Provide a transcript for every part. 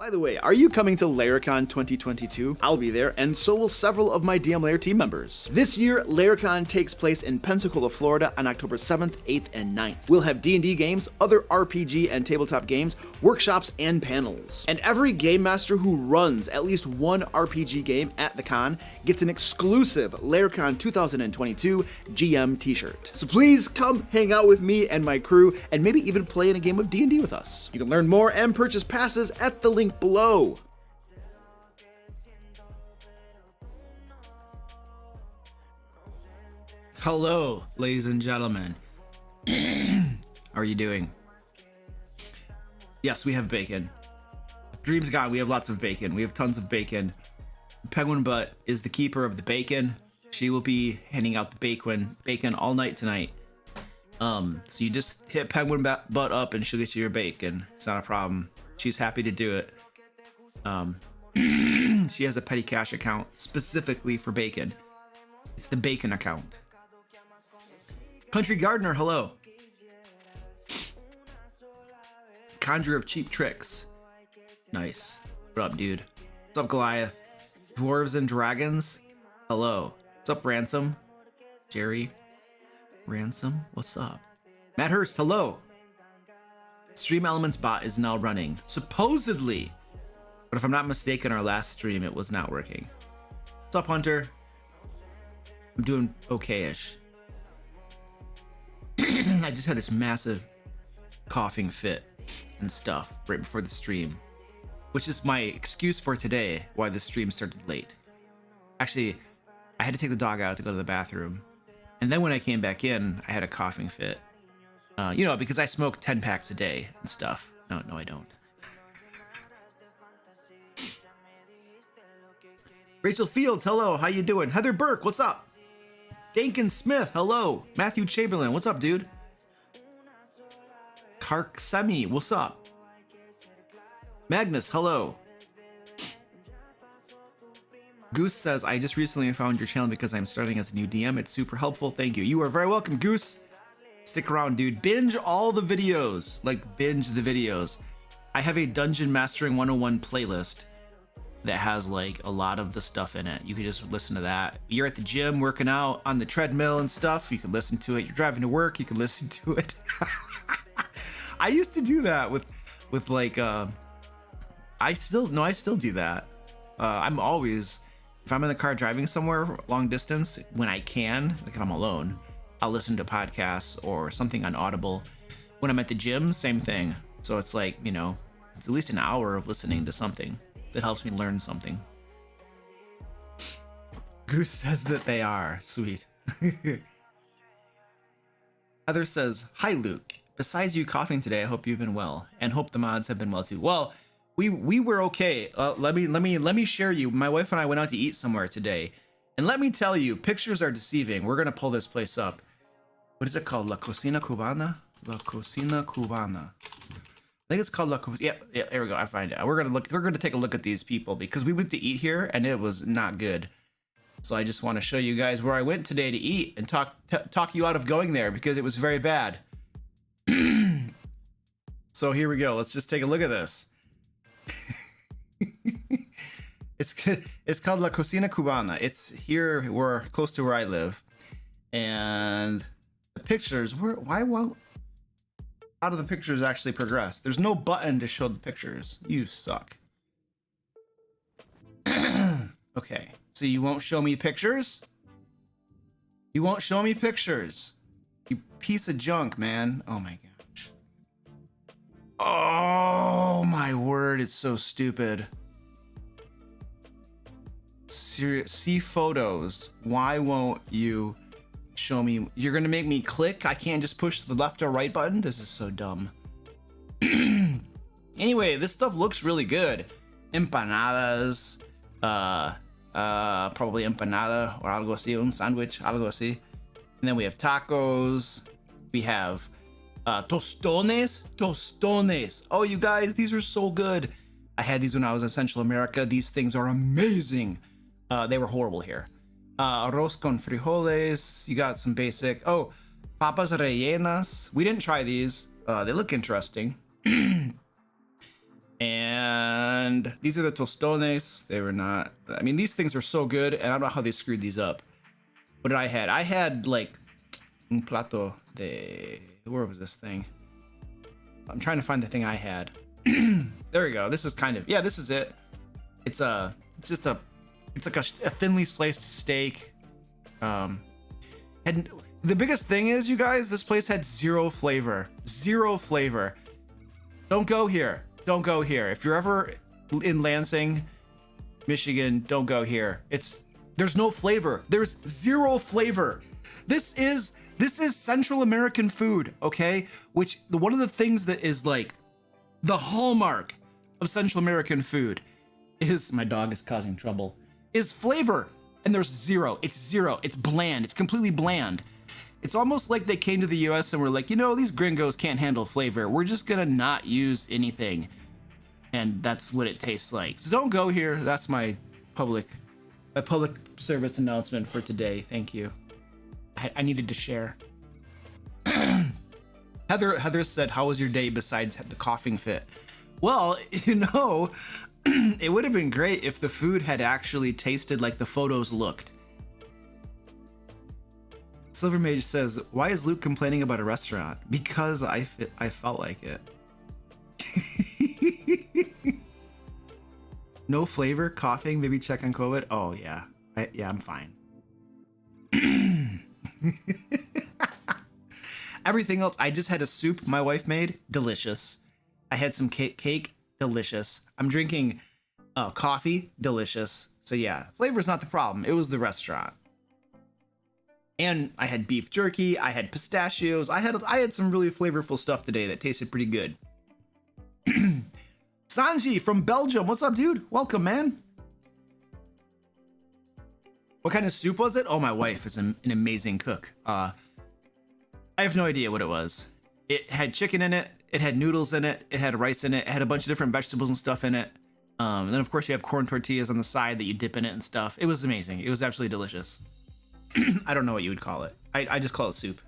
By the way, are you coming to Laircon 2022? I'll be there, and so will several of my DM Lair team members. This year, Laircon takes place in Pensacola, Florida on October 7th, 8th, and 9th. We'll have D&D games, other RPG and tabletop games, workshops, and panels. And every game master who runs at least one RPG game at the con gets an exclusive Laircon 2022 GM t-shirt. So please come hang out with me and my crew, and maybe even play in a game of D&D with us. You can learn more and purchase passes at the link below. Hello, ladies and gentlemen. How are you doing? Yes, we have bacon. Dream's gone. We have lots of bacon. We have tons of bacon. Penguin Butt is the keeper of the bacon. She will be handing out the bacon all night tonight. So you just hit Penguin Butt up and she'll get you your bacon. It's not a problem. She's happy to do it. She has a petty cash account specifically for bacon. It's the bacon account. Country Gardener, hello. Conjurer of Cheap Tricks. Nice. What up, dude? What's up, Goliath? Dwarves and Dragons, hello. What's up, Ransom? Jerry? Ransom? What's up? Matt Hurst, hello. Stream Elements bot is now running, supposedly. But if I'm not mistaken, our last stream, it was not working. What's up, Hunter? I'm doing okay-ish. I just had this massive coughing fit and stuff right before the stream, which is my excuse for today why the stream started late. Actually, I had to take the dog out to go to the bathroom. And then when I came back in, I had a coughing fit. You know, because I smoke 10 packs a day and stuff. No, I don't. Rachel Fields, hello. How you doing? Heather Burke, what's up? Dankin Smith, hello. Matthew Chamberlain, what's up, dude? Kark Semi, what's up? Magnus, hello. Goose says, I just recently found your channel because I'm starting as a new DM. It's super helpful. Thank you. You are very welcome, Goose. Stick around, dude. Binge all the videos. Like, binge the videos. I have a Dungeon Mastering 101 playlist that has, like, a lot of the stuff in it. You can just listen to that. You're at the gym working out on the treadmill and stuff. You can listen to it. You're driving to work. You can listen to it. I used to do that with like, I still do that. I'm always, if I'm in the car driving somewhere long distance, when I can, like if I'm alone, I'll listen to podcasts or something on Audible. When I'm at the gym, same thing. So it's like, you know, it's at least an hour of listening to something that helps me learn something. Goose says that they are. Sweet. Heather says, hi, Luke. Besides you coughing today, I hope you've been well, and hope the mods have been well too. Well, we were okay. Let me share you. My wife and I went out to eat somewhere today, and let me tell you, pictures are deceiving. We're gonna pull this place up. What is it called? La Cocina Cubana? La Cocina Cubana. I think it's called La Cocina. Yeah, there we go. I find it. We're gonna take a look at these people because we went to eat here and it was not good. So I just want to show you guys where I went today to eat and talk you out of going there because it was very bad. So here we go. Let's just take a look at this. It's called La Cocina Cubana. It's here, we're close to where I live, and the pictures. Why won't? How do the pictures actually progress? There's no button to show the pictures. You suck. Okay, so you won't show me pictures? You won't show me pictures. You piece of junk, man. Oh my gosh. Oh my word, it's so stupid. See photos. Why won't you show me? You're gonna make me click? I can't just push the left or right button? This is so dumb. Anyway, this stuff looks really good. Empanadas, probably empanada or algo así, un sandwich, algo así. And then we have tacos. We have tostones. Oh, you guys, these are so good. I had these when I was in Central America. These things are amazing. They were horrible here. Arroz con frijoles. You got some basic. Oh, papas rellenas. We didn't try these. They look interesting. And these are the tostones. They were not, I mean, these things are so good, and I don't know how they screwed these up. What did I had? I had like un plato de, where was this thing? I'm trying to find the thing I had. There we go. This is kind of, yeah, this is it. It's like a thinly sliced steak. And the biggest thing is, you guys, this place had zero flavor. Zero flavor. Don't go here. Don't go here. If you're ever in Lansing, Michigan, don't go here. There's no flavor. There's zero flavor. This is Central American food, okay? Which one of the things that is like the hallmark of Central American food is, my dog is causing trouble, is flavor. And there's zero. It's zero. It's bland. It's completely bland. It's almost like they came to the US and were like, you know, these gringos can't handle flavor. We're just gonna not use anything. And that's what it tastes like. So don't go here. That's my public service announcement for today. Thank you. I needed to share. Heather said, how was your day besides the coughing fit? Well, you know, it would have been great if the food had actually tasted like the photos looked. Silver Mage says, why is Luke complaining about a restaurant? Because I felt like it. No flavor, coughing, maybe check on COVID. Oh yeah, I'm fine. Everything else, I just had a soup my wife made, delicious. I had some cake, delicious. I'm drinking coffee, delicious. So yeah, flavor's not the problem. It was the restaurant. And I had beef jerky, I had pistachios, I had some really flavorful stuff today that tasted pretty good. Sanji from Belgium, what's up, dude? Welcome, man. What kind of soup was it? Oh, my wife is an amazing cook. I have no idea what it was. It had chicken in it, it had noodles in it, it had rice in it, it had a bunch of different vegetables and stuff in it. And then of course you have corn tortillas on the side that you dip in it and stuff. It was amazing. It was absolutely delicious. I don't know what you would call it. I just call it soup.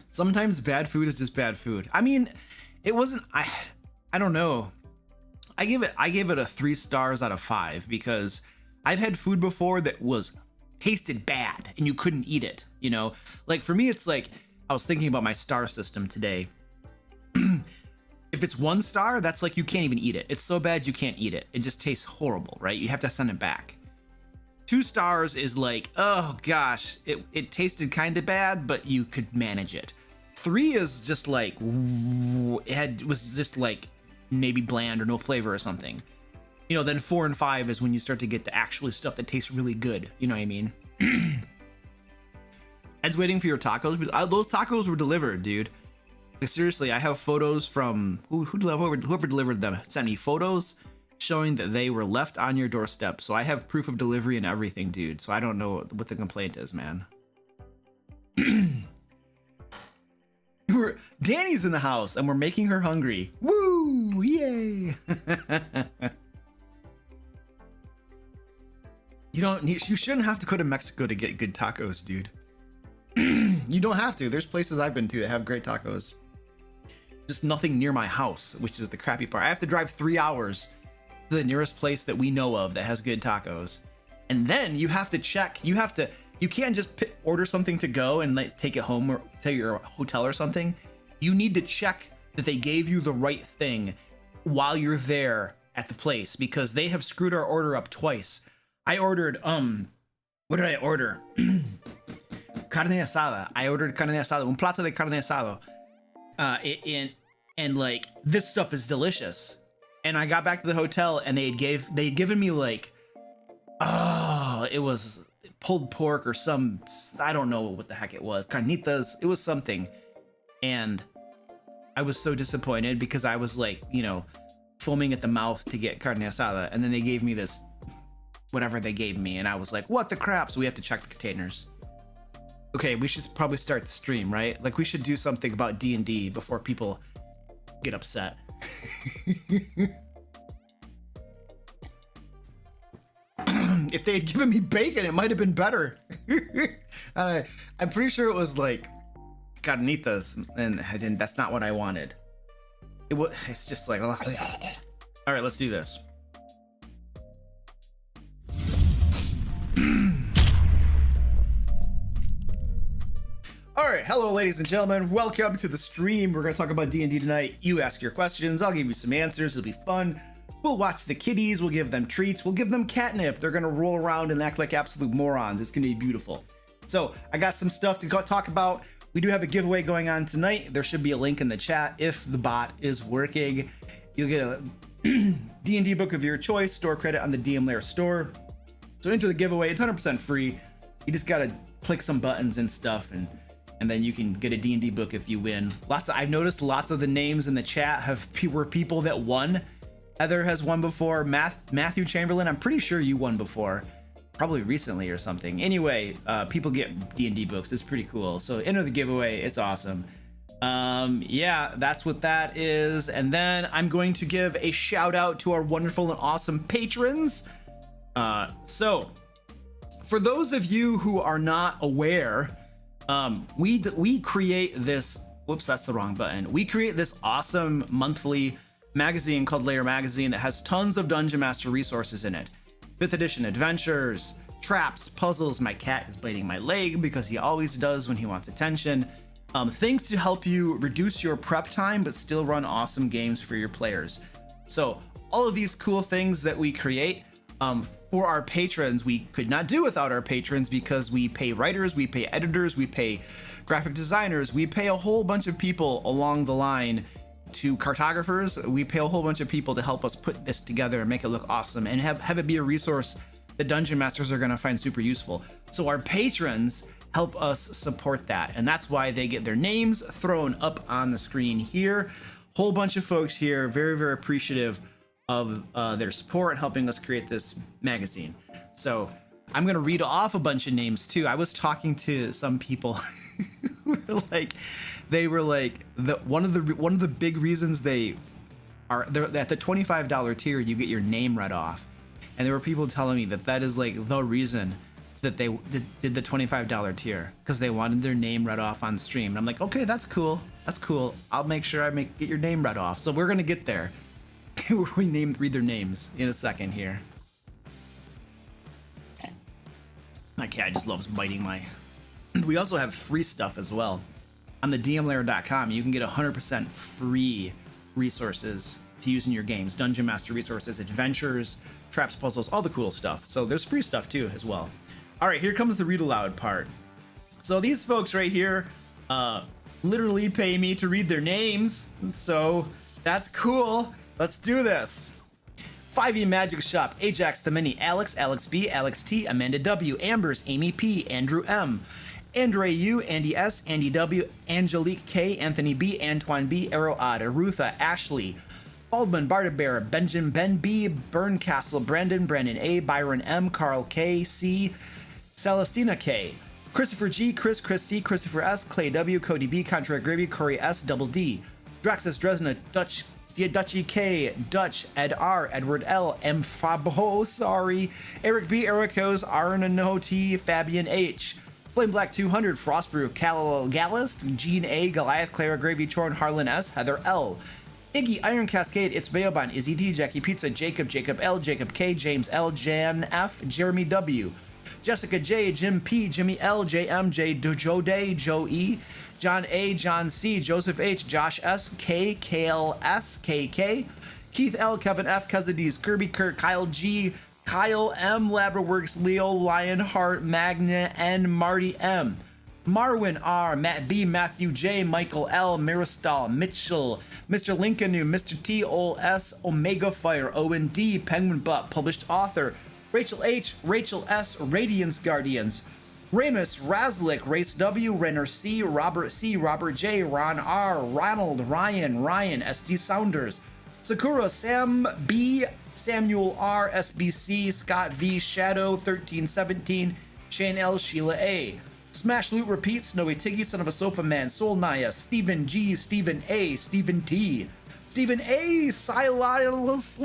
Sometimes bad food is just bad food. I mean, it wasn't, I don't know. I gave it a 3 stars out of 5 because I've had food before that tasted bad and you couldn't eat it, you know? Like for me, it's like, I was thinking about my star system today. If it's 1 star, that's like you can't even eat it. It's so bad you can't eat it. It just tastes horrible, right? You have to send it back. 2 stars is like, oh gosh, it tasted kind of bad, but you could manage it. 3 is just like, it was just like maybe bland or no flavor or something. You know, then 4 and 5 is when you start to get to actually stuff that tastes really good. You know what I mean? Ed's waiting for your tacos. Those tacos were delivered, dude. Like, seriously, I have photos from whoever delivered them sent me photos showing that they were left on your doorstep. So I have proof of delivery and everything, dude. So I don't know what the complaint is, man. Danny's in the house and we're making her hungry. Woo! Yay! You shouldn't have to go to Mexico to get good tacos, dude. You don't have to. There's places I've been to that have great tacos. Just nothing near my house, which is the crappy part. I have to drive 3 hours to the nearest place that we know of that has good tacos. And then you have to check. You can't just order something to go and like take it home or to your hotel or something. You need to check that they gave you the right thing while you're there at the place, because they have screwed our order up twice. I ordered, what did I order? Carne asada. I ordered carne asada, un plato de carne asado. And like, this stuff is delicious. And I got back to the hotel and they'd given me like, it was pulled pork or some, I don't know what the heck it was. Carnitas, it was something. And I was so disappointed because I was like, you know, foaming at the mouth to get carne asada. And then they gave me this, whatever they gave me. And I was like, what the crap? So we have to check the containers. Okay, we should probably start the stream, right? Like we should do something about D&D before people get upset. If they had given me bacon, it might have been better. I'm pretty sure it was like carnitas, and that's not what I wanted. It's just like, all right, let's do this. All right, hello, ladies and gentlemen. Welcome to the stream. We're gonna talk about D&D tonight. You ask your questions, I'll give you some answers. It'll be fun. We'll watch the kitties. We'll give them treats. We'll give them catnip. They're gonna roll around and act like absolute morons. It's gonna be beautiful. So I got some stuff to talk about. We do have a giveaway going on tonight. There should be a link in the chat if the bot is working. You'll get a D&D book of your choice, store credit on the DM Lair store. So enter the giveaway. It's 100% free. You just gotta click some buttons and stuff, and then you can get a D&D book if you win. I've noticed lots of the names in the chat were people that won. Heather has won before. Matthew Chamberlain, I'm pretty sure you won before. Probably recently or something. Anyway, people get D&D books. It's pretty cool. So enter the giveaway. It's awesome. Yeah, that's what that is. And then I'm going to give a shout out to our wonderful and awesome patrons. So for those of you who are not aware, we create this, whoops, that's the wrong button. We create this awesome monthly magazine called Lair Magazine that has tons of Dungeon Master resources in it. 5th edition adventures, traps, puzzles. My cat is biting my leg because he always does when he wants attention. Things to help you reduce your prep time but still run awesome games for your players. So all of these cool things that we create for our patrons, we could not do without our patrons, because we pay writers, we pay editors, we pay graphic designers, we pay a whole bunch of people along the line, to cartographers. We pay a whole bunch of people to help us put this together and make it look awesome and have it be a resource that Dungeon Masters are going to find super useful. So our patrons help us support that, and that's why they get their names thrown up on the screen here. Whole bunch of folks here, very, very appreciative of their support and helping us create this magazine. So I'm gonna read off a bunch of names too. I was talking to some people who were like, one of the big reasons they're at the $25 tier, you get your name read off, and there were people telling me that is like the reason that they did the $25 tier, because they wanted their name read off on stream. And I'm like, okay, that's cool. I'll make sure get your name read off. So we're gonna get there. Read their names in a second here. My cat just loves biting my. We also have free stuff as well. On the dmlair.com, you can get 100% free resources to use in your games. Dungeon Master resources, adventures, traps, puzzles, all the cool stuff. So there's free stuff too as well. All right, here comes the read aloud part. So these folks right here literally pay me to read their names. So that's cool. Let's do this. 5e Magic Shop, Ajax the Mini, Alex B, Alex T, Amanda W, Ambers, Amy P, Andrew M, Andre U, Andy S, Andy W, Angelique K, Anthony B, Antoine B, Arrow Odd, Arutha, Ashley, Baldwin, Bardabear, Benjamin Ben B, Burncastle, Brandon A, Byron M, Carl K, C, Celestina K, Christopher G, Chris C, Christopher S, Clay W, Cody B, Contra Gravy, Corey S, Double D, Draxus Dresna, Dutchy K, Dutch, Ed R, Edward L, M Fabo, sorry, Eric B, Ericos, Arno T, Fabian H, Flame Black 200, Frostbrew, Cal Gallist, Gene A, Goliath, Clara Gravy, Chorn, Harlan S, Heather L, Iggy, Iron Cascade, It's Bayoban, Izzy D, Jackie Pizza, Jacob L, Jacob K, James L, Jan F, Jeremy W, Jessica J, Jim P, Jimmy L, JM, J, Joe Day, Joe E, John A, John C, Joseph H, Josh S, K, Kale S, KK, Keith L, Kevin F, Kazadiz, Kirby Kirk, Kyle G, Kyle M, Labraworks, Leo, Lionheart, Magna N, Marty M, Marwin R, Matt B, Matthew J, Michael L, Mirastal, Mitchell, Mr. Lincoln, Mr. T, Ol S, Omega Fire, Owen D, Penguin Butt, published author, Rachel H, Rachel S, Radiance Guardians, Ramus, Razlik, Race W, Renner C, Robert J, Ron R, Ronald, Ryan, SD Sounders, Sakura, Sam B, Samuel R, SBC, Scott V, Shadow, 1317, Shane L, Sheila A, Smash Loot Repeat, Snowy Tiggy, Son of a Sofa Man, Soul Naya, Stephen G, Stephen A, Stephen T, Stephen A, Silas,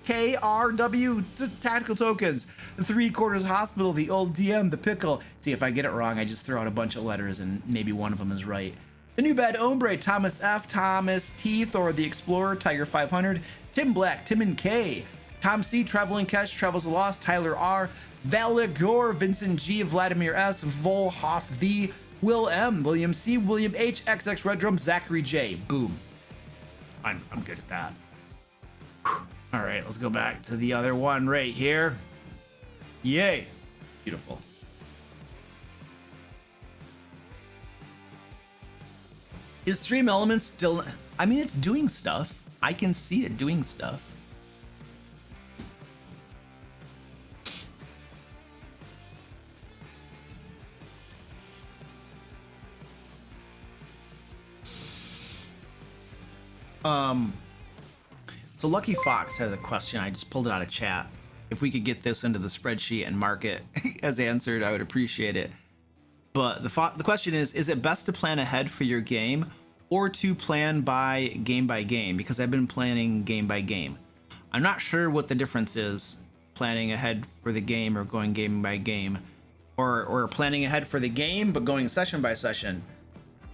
KRW tactical tokens, the 3/4 hospital, the old DM, the pickle. See, if I get it wrong, I just throw out a bunch of letters and maybe one of them is right. The new bad hombre, Thomas F, Thomas T, Thor the Explorer, Tiger 500, Tim Black, Tim and K, Tom C, Traveling Cash, Travels Lost, Tyler R, Valigor, Vincent G, Vladimir S, Volhoff V, Will M, William C, William H, XX Red Drum, Zachary J. Boom. I'm good at that. Whew. All right, let's go back to the other one right here. Yay. Beautiful. Is Stream Elements still... I mean, it's doing stuff. I can see it doing stuff. So Lucky Fox has a question. I just pulled it out of chat. If we could get this into the spreadsheet and mark it as answered, I would appreciate it. But the question is it best to plan ahead for your game or to plan by game? Because I've been planning game by game. I'm not sure what the difference is, planning ahead for the game or going game by game, or planning ahead for the game but going session by session.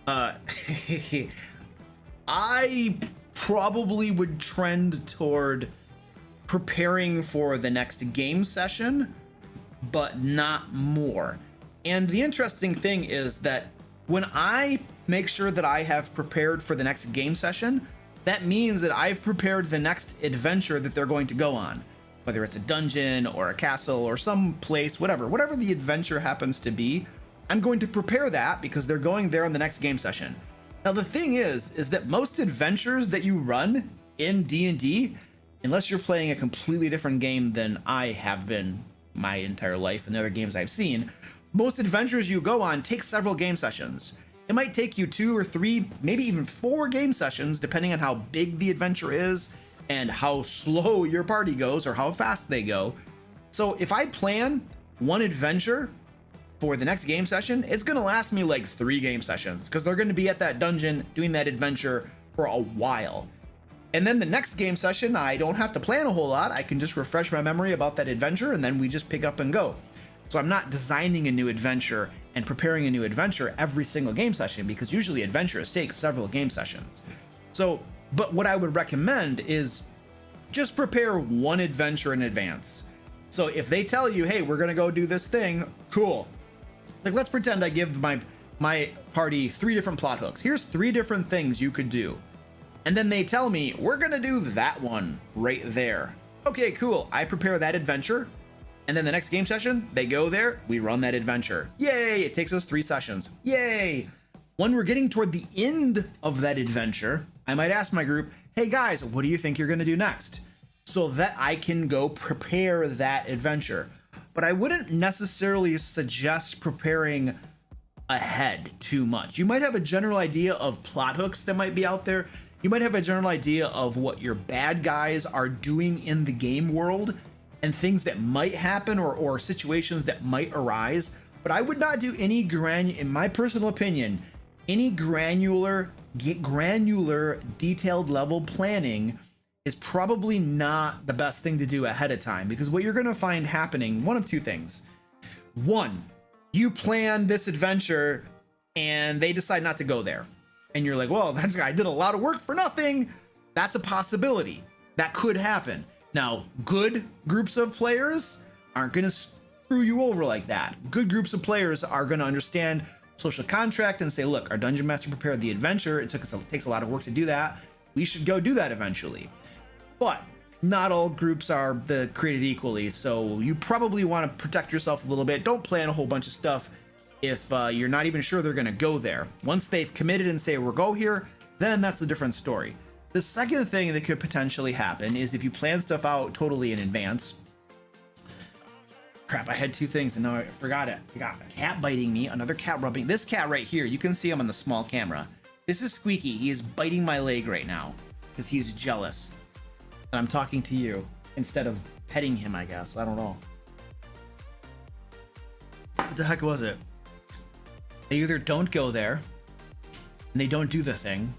I probably would trend toward preparing for the next game session, but not more. And the interesting thing is that when I make sure that I have prepared for the next game session, that means that I've prepared the next adventure that they're going to go on, whether it's a dungeon or a castle or some place, whatever the adventure happens to be. I'm going to prepare that because they're going there in the next game session. Now, the thing is that most adventures that you run in D&D, unless you're playing a completely different game than I have been my entire life and the other games I've seen, most adventures you go on take several game sessions. It might take you 2 or 3, maybe even 4 game sessions, depending on how big the adventure is and how slow your party goes or how fast they go. So if I plan one adventure for the next game session, it's gonna last me like 3 game sessions because they're gonna be at that dungeon doing that adventure for a while. And then the next game session, I don't have to plan a whole lot. I can just refresh my memory about that adventure and then we just pick up and go. So I'm not designing a new adventure and preparing a new adventure every single game session because usually adventures take several game sessions. So, but what I would recommend is just prepare one adventure in advance. So if they tell you, hey, we're gonna go do this thing, cool. Like, let's pretend I give my party 3 different plot hooks. Here's 3 different things you could do. And then they tell me, we're gonna do that one right there. Okay, cool. I prepare that adventure. And then the next game session, they go there, we run that adventure. Yay, it takes us 3 sessions. Yay. When we're getting toward the end of that adventure, I might ask my group, hey guys, what do you think you're gonna do next? So that I can go prepare that adventure. But I wouldn't necessarily suggest preparing ahead too much. You might have a general idea of plot hooks that might be out there. You might have a general idea of what your bad guys are doing in the game world and things that might happen or situations that might arise. But I would not do any in my personal opinion, any granular, detailed level planning is probably not the best thing to do ahead of time, because what you're going to find happening, one of 2 things. 1, you plan this adventure and they decide not to go there. And you're like, well, I did a lot of work for nothing. That's a possibility. That could happen. Now, good groups of players aren't going to screw you over like that. Good groups of players are going to understand social contract and say, look, our dungeon master prepared the adventure. It takes a lot of work to do that. We should go do that eventually. But not all groups are created equally, so you probably want to protect yourself a little bit. Don't plan a whole bunch of stuff if you're not even sure they're going to go there. Once they've committed and say, we'll go here, then that's a different story. The second thing that could potentially happen is if you plan stuff out totally in advance. Crap, I had 2 things and now I forgot it. I got a cat biting me, another cat rubbing. This cat right here, you can see him on the small camera. This is Squeaky. He is biting my leg right now because he's jealous. And I'm talking to you instead of petting him, I guess. I don't know. What the heck was it? They either don't go there and they don't do the thing.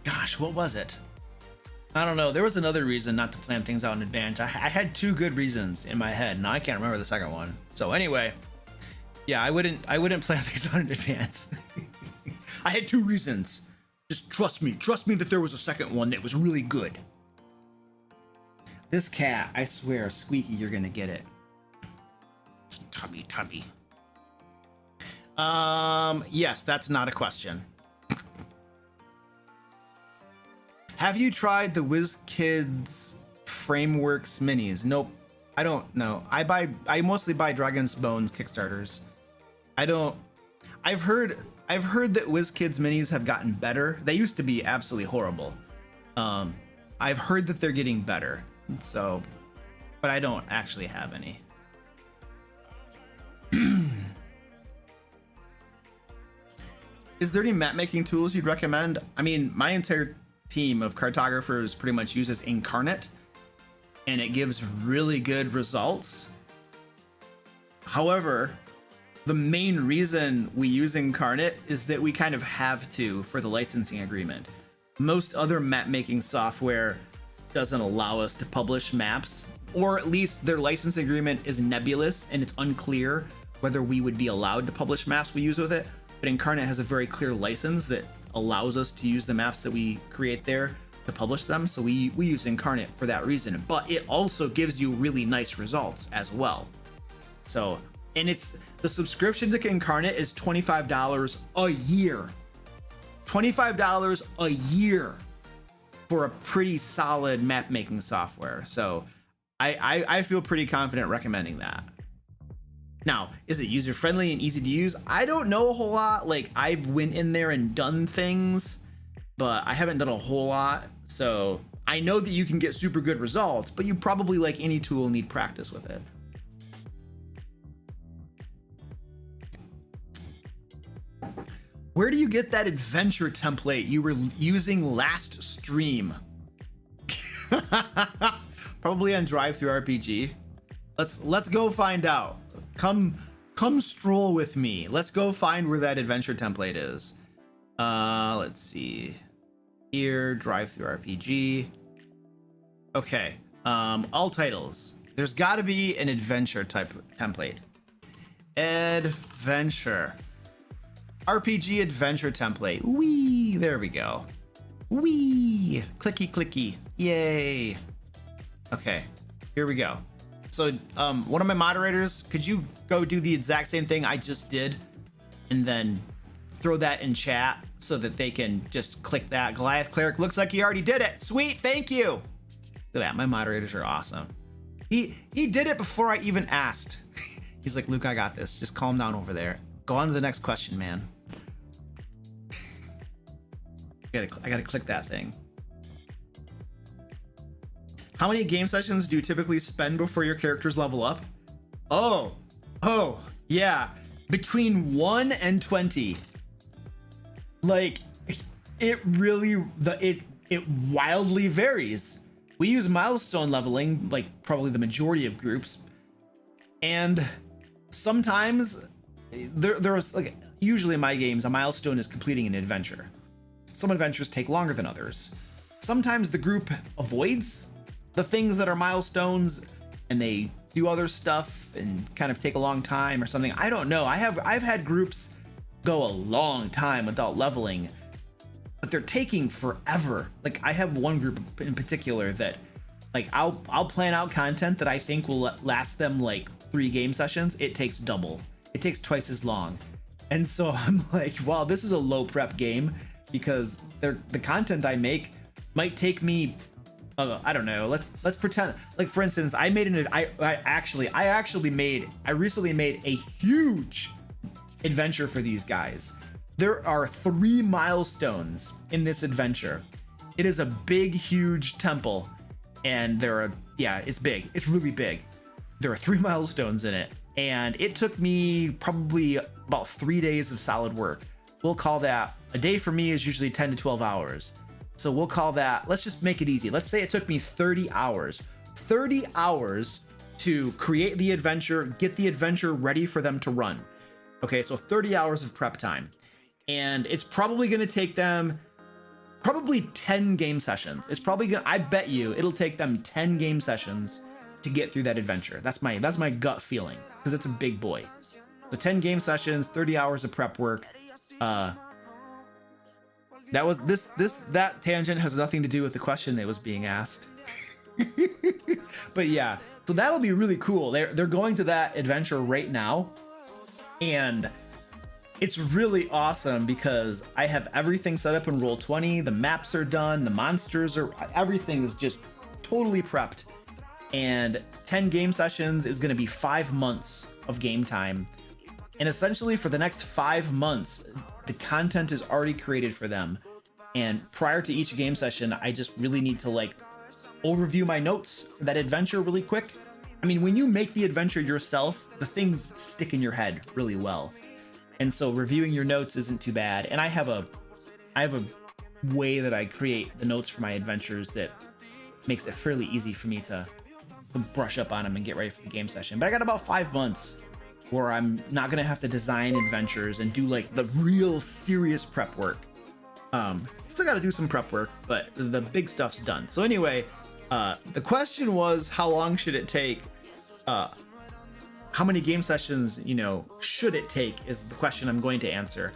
Gosh, what was it? I don't know. There was another reason not to plan things out in advance. I had two good reasons in my head. Now I can't remember the second one. So anyway, yeah, I wouldn't plan things out in advance. I had two reasons. Just trust me that there was a second one that was really good. This cat, I swear, Squeaky, you're gonna get it. Tubby. Yes, that's not a question. Have you tried the WizKids Frameworks minis? Nope. I don't know. I mostly buy Dragon's Bones Kickstarters. I've heard that WizKids minis have gotten better. They used to be absolutely horrible. I've heard that they're getting better. So, but I don't actually have any. Is there any map making tools you'd recommend? I mean, my entire team of cartographers pretty much uses Incarnate, and it gives really good results. However, the main reason we use Incarnate is that we kind of have to for the licensing agreement. Most other map making software doesn't allow us to publish maps, or at least their license agreement is nebulous and it's unclear whether we would be allowed to publish maps we use with it. But Incarnate has a very clear license that allows us to use the maps that we create there to publish them. So we use Incarnate for that reason, but it also gives you really nice results as well. So, and it's the subscription to Incarnate is $25 a year. $25 a year for a pretty solid map making software. So I feel pretty confident recommending that. Now, is it user friendly and easy to use? I don't know a whole lot. Like, I've went in there and done things, but I haven't done a whole lot. So I know that you can get super good results, but you probably, like any tool, need practice with it. Where do you get that adventure template you were using last stream? Probably on DriveThruRPG. Let's go find out. Come stroll with me. Let's go find where that adventure template is. Let's see. Here, DriveThruRPG. Okay. All titles. There's got to be an adventure type template. Adventure. RPG adventure template. Wee, there we go. Wee, clicky. Yay. Okay, here we go. So one of my moderators, could you go do the exact same thing I just did and then throw that in chat so that they can just click that? Goliath Cleric looks like he already did it. Sweet, thank you. Look at that, my moderators are awesome. He did it before I even asked. He's like, Luke, I got this. Just calm down over there. Go on to the next question, man. I gotta click that thing. How many game sessions do you typically spend before your characters level up? Oh, yeah. Between 1 and 20. Like, it really, it wildly varies. We use milestone leveling, like probably the majority of groups. And sometimes there's like, usually in my games, a milestone is completing an adventure. Some adventures take longer than others. Sometimes the group avoids the things that are milestones and they do other stuff and kind of take a long time or something. I don't know. I've had groups go a long time without leveling, but they're taking forever. Like, I have one group in particular that, like, I'll plan out content that I think will last them like 3 game sessions. It takes double. It takes twice as long. And so I'm like, wow, this is a low prep game, because the content I make might take me, I don't know. Let's pretend, like, for instance, I recently made a huge adventure for these guys. There are 3 milestones in this adventure. It is a big, huge temple, and it's big. It's really big. There are 3 milestones in it, and it took me probably about 3 days of solid work. We'll call that, a day for me is usually 10 to 12 hours. So we'll call that, let's just make it easy. Let's say it took me 30 hours. 30 hours to create the adventure, get the adventure ready for them to run. Okay, so 30 hours of prep time. And it's probably gonna take them probably 10 game sessions. It's probably gonna, I bet you it'll take them 10 game sessions to get through that adventure. That's my gut feeling, because it's a big boy. So 10 game sessions, 30 hours of prep work. That tangent has nothing to do with the question that was being asked. But yeah, so that'll be really cool. They're going to that adventure right now, and it's really awesome because I have everything set up in Roll20. The maps are done, the monsters are, everything is just totally prepped. And 10 game sessions is going to be 5 months of game time. And essentially for the next 5 months, the content is already created for them. And prior to each game session, I just really need to like overview my notes for that adventure really quick. I mean, when you make the adventure yourself, the things stick in your head really well. And so reviewing your notes isn't too bad. And I have a way that I create the notes for my adventures that makes it fairly easy for me to brush up on them and get ready for the game session. But I got about 5 months where I'm not gonna have to design adventures and do like the real serious prep work. Still got to do some prep work, but the big stuff's done. So anyway, the question was, how long should it take? How many game sessions, you know, should it take is the question I'm going to answer.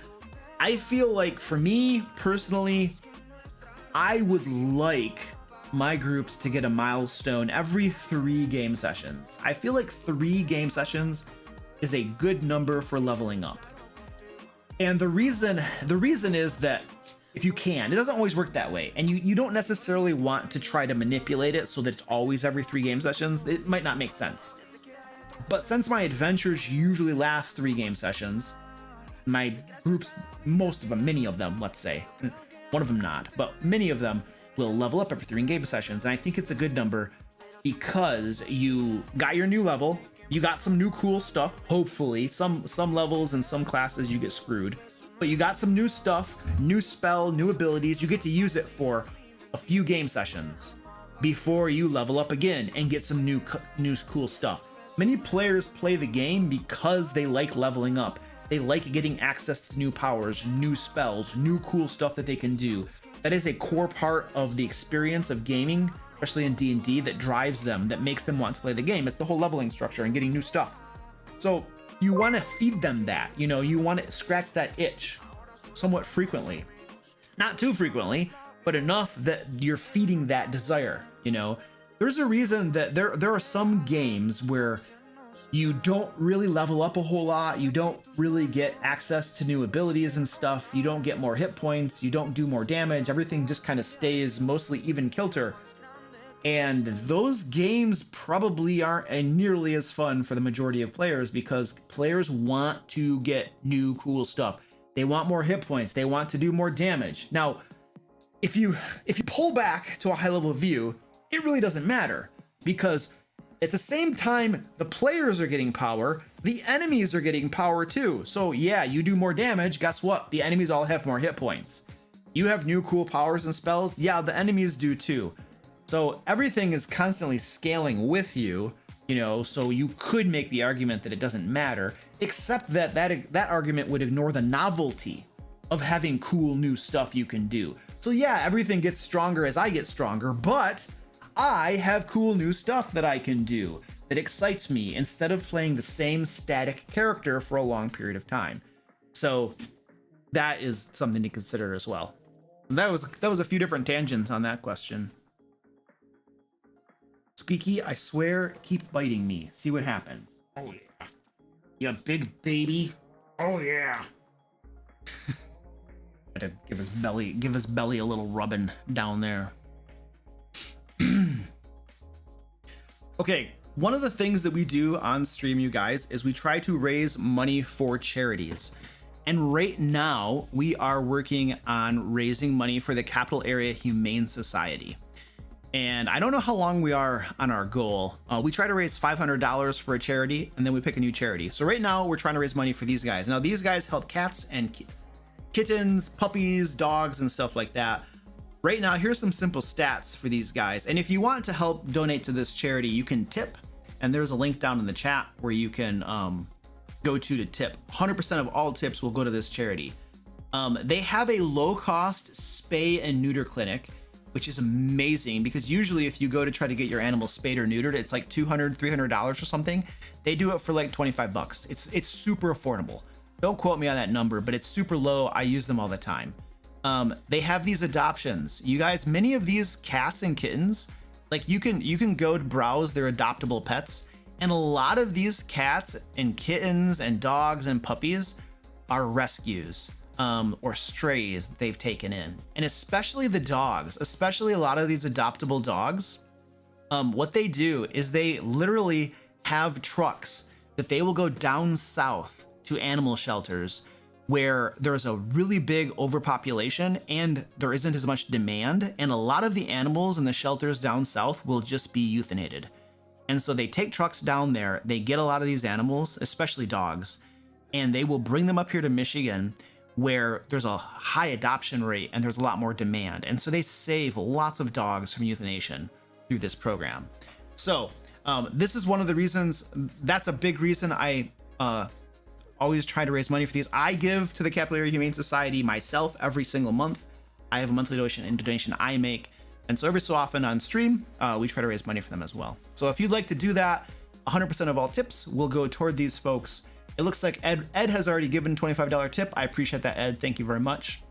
I feel like for me personally, I would like my groups to get a milestone every 3 game sessions. I feel like 3 game sessions is a good number for leveling up. And the reason is that if you can, it doesn't always work that way. And you don't necessarily want to try to manipulate it so that it's always every 3 game sessions. It might not make sense. But since my adventures usually last 3 game sessions, my groups, most of them, many of them, let's say, one of them not, but many of them will level up every 3 game sessions. And I think it's a good number because you got your new level, you got some new cool stuff, hopefully. Some levels and some classes you get screwed. But you got some new stuff, new spell, new abilities. You get to use it for a few game sessions before you level up again and get some new cool stuff. Many players play the game because they like leveling up. They like getting access to new powers, new spells, new cool stuff that they can do. That is a core part of the experience of gaming, especially in D&D, that drives them, that makes them want to play the game. It's the whole leveling structure and getting new stuff. So you want to feed them that, you know, you want to scratch that itch somewhat frequently. Not too frequently, but enough that you're feeding that desire, you know. There's a reason that there are some games where you don't really level up a whole lot, you don't really get access to new abilities and stuff, you don't get more hit points, you don't do more damage, everything just kind of stays mostly even kilter. And those games probably aren't nearly as fun for the majority of players because players want to get new cool stuff. They want more hit points. They want to do more damage. Now, if you pull back to a high level view, it really doesn't matter because at the same time the players are getting power, the enemies are getting power too. So yeah, you do more damage. Guess what? The enemies all have more hit points. You have new cool powers and spells. Yeah, the enemies do too. So everything is constantly scaling with you, you know, so you could make the argument that it doesn't matter, except that that argument would ignore the novelty of having cool new stuff you can do. So yeah, everything gets stronger as I get stronger, but I have cool new stuff that I can do that excites me instead of playing the same static character for a long period of time. So that is something to consider as well. That was a few different tangents on that question. Squeaky, I swear, keep biting me. See what happens. Oh yeah. You big baby. Oh yeah. Had to give his belly a little rubbing down there. Okay, one of the things that we do on stream, you guys, is we try to raise money for charities. And right now, we are working on raising money for the Capital Area Humane Society. And I don't know how long we are on our goal. We try to raise $500 for a charity, and then we pick a new charity. So right now, we're trying to raise money for these guys. Now, these guys help cats and kittens, puppies, dogs, and stuff like that. Right now, here's some simple stats for these guys. And if you want to help donate to this charity, you can tip. And there's a link down in the chat where you can go to tip. 100% of all tips will go to this charity. They have a low-cost spay and neuter clinic, which is amazing because usually if you go to try to get your animal spayed or neutered, it's like $200, $300 or something. They do it for like 25 bucks. It's super affordable. Don't quote me on that number, but it's super low. I use them all the time. They have these adoptions. You guys, many of these cats and kittens, like you can go to browse their adoptable pets, and a lot of these cats and kittens and dogs and puppies are rescues. Or strays that they've taken in. And especially the dogs, especially a lot of these adoptable dogs, what they do is they literally have trucks that they will go down south to animal shelters where there's a really big overpopulation and there isn't as much demand. And a lot of the animals in the shelters down south will just be euthanated. And so they take trucks down there, they get a lot of these animals, especially dogs, and they will bring them up here to Michigan, where there's a high adoption rate and there's a lot more demand. And so they save lots of dogs from euthanasia through this program. So this is one of the reasons, that's a big reason I always try to raise money for these. I give to the Capillary Humane Society myself every single month. I have a monthly donation I make. And so every so often on stream, we try to raise money for them as well. So if you'd like to do that, 100% of all tips will go toward these folks. It looks like Ed has already given $25 tip. I appreciate that, Ed. Thank you very much.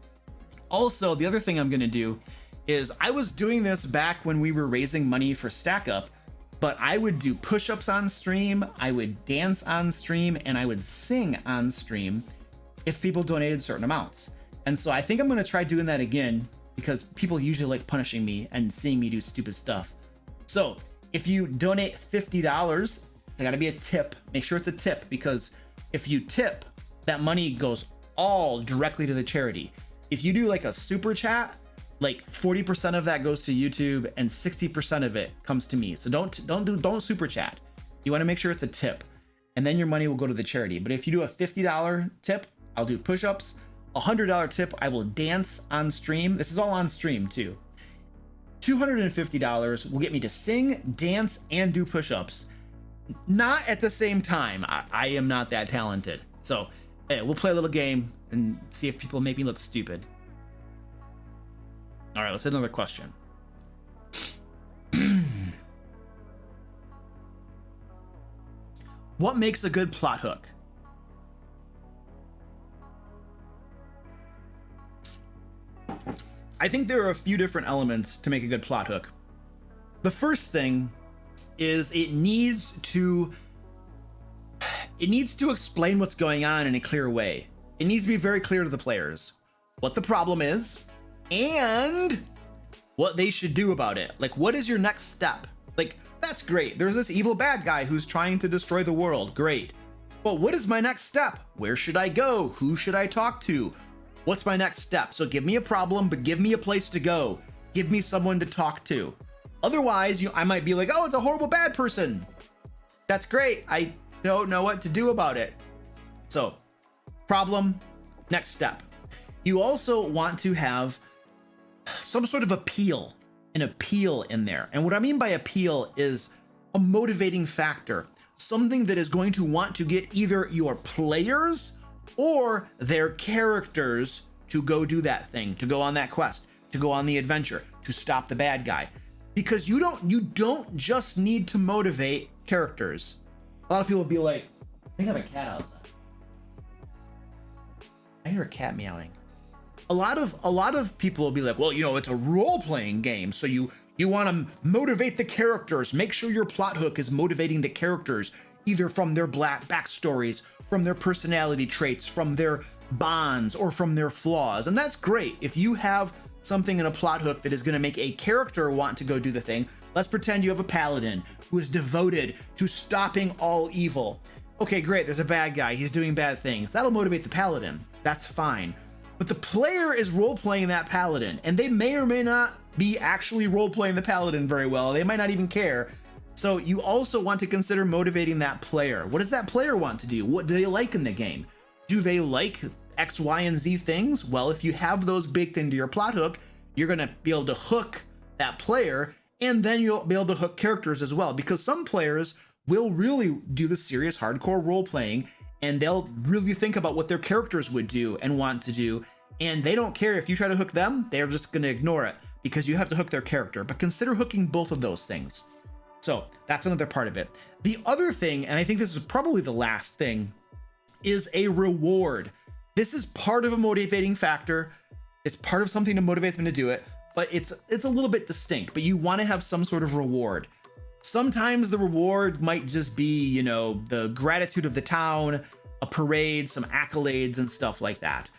Also, the other thing I'm going to do is I was doing this back when we were raising money for Stack Up, but I would do push-ups on stream, I would dance on stream, and I would sing on stream if people donated certain amounts. And so I think I'm going to try doing that again because people usually like punishing me and seeing me do stupid stuff. So if you donate $50, it's got to be a tip. Make sure it's a tip because if you tip, that money goes all directly to the charity. If you do like a super chat, like 40% of that goes to YouTube and 60% of it comes to me. So don't super chat. You want to make sure it's a tip, and then your money will go to the charity. But if you do a $50 tip, I'll do push-ups. $100 tip, I will dance on stream. This is all on stream too. $250 will get me to sing, dance, and do push-ups. Not at the same time. I am not that talented. So we'll play a little game and see if people make me look stupid. All right, let's hit another question. What makes a good plot hook? I think there are a few different elements to make a good plot hook. The first thing is it needs to explain what's going on in a clear way. It needs to be very clear to the players what the problem is and what they should do about it. Like, what is your next step? Like, that's great. There's this evil bad guy who's trying to destroy the world. Great. But what is my next step? Where should I go? Who should I talk to? What's my next step? So give me a problem, but give me a place to go. Give me someone to talk to. Otherwise, I might be like, oh, it's a horrible bad person. That's great. I don't know what to do about it. So, problem, next step. You also want to have some sort of appeal, an appeal in there. And what I mean by appeal is a motivating factor, something that is going to want to get either your players or their characters to go do that thing, to go on that quest, to go on the adventure, to stop the bad guy. Because you don't just need to motivate characters. A lot of people will be like, I think I have a cat outside. I hear a cat meowing. A lot of people will be like, well, it's a role-playing game, so you want to motivate the characters. Make sure your plot hook is motivating the characters, either from their backstories, from their personality traits, from their bonds, or from their flaws. And that's great. If you have something in a plot hook that is going to make a character want to go do the thing, let's pretend you have a paladin who is devoted to stopping all evil. Okay, great. There's a bad guy. He's doing bad things. That'll motivate the paladin. That's fine. But the player is role-playing that paladin, and they may or may not be actually role-playing the paladin very well. They might not even care. So you also want to consider motivating that player. What does that player want to do? What do they like in the game? Do they like X, Y, and Z things? Well, if you have those baked into your plot hook, you're going to be able to hook that player, and then you'll be able to hook characters as well, because some players will really do the serious hardcore role-playing, and they'll really think about what their characters would do and want to do, And they don't care if you try to hook them, they're just going to ignore it because you have to hook their character. But consider hooking both of those things. So that's another part of it. The other thing, and I think this is probably the last thing, is a reward. This is part of a motivating factor. It's part of something to motivate them to do it, but it's a little bit distinct, but you want to have some sort of reward. Sometimes the reward might just be, you know, the gratitude of the town, a parade, some accolades and stuff like that.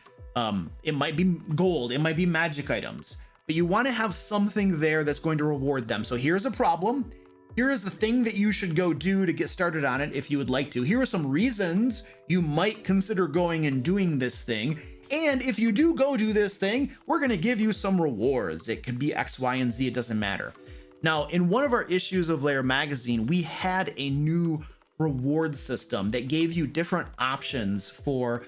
It might be gold, it might be magic items, but you want to have something there that's going to reward them. So here's a problem. Here is the thing that you should go do to get started on it if you would like to. Here are some reasons you might consider going and doing this thing. And if you do go do this thing, we're going to give you some rewards. It could be X, Y, and Z. It doesn't matter. Now, in one of our issues of Lair Magazine, we had a new reward system that gave you different options for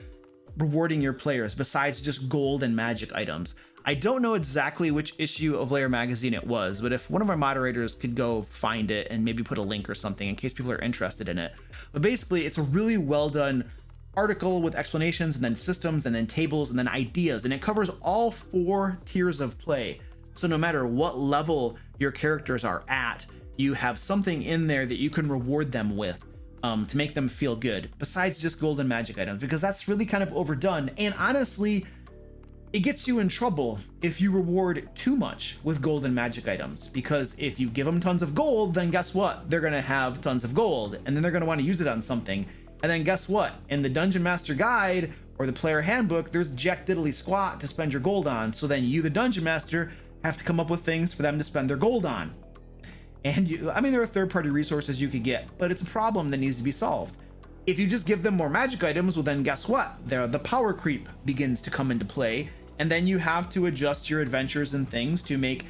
rewarding your players besides just gold and magic items. I don't know exactly which issue of Lair Magazine it was, but if one of our moderators could go find it and maybe put a link or something in case people are interested in it. But basically, it's a really well done article with explanations and then systems and then tables and then ideas, and it covers all 4 tiers of play. So no matter what level your characters are at, you have something in there that you can reward them with to make them feel good, besides just gold and magic items, because that's really kind of overdone. And honestly, it gets you in trouble if you reward too much with gold and magic items, because if you give them tons of gold, then guess what? They're going to have tons of gold, and then they're going to want to use it on something. And then guess what? In the Dungeon Master Guide or the Player Handbook, there's jack diddly squat to spend your gold on. So then you, the Dungeon Master, have to come up with things for them to spend their gold on. And I mean, there are third-party resources you could get, but it's a problem that needs to be solved. If you just give them more magic items, well then guess what? The power creep begins to come into play, and then you have to adjust your adventures and things to make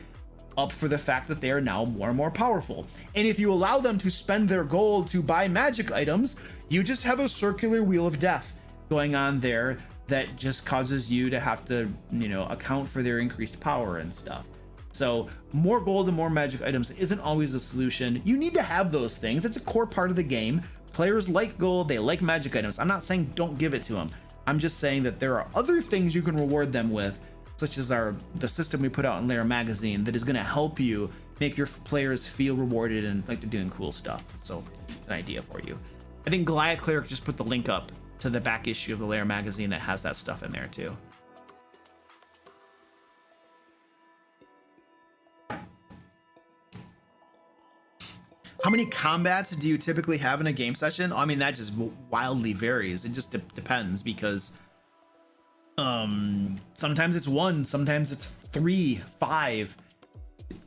up for the fact that they are now more and more powerful. And if you allow them to spend their gold to buy magic items, you just have a circular wheel of death going on there that just causes you to have to, you know, account for their increased power and stuff. So more gold and more magic items isn't always a solution. You need to have those things. It's a core part of the game. Players like gold, they like magic items. I'm not saying don't give it to them. I'm just saying that there are other things you can reward them with, such as the system we put out in Lair Magazine that is going to help you make your players feel rewarded and like they're doing cool stuff. So it's an idea for you. I think Goliath Cleric just put the link up to the back issue of the Lair Magazine that has that stuff in there too. How many combats do you typically have in a game session? I mean, that just wildly varies. It just depends because sometimes it's 1, sometimes it's 3, 5.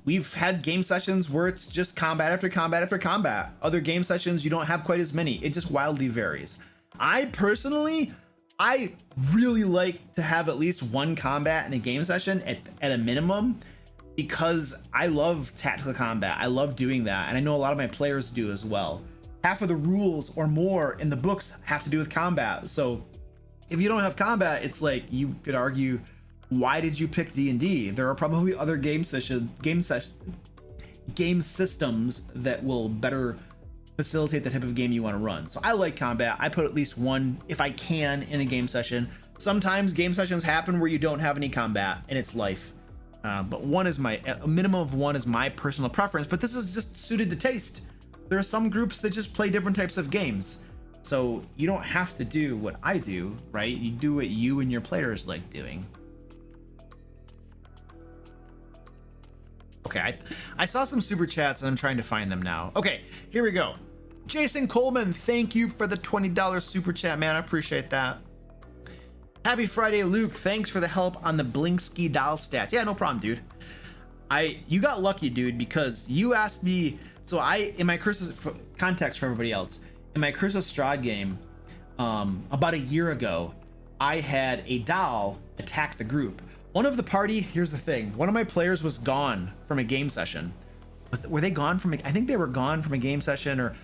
We've had game sessions where it's just combat after combat after combat. Other game sessions, you don't have quite as many. It just wildly varies. I personally, I really like to have at least 1 combat in a game session at a minimum, because I love tactical combat. I love doing that, and I know a lot of my players do as well. Half of the rules or more in the books have to do with combat. So if you don't have combat, it's like you could argue, why did you pick D&D? There are probably other game systems that will better facilitate the type of game you want to run. So I like combat. I put at least 1 if I can in a game session. Sometimes game sessions happen where you don't have any combat and it's life. But 1 is a minimum of 1 is my personal preference, but this is just suited to taste. There are some groups that just play different types of games. So you don't have to do what I do, right? You do what you and your players like doing. Okay, I saw some super chats and I'm trying to find them now. Okay, here we go. Jason Coleman, thank you for the $20 super chat, man. I appreciate that. Happy Friday, Luke. Thanks for the help on the Blinksky doll stats. Yeah, no problem, dude. You got lucky, dude, because you asked me. So in my context for everybody else, in my Curse of Strahd game, about a year ago, I had a doll attack the group. One of the party, here's the thing. One of my players was gone from a game session. Were they gone from? I think they were gone from a game session, or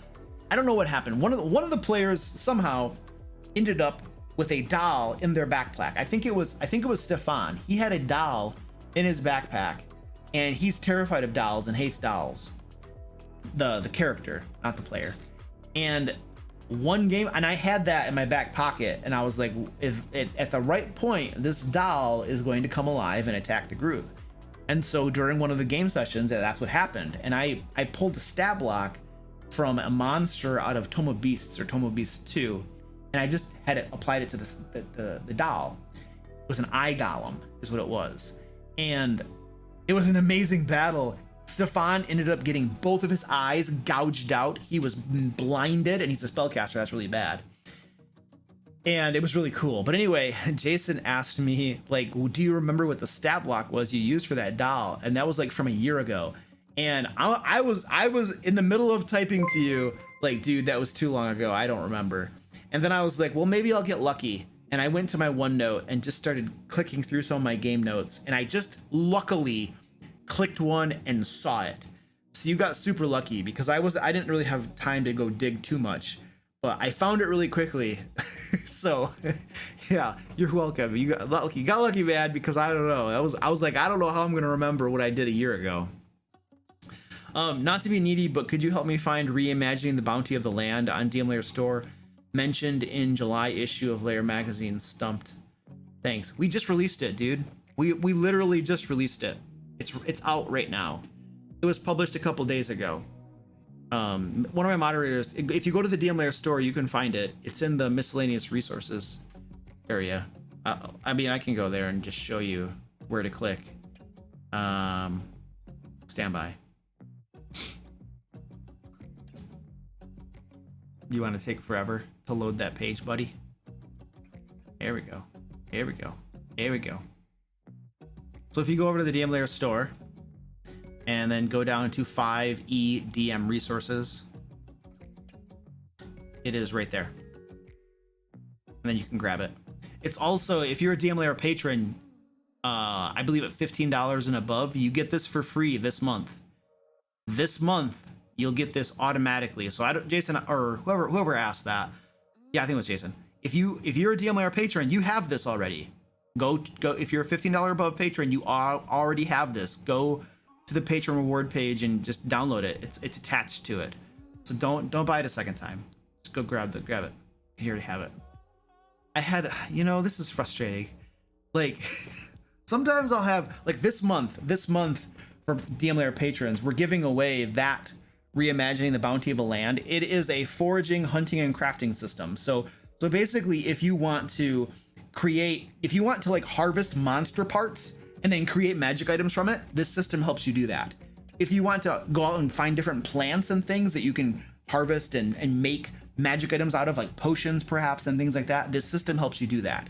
I don't know what happened. One of the players somehow ended up with a doll in their backpack. I think it was Stefan. He had a doll in his backpack, and he's terrified of dolls and hates dolls. The character, not the player. And one game, and I had that in my back pocket, and I was like, if at the right point, this doll is going to come alive and attack the group. And so during one of the game sessions, that's what happened. And I pulled a stab block from a monster out of Tome of Beasts or Tome of Beasts 2, and I just had it applied it to the doll. It was an eye golem, is what it was, and it was an amazing battle. Stefan ended up getting both of his eyes gouged out. He was blinded, and he's a spellcaster. That's really bad. And it was really cool. But anyway, Jason asked me, like, do you remember what the stat block was you used for that doll? And that was like from a year ago. And I was in the middle of typing to you, like, dude, that was too long ago. I don't remember. And then I was like, well, maybe I'll get lucky. And I went to my OneNote and just started clicking through some of my game notes. And I just luckily clicked one and saw it. So you got super lucky, because I didn't really have time to go dig too much, but I found it really quickly. So yeah, you're welcome. You got lucky, man, because I don't know. I was like, I don't know how I'm gonna remember what I did a year ago. Not to be needy, but could you help me find Reimagining the Bounty of the Land on DM Lair store, mentioned in July issue of Lair Magazine? Stumped. Thanks. We just released it, dude. We literally just released it. It's out right now. It was published a couple days ago. One of my moderators, if you go to the DM Lair store, you can find it. It's in the miscellaneous resources area. I mean, I can go there and just show you where to click. Stand by. You want to take forever to load that page, buddy? Here we go. Here we go. Here we go. So if you go over to the DM Lair store and then go down to 5E DM resources, it is right there. And then you can grab it. It's also, if you're a DM Lair patron, I believe at $15 and above, you get this for free this month. This month, you'll get this automatically. So Jason or whoever asked that. Yeah, I think it was Jason. If you're a DM Lair patron, you have this already. Go if you're a $15 above patron, you already have this. Go to the patron reward page and just download it. It's attached to it. So don't buy it a second time. Just go grab it. You already have it. I had, this is frustrating. Like sometimes I'll have, like, this month for DM Lair patrons, we're giving away that Reimagining the Bounty of a Land. It is a foraging, hunting, and crafting system. So basically, if you want to like harvest monster parts and then create magic items from it, this system helps you do that. If you want to go out and find different plants and things that you can harvest and make magic items out of, like potions perhaps and things like that, this system helps you do that.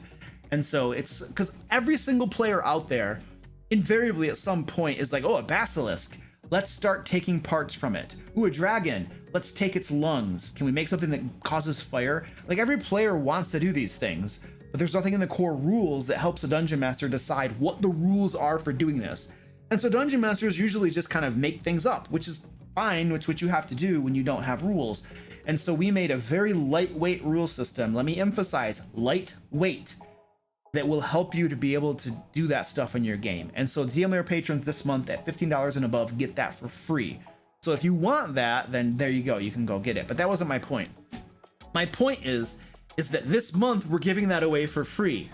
And so it's because every single player out there invariably at some point is like, oh, a basilisk, let's start taking parts from it. Ooh, a dragon, let's take its lungs. Can we make something that causes fire? Like, every player wants to do these things, but there's nothing in the core rules that helps a dungeon master decide what the rules are for doing this. And so dungeon masters usually just kind of make things up, which is fine, which is what you have to do when you don't have rules. And so we made a very lightweight rule system. Let me emphasize, lightweight, that will help you to be able to do that stuff in your game. And so the DM Lair patrons this month at $15 and above get that for free. So if you want that, then there you go, you can go get it. But that wasn't my point. My point is that this month we're giving that away for free.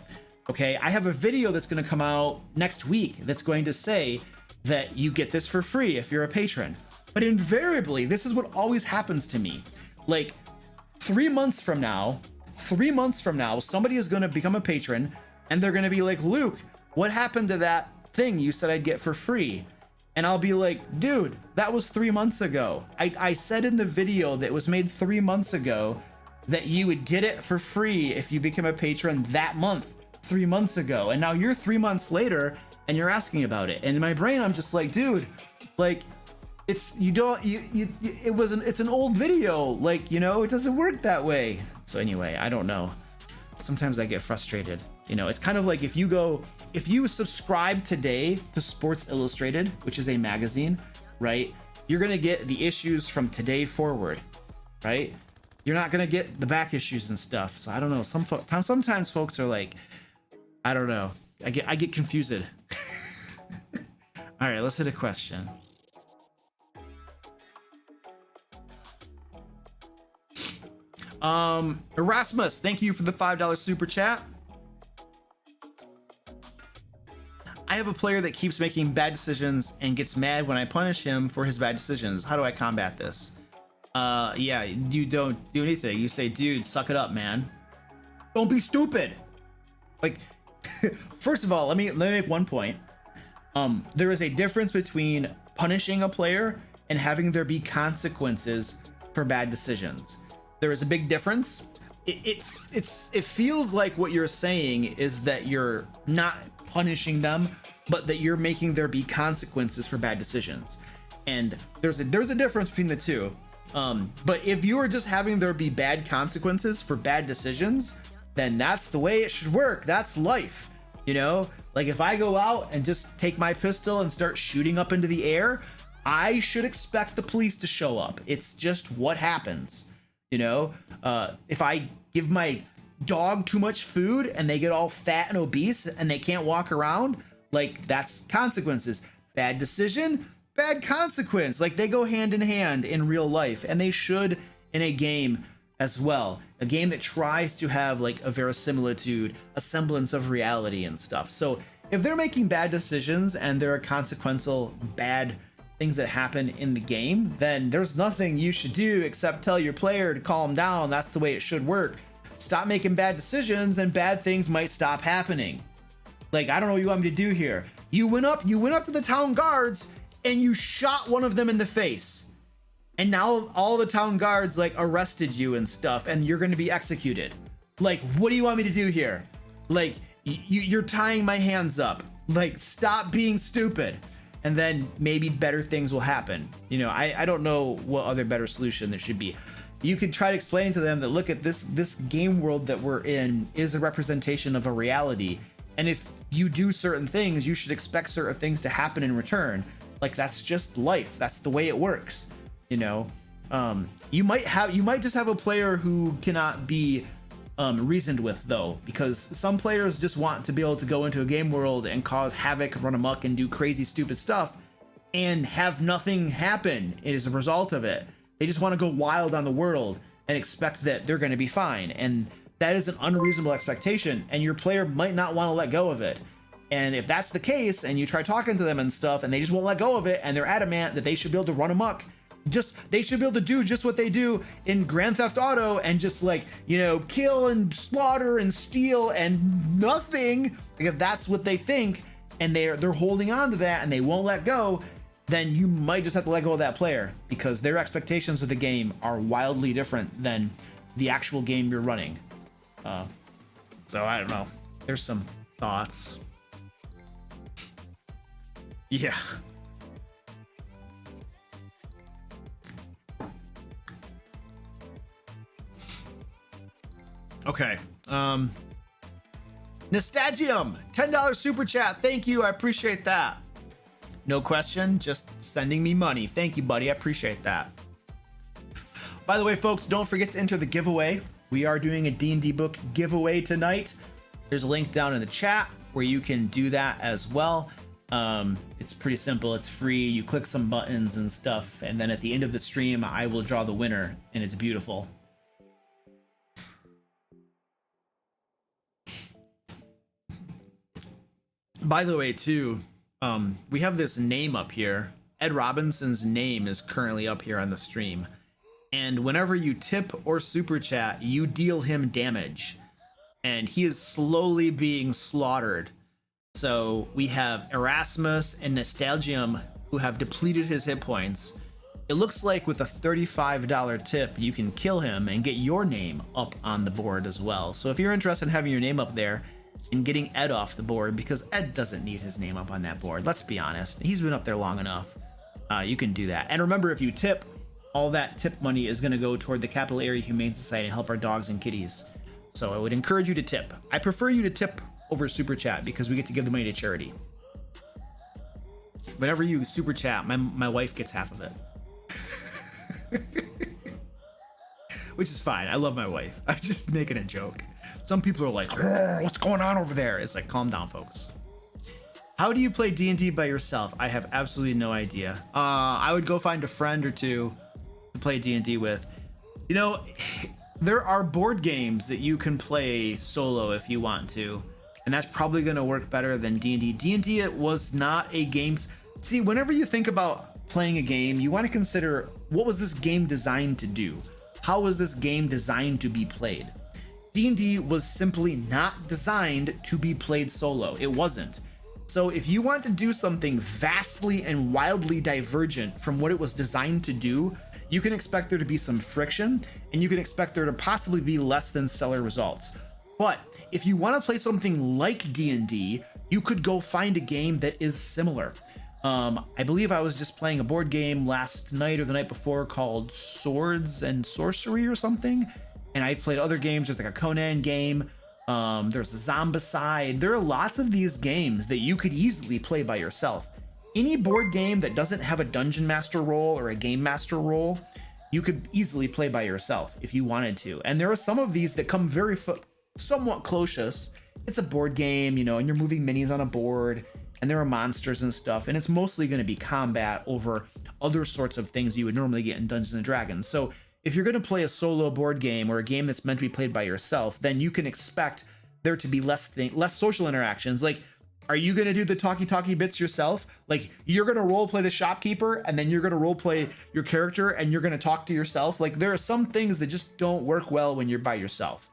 Okay, I have a video that's going to come out next week that's going to say that you get this for free if you're a patron. But invariably, this is what always happens to me. Like 3 months from now, somebody is going to become a patron and they're going to be like, Luke, what happened to that thing you said I'd get for free? And I'll be like, dude, that was 3 months ago. I said in the video that was made 3 months ago that you would get it for free if you become a patron that month, 3 months ago. And now you're 3 months later and you're asking about it. And in my brain, I'm just like, dude, like, it's an old video. Like, it doesn't work that way. So anyway, I don't know. Sometimes I get frustrated. It's kind of like if you subscribe today to Sports Illustrated, which is a magazine, right? You're going to get the issues from today forward, right? You're not going to get the back issues and stuff. So I don't know. Sometimes folks are like, I don't know. I get confused. All right, let's hit a question. Erasmus, thank you for the $5 super chat. I have a player that keeps making bad decisions and gets mad when I punish him for his bad decisions. How do I combat this? Yeah, you don't do anything. You say, dude, suck it up, man. Don't be stupid. Like, first of all, let me make one point. There is a difference between punishing a player and having there be consequences for bad decisions. There is a big difference. It feels like what you're saying is that you're not punishing them, but that you're making there be consequences for bad decisions. And there's a difference between the two. But if you are just having there be bad consequences for bad decisions, then that's the way it should work. That's life. You know, like if I go out and just take my pistol and start shooting up into the air, I should expect the police to show up. It's just what happens. You know, if I give my dog too much food and they get all fat and obese and they can't walk around, like that's consequences. Bad decision, bad consequence. Like they go hand in hand in real life, and they should in a game as well. A game that tries to have like a verisimilitude, a semblance of reality and stuff. So if they're making bad decisions and there are consequential bad things that happen in the game, then there's nothing you should do except tell your player to calm down. That's the way it should work. Stop making bad decisions and bad things might stop happening. Like, I don't know what you want me to do here. You went up to the town guards and you shot one of them in the face. And now all the town guards like arrested you and stuff, and you're going to be executed. Like, what do you want me to do here? Like, you're tying my hands up. Like, stop being stupid. And then maybe better things will happen. You know, I don't know what other better solution there should be. You could try to explain to them that, look at this game world that we're in is a representation of a reality. And if you do certain things, you should expect certain things to happen in return. Like, that's just life. That's the way it works. You know, you might just have a player who cannot be reasoned with, though, because some players just want to be able to go into a game world and cause havoc, run amok, and do crazy, stupid stuff and have nothing happen as a result of it. They just want to go wild on the world and expect that they're going to be fine. And that is an unreasonable expectation, and your player might not want to let go of it. And if that's the case, and you try talking to them and stuff, and they just won't let go of it, and they're adamant that they should be able to run amok, they should be able to do just what they do in Grand Theft Auto and just, like, you know, kill and slaughter and steal and nothing. Like, if that's what they think and they're holding on to that and they won't let go, then you might just have to let go of that player, because their expectations of the game are wildly different than the actual game you're running. So I don't know. There's some thoughts. Yeah. Okay. Nostalgium, $10 super chat. Thank you. I appreciate that. No question, just sending me money. Thank you, buddy. I appreciate that. By the way, folks, don't forget to enter the giveaway. We are doing a D&D book giveaway tonight. There's a link down in the chat where you can do that as well. It's pretty simple. It's free. You click some buttons and stuff, and then at the end of the stream, I will draw the winner, and it's beautiful. By the way, too, we have this name up here. Ed Robinson's name is currently up here on the stream. And whenever you tip or super chat, you deal him damage. And he is slowly being slaughtered. So we have Erasmus and Nostalgium, who have depleted his hit points. It looks like with a $35 tip, you can kill him and get your name up on the board as well. So if you're interested in having your name up there and getting Ed off the board, because Ed doesn't need his name up on that board, let's be honest, he's been up there long enough, you can do that. And remember, if you tip, all that tip money is going to go toward the Capital Area Humane Society and help our dogs and kitties. So I would encourage you to tip. I prefer you to tip over super chat because we get to give the money to charity. Whenever you super chat, my wife gets half of it. Which is fine. I love my wife. I'm just making a joke. Some people are like, oh, what's going on over there? It's like, calm down, folks. How do you play D&D by yourself? I have absolutely no idea. I would go find a friend or two to play D&D with. You know, there are board games that you can play solo if you want to, and that's probably going to work better than D&D. D&D, it was not a game. See, whenever you think about playing a game, you want to consider, what was this game designed to do? How was this game designed to be played? D&D was simply not designed to be played solo. It wasn't. So if you want to do something vastly and wildly divergent from what it was designed to do, you can expect there to be some friction, and you can expect there to possibly be less than stellar results. But if you want to play something like D&D, you could go find a game that is similar. I believe I was just playing a board game last night or the night before called Swords and Sorcery or something, and I played other games. There's like a Conan game. There's a Zombicide. There are lots of these games that you could easily play by yourself. Any board game that doesn't have a dungeon master role or a game master role, you could easily play by yourself if you wanted to. And there are some of these that come very somewhat close. It's a board game, you know, and you're moving minis on a board, and there are monsters and stuff, and it's mostly going to be combat over other sorts of things you would normally get in Dungeons and Dragons. So if you're going to play a solo board game or a game that's meant to be played by yourself, then you can expect there to be less social interactions. Like, are you going to do the talky bits yourself? Like, you're going to role play the shopkeeper, and then you're going to role play your character, and you're going to talk to yourself. Like, there are some things that just don't work well when you're by yourself.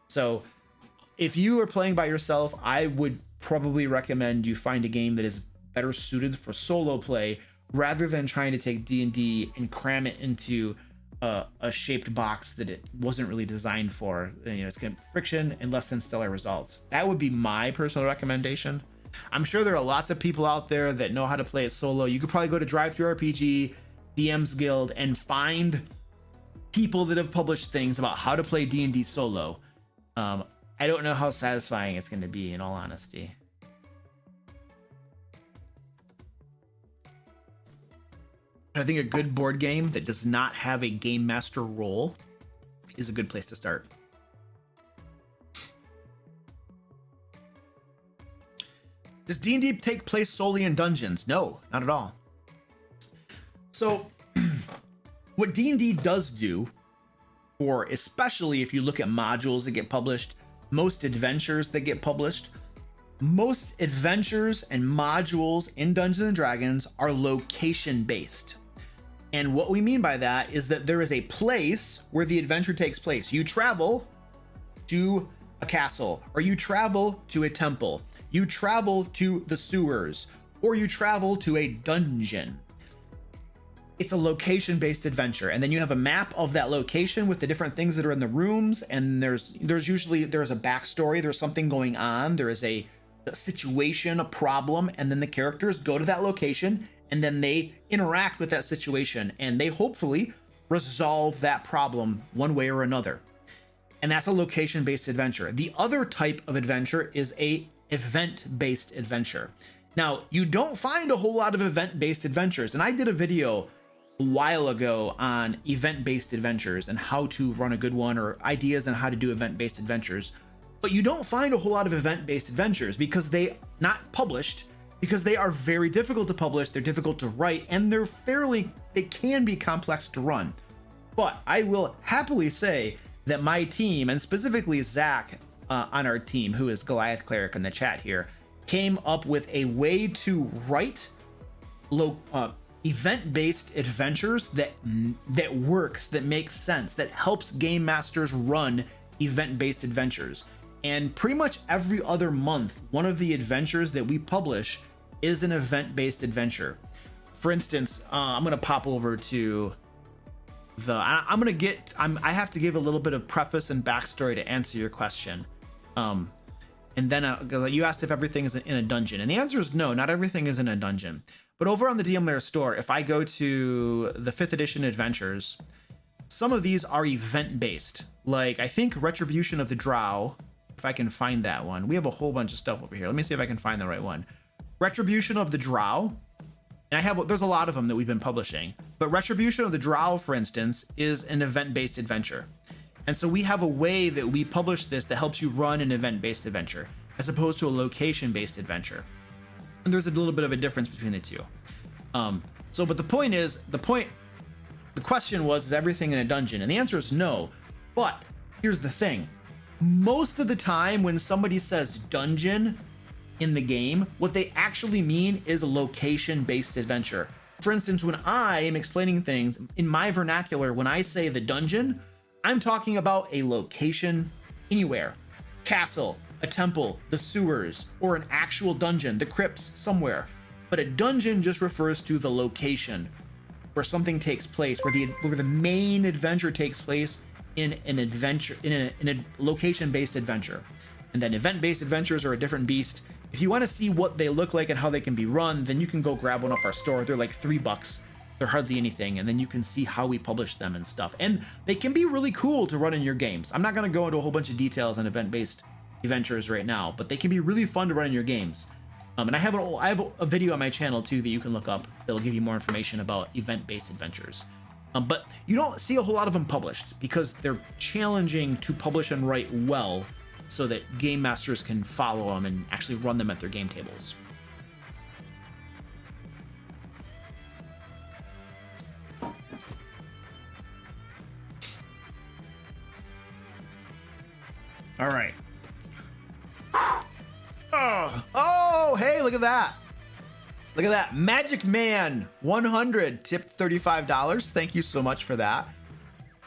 So if you are playing by yourself, I would probably recommend you find a game that is better suited for solo play rather than trying to take D&D and cram it into a shaped box that it wasn't really designed for. You know, it's going to friction and less than stellar results. That would be my personal recommendation. I'm sure there are lots of people out there that know how to play it solo. You could probably go to Drive-Thru RPG, DM's Guild, and find people that have published things about how to play D&D solo. I don't know how satisfying it's going to be, in all honesty. I think a good board game that does not have a game master role is a good place to start. Does D&D take place solely in dungeons? No, not at all. So what D&D does do, or especially if you look at modules that get published, most adventures that get published, most adventures and modules in Dungeons and Dragons are location based. And what we mean by that is that there is a place where the adventure takes place. You travel to a castle, or you travel to a temple, you travel to the sewers, or you travel to a dungeon. It's a location-based adventure, and then you have a map of that location with the different things that are in the rooms, and there's usually a backstory, there's something going on, there is a situation, a problem, and then the characters go to that location, and then they interact with that situation, and they hopefully resolve that problem one way or another. And that's a location-based adventure. The other type of adventure is a event-based adventure. Now, you don't find a whole lot of event-based adventures, and I did a video a while ago on event-based adventures and how to run a good one, or ideas on how to do event-based adventures. But you don't find a whole lot of event-based adventures because they not published, because they are very difficult to publish, they're difficult to write, and they can be complex to run. But I will happily say that my team, and specifically Zach on our team, who is Goliath Cleric in the chat here, came up with a way to write event-based adventures that works, that makes sense, that helps game masters run event-based adventures. And pretty much every other month, one of the adventures that we publish is an event-based adventure. For instance, I'm gonna pop over to I have to give a little bit of preface and backstory to answer your question. And then you asked if everything is in a dungeon, and the answer is no, not everything is in a dungeon. But over on the DM Lair store, if I go to the 5th edition adventures, some of these are event-based. Like, I think Retribution of the Drow, if I can find that one. We have a whole bunch of stuff over here. Let me see if I can find the right one. Retribution of the Drow, and there's a lot of them that we've been publishing, but Retribution of the Drow, for instance, is an event-based adventure. And so we have a way that we publish this that helps you run an event-based adventure, as opposed to a location-based adventure. And there's a little bit of a difference between the two. But the question was, is everything in a dungeon? And the answer is no. But here's the thing. Most of the time when somebody says dungeon in the game, what they actually mean is a location-based adventure. For instance, when I am explaining things in my vernacular, when I say the dungeon, I'm talking about a location anywhere. Castle, a temple, the sewers, or an actual dungeon, the crypts somewhere. But a dungeon just refers to the location where something takes place, where the main adventure takes place in an adventure, in a location-based adventure. And then event-based adventures are a different beast. If you want to see what they look like and how they can be run, then you can go grab one off our store. They're like $3. They're hardly anything, and then you can see how we publish them and stuff. And they can be really cool to run in your games. I'm not going to go into a whole bunch of details on event-based adventures right now, but they can be really fun to run in your games. And I have a video on my channel too that you can look up that'll give you more information about event-based adventures. But you don't see a whole lot of them published because they're challenging to publish and write well so that game masters can follow them and actually run them at their game tables. All right. Oh, hey, look at that. Look at that. Magic Man 100 tipped $35. Thank you so much for that.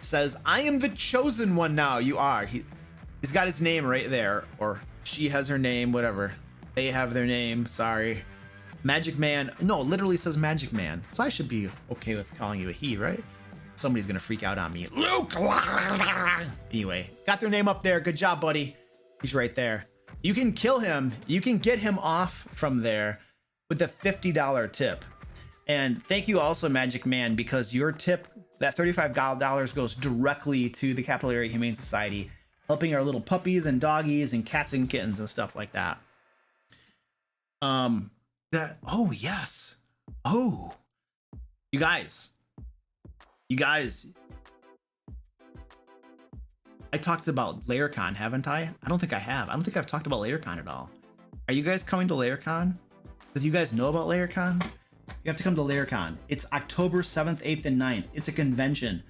Says, I am the chosen one now. You are. He's got his name right there, or she has her name, whatever. They have their name. Sorry. Magic Man. No, it literally says Magic Man. So I should be okay with calling you a he, right? Somebody's going to freak out on me. Luke. Anyway, got their name up there. Good job, buddy. He's right there. You can kill him. You can get him off from there with a $50 tip. And thank you also, Magic Man, because your tip, that $35 goes directly to the Capital Area Humane Society, helping our little puppies and doggies and cats and kittens and stuff like that. Oh, yes. Oh, you guys, I talked about Laircon, haven't I? I don't think I have. I don't think I've talked about Laircon at all. Are you guys coming to Laircon? Does you guys know about Laircon? You have to come to Laircon. It's October 7th, 8th, and 9th. It's a convention.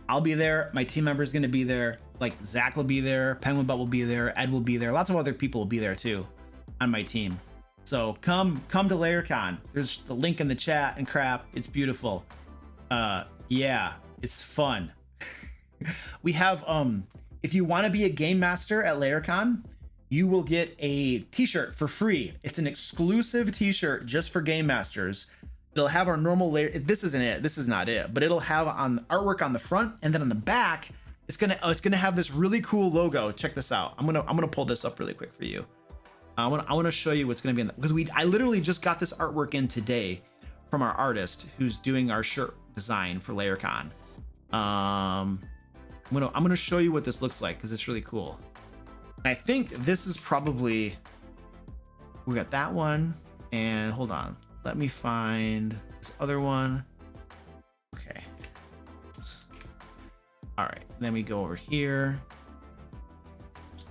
I'll be there. My team member's going to be there. Like Zach will be there. Penguin Butt will be there. Ed will be there. Lots of other people will be there too on my team. So come to Laircon. There's the link in the chat and crap. It's beautiful. Yeah, it's fun. We have, if you want to be a game master at Laircon, you will get a t-shirt for free. It's an exclusive t-shirt just for game masters. It'll have our normal layer. This isn't it. This is not it. But it'll have on artwork on the front, and then on the back, it's gonna have this really cool logo. Check this out. I'm gonna pull this up really quick for you. I want to show you what's gonna be in that, because I literally just got this artwork in today from our artist who's doing our shirt design for Laircon. I'm gonna show you what this looks like because it's really cool. I think this is probably, we got that one, and hold on, let me find this other one. Okay. Oops. All right, then we go over here.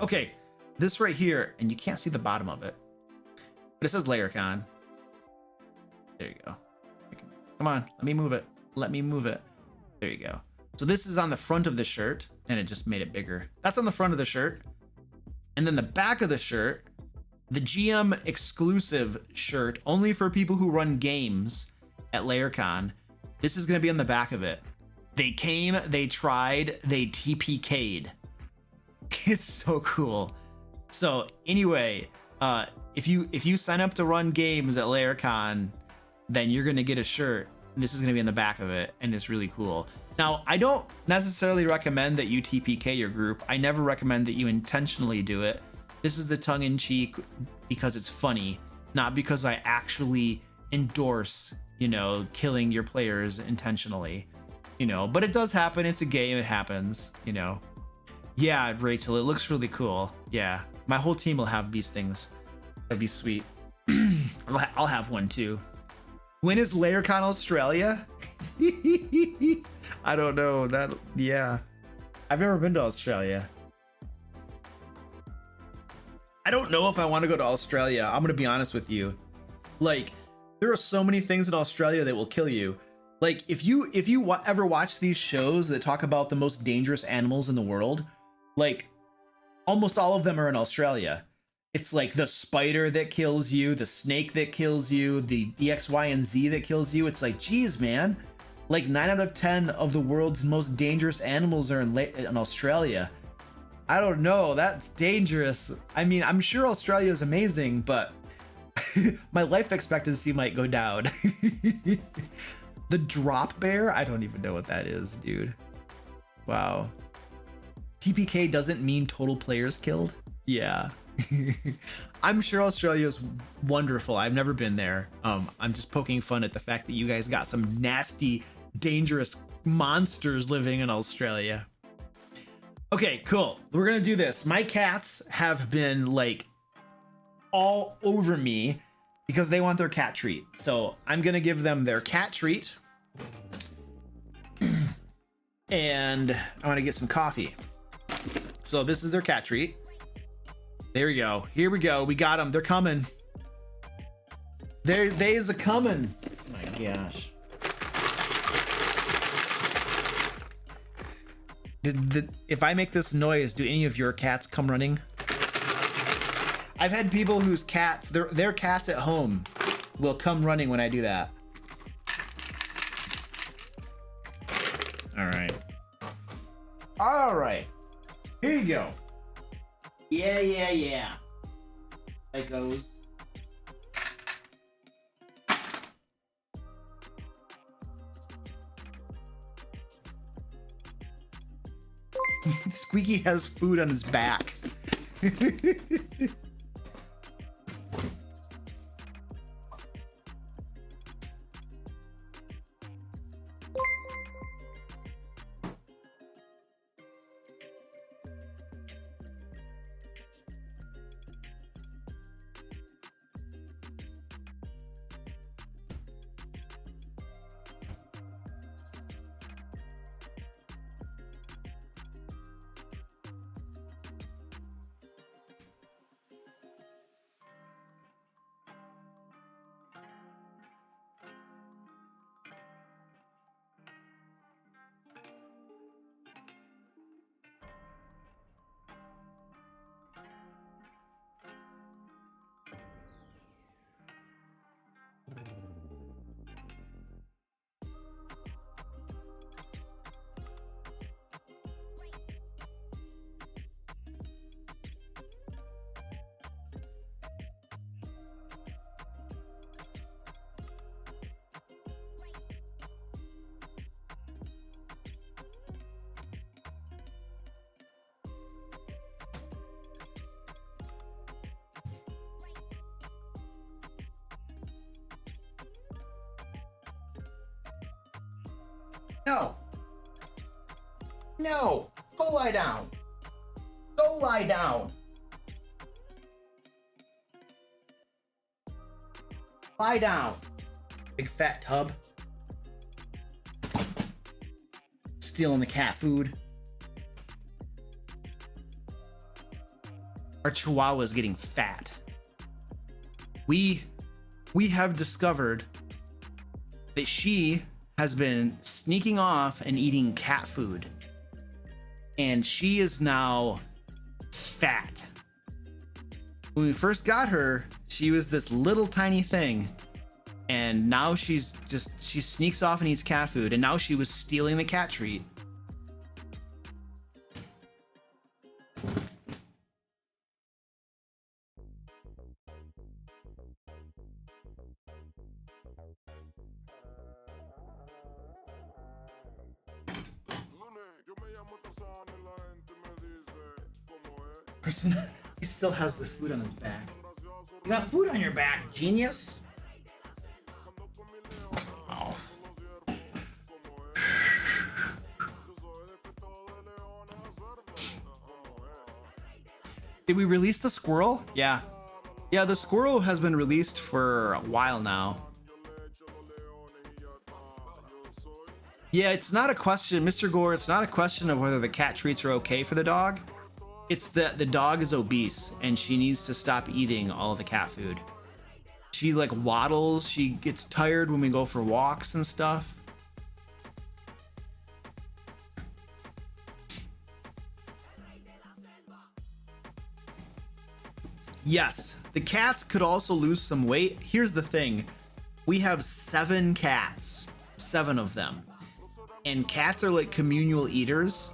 Okay, this right here, and you can't see the bottom of it, but it says Laircon. There you go. Come on, let me move it. Let me move it. There you go. So this is on the front of the shirt, and it just made it bigger. That's on the front of the shirt. And then the back of the shirt, the GM exclusive shirt, only for people who run games at Laircon. This is going to be on the back of it. They came, they tried, they TPK'd. It's so cool. So anyway, if you sign up to run games at Laircon, then you're going to get a shirt. This is going to be in the back of it, and it's really cool. Now, I don't necessarily recommend that you TPK your group. I never recommend that you intentionally do it. This is the tongue-in-cheek because it's funny, not because I actually endorse, killing your players intentionally, but it does happen. It's a game. It happens, Yeah, Rachel, it looks really cool. Yeah, my whole team will have these things. That'd be sweet. I'll have one too. When is Laircon Australia? I don't know that. Yeah, I've never been to Australia. I don't know if I want to go to Australia. I'm gonna be honest with you. Like, there are so many things in Australia that will kill you. Like if you ever watch these shows that talk about the most dangerous animals in the world, like almost all of them are in Australia. It's like the spider that kills you, the snake that kills you, the X, Y, and Z that kills you. It's like, geez, man, like 9 out of 10 of the world's most dangerous animals are in Australia. I don't know, that's dangerous. I mean, I'm sure Australia is amazing, but my life expectancy might go down. The drop bear? I don't even know what that is, dude. Wow. TPK doesn't mean total players killed? Yeah. I'm sure Australia is wonderful. I've never been there. I'm just poking fun at the fact that you guys got some nasty, dangerous monsters living in Australia. Okay, cool. We're gonna do this. My cats have been like all over me because they want their cat treat. So I'm gonna give them their cat treat. And I want to get some coffee. So this is their cat treat. There we go. Here we go. We got them. They're coming. They's a coming. Oh my gosh. If I make this noise, do any of your cats come running? I've had people whose cats, their cats at home will come running when I do that. All right. Here you go. Yeah. Psychos. Squeaky has food on his back. No, go lie down. Go lie down. Lie down. Big fat tub. Stealing the cat food. Our Chihuahua is getting fat. We have discovered that she has been sneaking off and eating cat food. And she is now fat. When we first got her, she was this little tiny thing. And now she sneaks off and eats cat food. And now she was stealing the cat treat. He still has the food on his back. You got food on your back, genius. Oh. Did we release the squirrel? Yeah. Yeah, the squirrel has been released for a while now. Yeah, it's not a question, Mr. Gore, it's not a question of whether the cat treats are okay for the dog. It's that the dog is obese and she needs to stop eating all of the cat food. She like waddles, she gets tired when we go for walks and stuff. Yes, the cats could also lose some weight. Here's the thing. We have 7 cats, 7 of them. And cats are like communal eaters.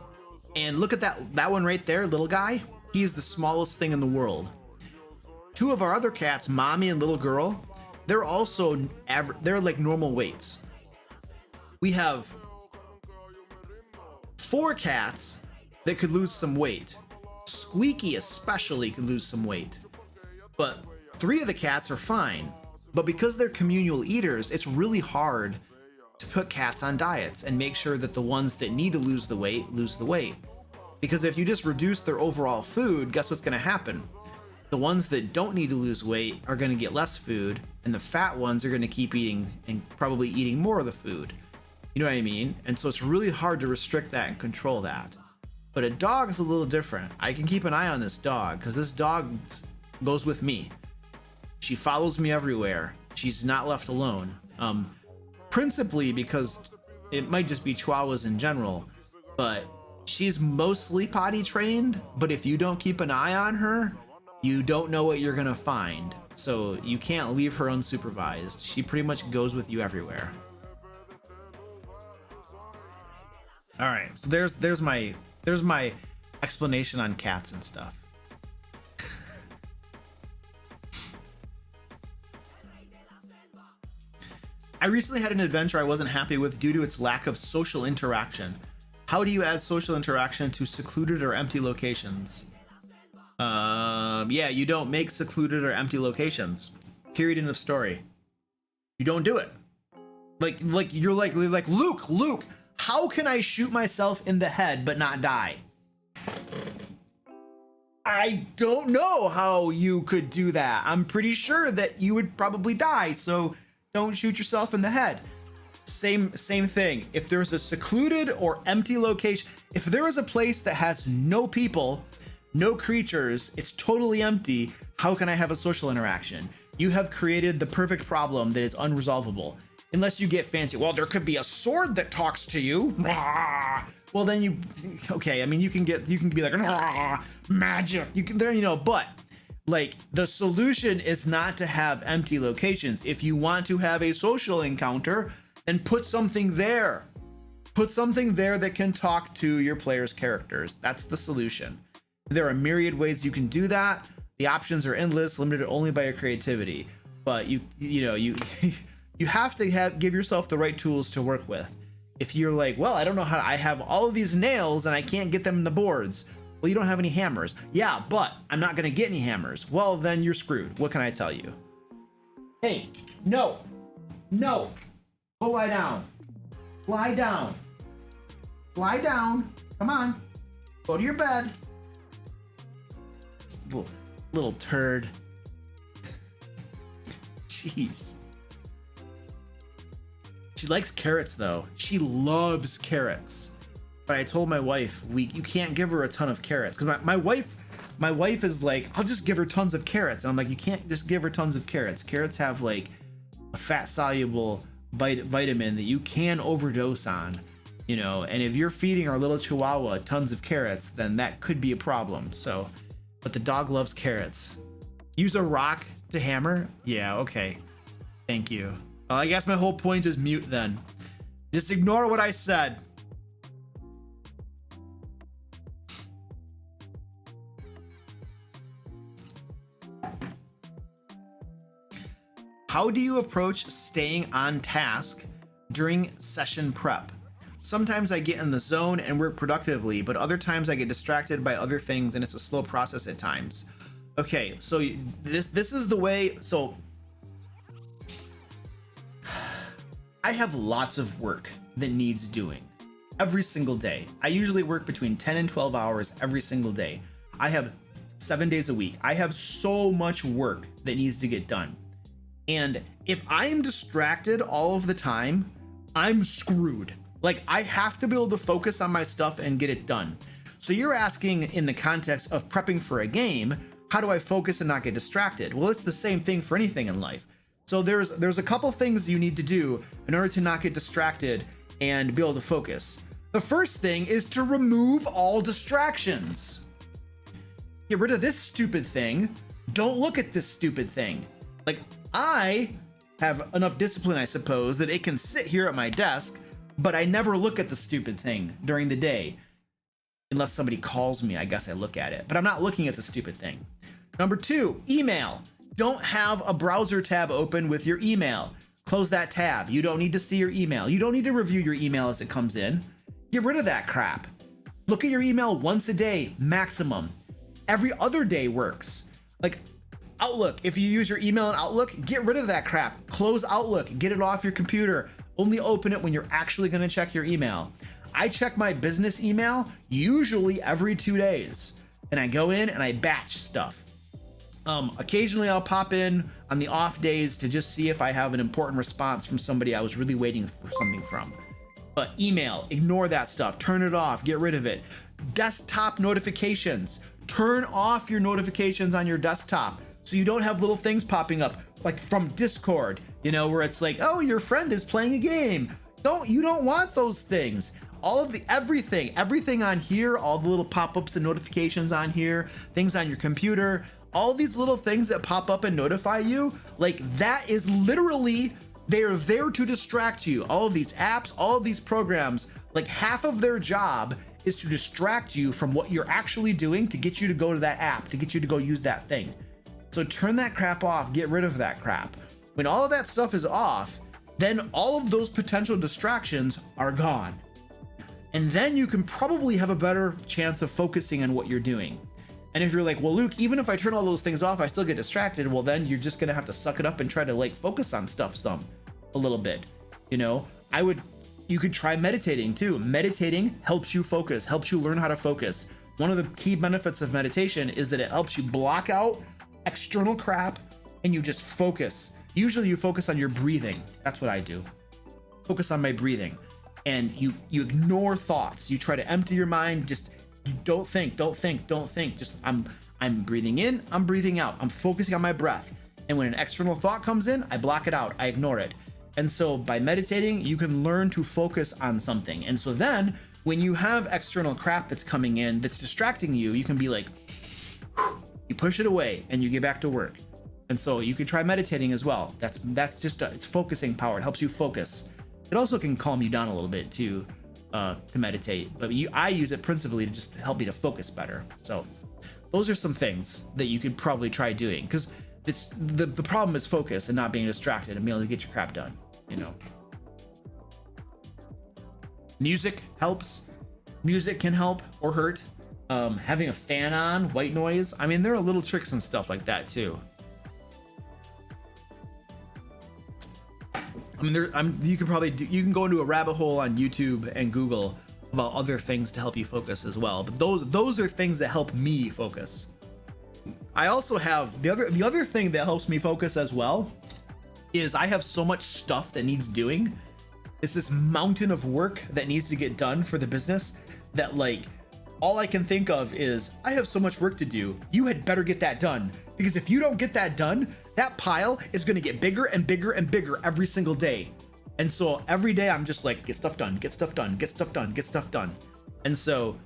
And look at that one right there, little guy. He's the smallest thing in the world. 2 of our other cats, Mommy and Little Girl, they're also they're like normal weights. We have 4 cats that could lose some weight. Squeaky especially could lose some weight. But 3 of the cats are fine. But because they're communal eaters, it's really hard to put cats on diets and make sure that the ones that need to lose the weight. Because if you just reduce their overall food, guess what's going to happen? The ones that don't need to lose weight are going to get less food, and the fat ones are going to keep eating and probably eating more of the food. You know what I mean? And so it's really hard to restrict that and control that. But a dog is a little different. I can keep an eye on this dog because this dog goes with me. She follows me everywhere. She's not left alone. Principally because it might just be Chihuahuas in general, but she's mostly potty trained. But if you don't keep an eye on her, you don't know what you're gonna find. So you can't leave her unsupervised. She pretty much goes with you everywhere. All right, so there's my explanation on cats and stuff. I recently had an adventure I wasn't happy with due to its lack of social interaction. How do you add social interaction to secluded or empty locations? Yeah, you don't make secluded or empty locations. Period, end of story. You don't do it. Like you're like Luke, how can I shoot myself in the head but not die? I don't know how you could do that. I'm pretty sure that you would probably die, so don't shoot yourself in the head. Same thing. If there's a secluded or empty location, if there is a place that has no people, no creatures, it's totally empty, how can I have a social interaction? You have created the perfect problem that is unresolvable. Unless you get fancy. Well, there could be a sword that talks to you. Well, then okay, I mean, you can be like, magic. You can, but like the solution is not to have empty locations. If you want to have a social encounter, then put something there. Put something there that can talk to your player's characters. That's the solution. There are myriad ways you can do that. The options are endless, limited only by your creativity. But you have to give yourself the right tools to work with. If you're like, well, I don't know I have all of these nails and I can't get them in the boards. Well, you don't have any hammers. Yeah, but I'm not gonna get any hammers. Well, then you're screwed. What can I tell you? Hey, no, go lie down. Lie down. Lie down. Come on. Go to your bed. Little turd. Jeez. She likes carrots though. She loves carrots. But I told my wife, you can't give her a ton of carrots. Because my wife is like, I'll just give her tons of carrots. And I'm like, you can't just give her tons of carrots. Carrots have like a fat soluble vitamin that you can overdose on, and if you're feeding our little Chihuahua tons of carrots, then that could be a problem. So, but the dog loves carrots. Use a rock to hammer? Yeah, okay. Thank you. I guess my whole point is mute then. Just ignore what I said. How do you approach staying on task during session prep? Sometimes I get in the zone and work productively, but other times I get distracted by other things and it's a slow process at times. Okay, so this is the way. So I have lots of work that needs doing every single day. I usually work between 10 and 12 hours every single day. I have 7 days a week. I have so much work that needs to get done. And if I am distracted all of the time, I'm screwed. Like, I have to be able to focus on my stuff and get it done. So you're asking in the context of prepping for a game, how do I focus and not get distracted? Well, it's the same thing for anything in life. So there's a couple things you need to do in order to not get distracted and be able to focus. The first thing is to remove all distractions. Get rid of this stupid thing Don't look at this stupid thing. Like, I have enough discipline, I suppose, that it can sit here at my desk, but I never look at the stupid thing during the day. Unless somebody calls me, I guess I look at it, but I'm not looking at the stupid thing. Number 2, email. Don't have a browser tab open with your email. Close that tab. You don't need to see your email. You don't need to review your email as it comes in. Get rid of that crap. Look at your email once a day, maximum. Every other day works. Like Outlook, if you use your email in Outlook, get rid of that crap. Close Outlook, get it off your computer. Only open it when you're actually gonna check your email. I check my business email usually every 2 days, and I go in and I batch stuff. Occasionally I'll pop in on the off days to just see if I have an important response from somebody I was really waiting for something from. But email, ignore that stuff, turn it off, get rid of it. Desktop notifications, turn off your notifications on your desktop so you don't have little things popping up like from Discord, you know, where it's like, oh, your friend is playing a game. You don't want those things. All of everything on here, all the little pop-ups and notifications on here, things on your computer, all these little things that pop up and notify you, like that is literally, they are there to distract you. All of these apps, all of these programs, like half of their job is to distract you from what you're actually doing to get you to go to that app, to get you to go use that thing. So turn that crap off, get rid of that crap. When all of that stuff is off, then all of those potential distractions are gone. And then you can probably have a better chance of focusing on what you're doing. And if you're like, well, Luke, even if I turn all those things off, I still get distracted. Well, then you're just gonna have to suck it up and try to like focus on stuff a little bit. You know, you could try meditating too. Meditating helps you focus, helps you learn how to focus. One of the key benefits of meditation is that it helps you block out external crap and you just focus. Usually you focus on your breathing. That's what I do. Focus on my breathing. And you ignore thoughts. You try to empty your mind. Just you don't think. Just I'm breathing in, I'm breathing out. I'm focusing on my breath. And when an external thought comes in, I block it out. I ignore it. And so by meditating, you can learn to focus on something. And so then when you have external crap that's coming in, that's distracting you, you can be like, you push it away and you get back to work. And so you can try meditating as well. That's just it's focusing power. It helps you focus. It also can calm you down a little bit to meditate, but I use it principally to just help me to focus better. So those are some things that you could probably try doing, because it's the problem is focus and not being distracted and being able to get your crap done, you know. Music helps. Music can help or hurt. Having a fan on, white noise. I mean, there are little tricks and stuff like that too. I mean, you can go into a rabbit hole on YouTube and Google about other things to help you focus as well. But those are things that help me focus. I also have the other thing that helps me focus as well is I have so much stuff that needs doing. It's this mountain of work that needs to get done for the business that like all I can think of is I have so much work to do. You had better get that done, because if you don't get that done, that pile is going to get bigger and bigger and bigger every single day. And so every day I'm just like, get stuff done, get stuff done, get stuff done, get stuff done. And so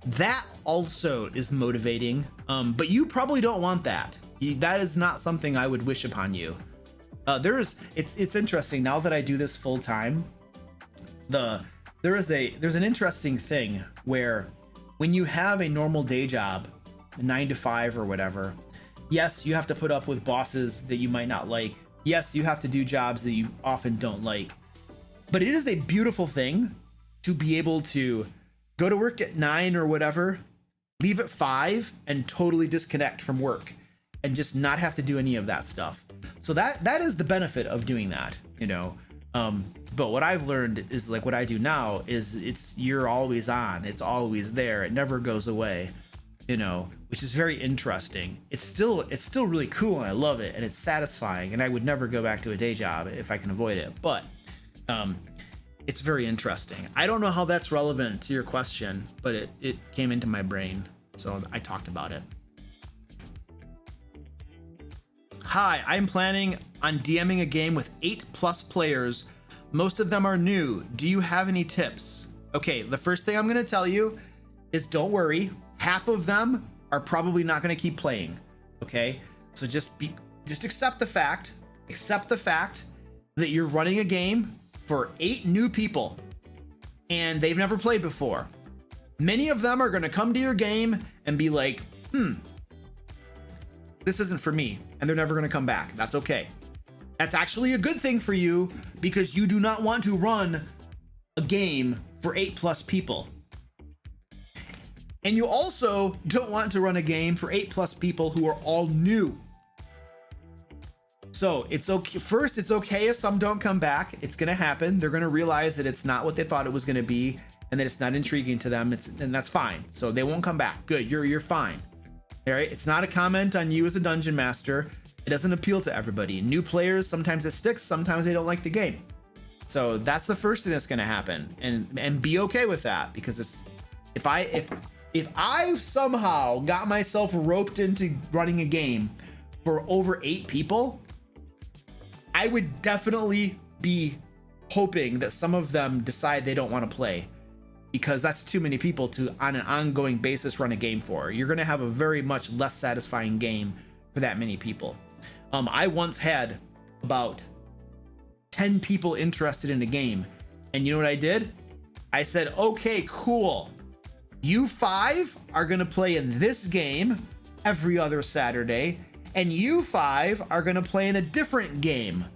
that also is motivating. But you probably don't want that. That is not something I would wish upon you. It's interesting now that I do this full time. There's an interesting thing where when you have a normal day job, 9 to 5 or whatever, yes, you have to put up with bosses that you might not like. Yes, you have to do jobs that you often don't like. But it is a beautiful thing to be able to go to work at 9 or whatever, leave at 5 and totally disconnect from work and just not have to do any of that stuff. So that is the benefit of doing that, you know. But what I've learned is like what I do now is you're always on. It's always there. It never goes away, you know, which is very interesting. It's still really cool and I love it and it's satisfying, and I would never go back to a day job if I can avoid it. But it's very interesting. I don't know how that's relevant to your question, but it came into my brain, so I talked about it. Hi, I'm planning on DMing a game with 8+ players. Most of them are new. Do you have any tips? Okay, the first thing I'm gonna tell you is don't worry. Half of them are probably not gonna keep playing, okay? So just accept the fact that you're running a game for 8 new people and they've never played before. Many of them are going to come to your game and be like, this isn't for me, and they're never going to come back. That's okay. That's actually a good thing for you, because you do not want to run a game for 8+ people. And you also don't want to run a game for 8+ people who are all new. So it's okay. First, it's okay if some don't come back. It's going to happen. They're going to realize that it's not what they thought it was going to be, and that it's not intriguing to them. And that's fine. So they won't come back. Good. You're fine. All right. It's not a comment on you as a dungeon master. It doesn't appeal to everybody. New players, sometimes it sticks, sometimes they don't like the game. So that's the first thing that's going to happen, and be okay with that, because it's if I've somehow got myself roped into running a game for over 8 people, I would definitely be hoping that some of them decide they don't want to play, because that's too many people to on an ongoing basis run a game for. You're going to have a very much less satisfying game for that many people. I once had about 10 people interested in a game, and you know what I did? I said, okay, cool. You 5 are going to play in this game every other Saturday, and you 5 are going to play in a different game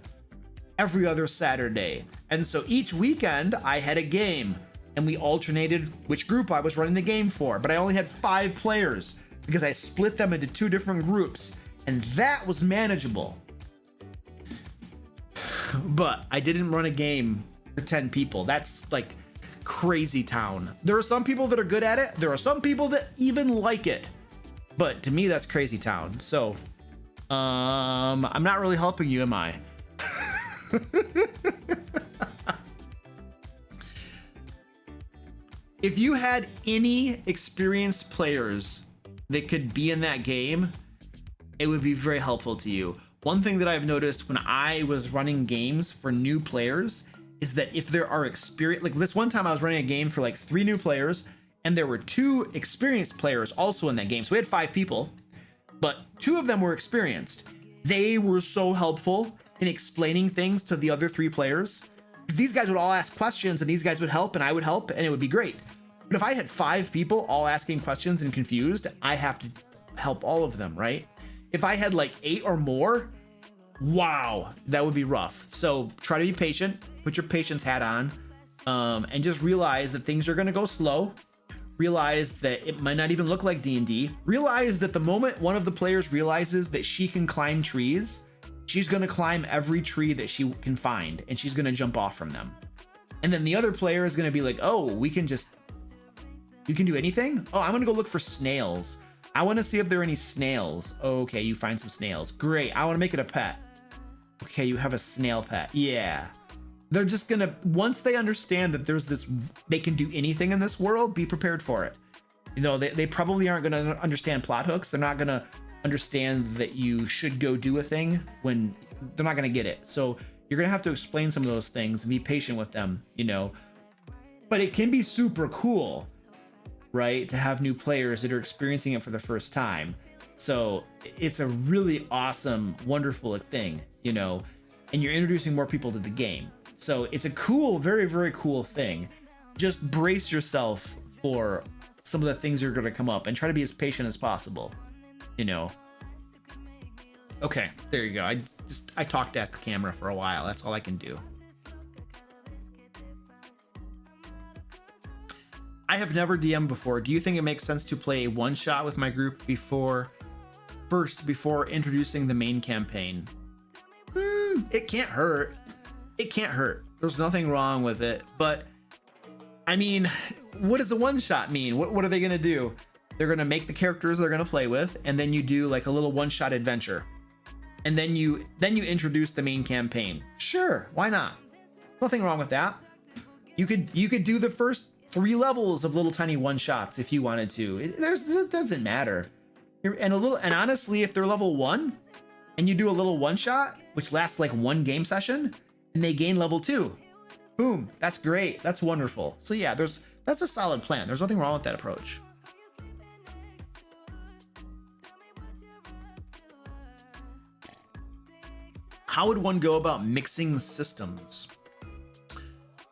every other Saturday. And so each weekend I had a game, and we alternated which group I was running the game for, but I only had 5 players because I split them into 2 different groups, and that was manageable. But I didn't run a game for 10 people. That's like crazy town. There are some people that are good at it. There are some people that even like it. But to me, that's crazy town. So, I'm not really helping you, am I? If you had any experienced players that could be in that game, it would be very helpful to you. One thing that I've noticed when I was running games for new players is that if there are experienced, like this one time I was running a game for like 3 new players, and there were 2 experienced players also in that game. So we had 5 people, but 2 of them were experienced. They were so helpful in explaining things to the other 3 players. These guys would all ask questions, and these guys would help, and I would help, and it would be great. But if I had 5 people all asking questions and confused, I have to help all of them, right? If I had like 8 or more, wow, that would be rough. So try to be patient, put your patience hat on, and just realize that things are going to go slow. Realize that it might not even look like D&D. Realize that the moment one of the players realizes that she can climb trees, she's going to climb every tree that she can find, and she's going to jump off from them. And then the other player is going to be like, oh, you can do anything? Oh, I'm going to go look for snails. I want to see if there are any snails. Okay, you find some snails. Great. I want to make it a pet. Okay, you have a snail pet. Yeah. They're just gonna, once they understand that there's this, they can do anything in this world, be prepared for it. You know, they probably aren't gonna understand plot hooks. They're not gonna understand that you should go do a thing when they're not gonna get it. So you're gonna have to explain some of those things and be patient with them, you know. But it can be super cool, right, to have new players that are experiencing it for the first time. So it's a really awesome, wonderful thing, you know, and you're introducing more people to the game. So it's a cool, very, very cool thing. Just brace yourself for some of the things that are going to come up and try to be as patient as possible, you know. Okay, there you go. I talked at the camera for a while. That's all I can do. I have never DM'd before. Do you think it makes sense to play a one-shot with my group before introducing the main campaign? It can't hurt. It can't hurt. There's nothing wrong with it. But I mean, what does a one-shot mean? What are they gonna do? They're gonna make the characters they're gonna play with, and then you do like a little one-shot adventure, and then you introduce the main campaign. Sure, why not? Nothing wrong with that. You could do the first 3 levels of little tiny one-shots if you wanted to. It doesn't matter. And honestly, if they're level 1 and you do a little one-shot, which lasts like 1 game session, and they gain level 2, boom, that's great. That's wonderful. So yeah, that's a solid plan. There's nothing wrong with that approach. How would one go about mixing systems?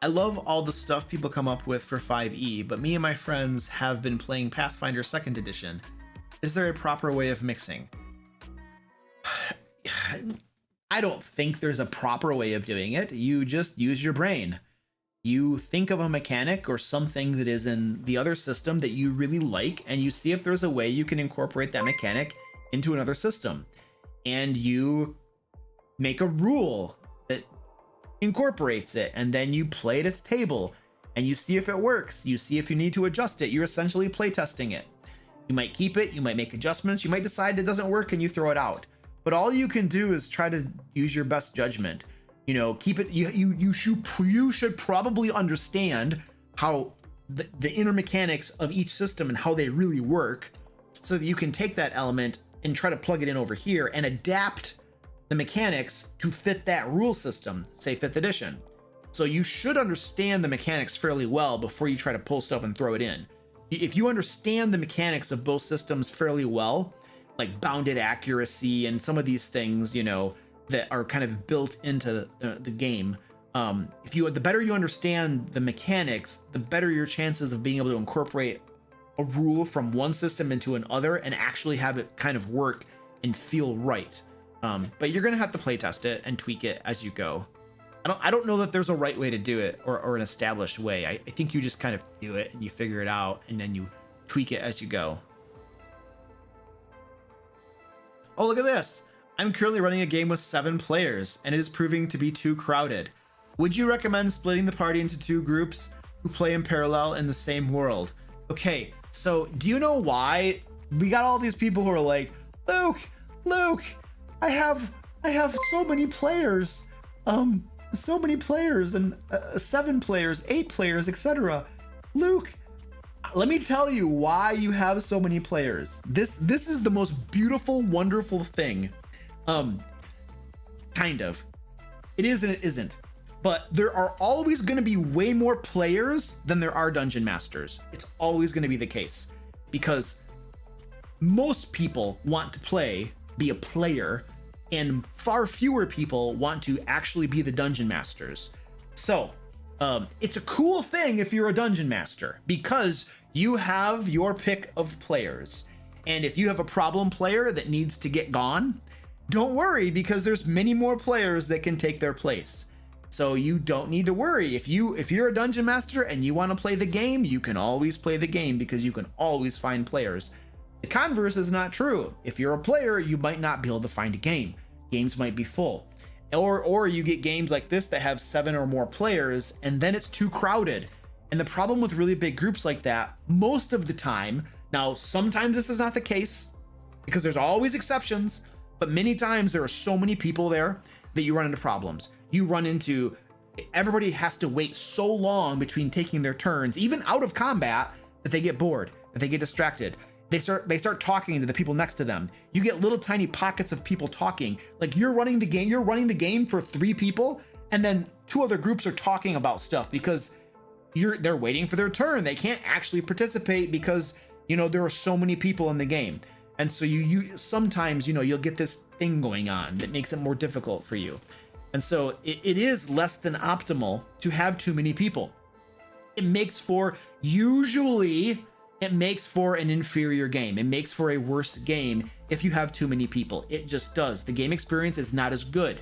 I love all the stuff people come up with for 5e, but me and my friends have been playing Pathfinder 2nd Edition. Is there a proper way of mixing? I don't think there's a proper way of doing it. You just use your brain. You think of a mechanic or something that is in the other system that you really like, and you see if there's a way you can incorporate that mechanic into another system. And you make a rule that incorporates it, and then you play it at the table and you see if it works. You see if you need to adjust it. You're essentially playtesting it. You might keep it, you might make adjustments, you might decide it doesn't work and you throw it out. But all you can do is try to use your best judgment. You know, keep it. You should probably understand how the inner mechanics of each system and how they really work, so that you can take that element and try to plug it in over here and adapt the mechanics to fit that rule system, say 5th edition. So you should understand the mechanics fairly well before you try to pull stuff and throw it in. If you understand the mechanics of both systems fairly well, like bounded accuracy and some of these things, you know, that are kind of built into the game, the better you understand the mechanics, the better your chances of being able to incorporate a rule from one system into another and actually have it kind of work and feel right. But you're gonna have to play test it and tweak it as you go. I don't know that there's a right way to do it or an established way. I think you just kind of do it and you figure it out and then you tweak it as you go. Oh, look at this. I'm currently running a game with 7 players and it is proving to be too crowded. Would you recommend splitting the party into 2 groups who play in parallel in the same world? Okay, so do you know why we got all these people who are like, Luke, I have so many players, and 7 players, 8 players, etc. Luke, let me tell you why you have so many players. This is the most beautiful, wonderful thing. Kind of. It is and it isn't. But there are always going to be way more players than there are dungeon masters. It's always going to be the case because most people want to be a player, and far fewer people want to actually be the dungeon masters. So it's a cool thing if you're a dungeon master because you have your pick of players. And if you have a problem player that needs to get gone, don't worry because there's many more players that can take their place. So you don't need to worry. If you're a dungeon master and you want to play the game, you can always play the game because you can always find players. The converse is not true. If you're a player, you might not be able to find a game. Games might be full. Or you get games like this that have 7 or more players and then it's too crowded. And the problem with really big groups like that, most of the time, now sometimes this is not the case because there's always exceptions, but many times there are so many people there that you run into problems. You run into, everybody has to wait so long between taking their turns, even out of combat, that they get bored, that they get distracted. They start talking to the people next to them. You get little tiny pockets of people talking. Like you're running the game for 3 people, and then 2 other groups are talking about stuff because they're waiting for their turn. They can't actually participate because, you know, there are so many people in the game. And so you sometimes, you know, you'll get this thing going on that makes it more difficult for you. And so it is less than optimal to have too many people. It makes for an inferior game. It makes for a worse game if you have too many people. It just does. The game experience is not as good.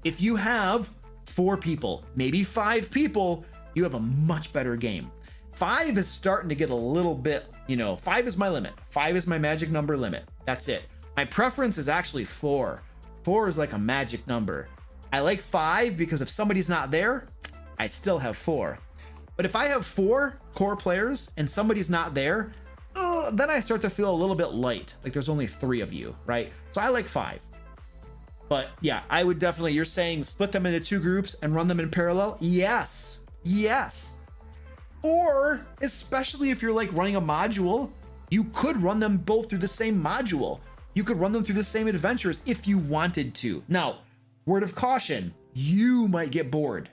If you have 4 people, maybe 5 people, you have a much better game. 5 is starting to get a little bit, you know, 5 is my limit. 5 is my magic number limit. That's it. My preference is actually 4. 4 is like a magic number. I like 5 because if somebody's not there, I still have 4. But if I have 4 core players and somebody's not there, then I start to feel a little bit light. Like there's only 3 of you, right? So I like 5. But yeah, I would definitely, you're saying split them into 2 groups and run them in parallel? Yes. Or especially if you're like running a module, you could run them both through the same module. You could run them through the same adventures if you wanted to. Now, word of caution, you might get bored.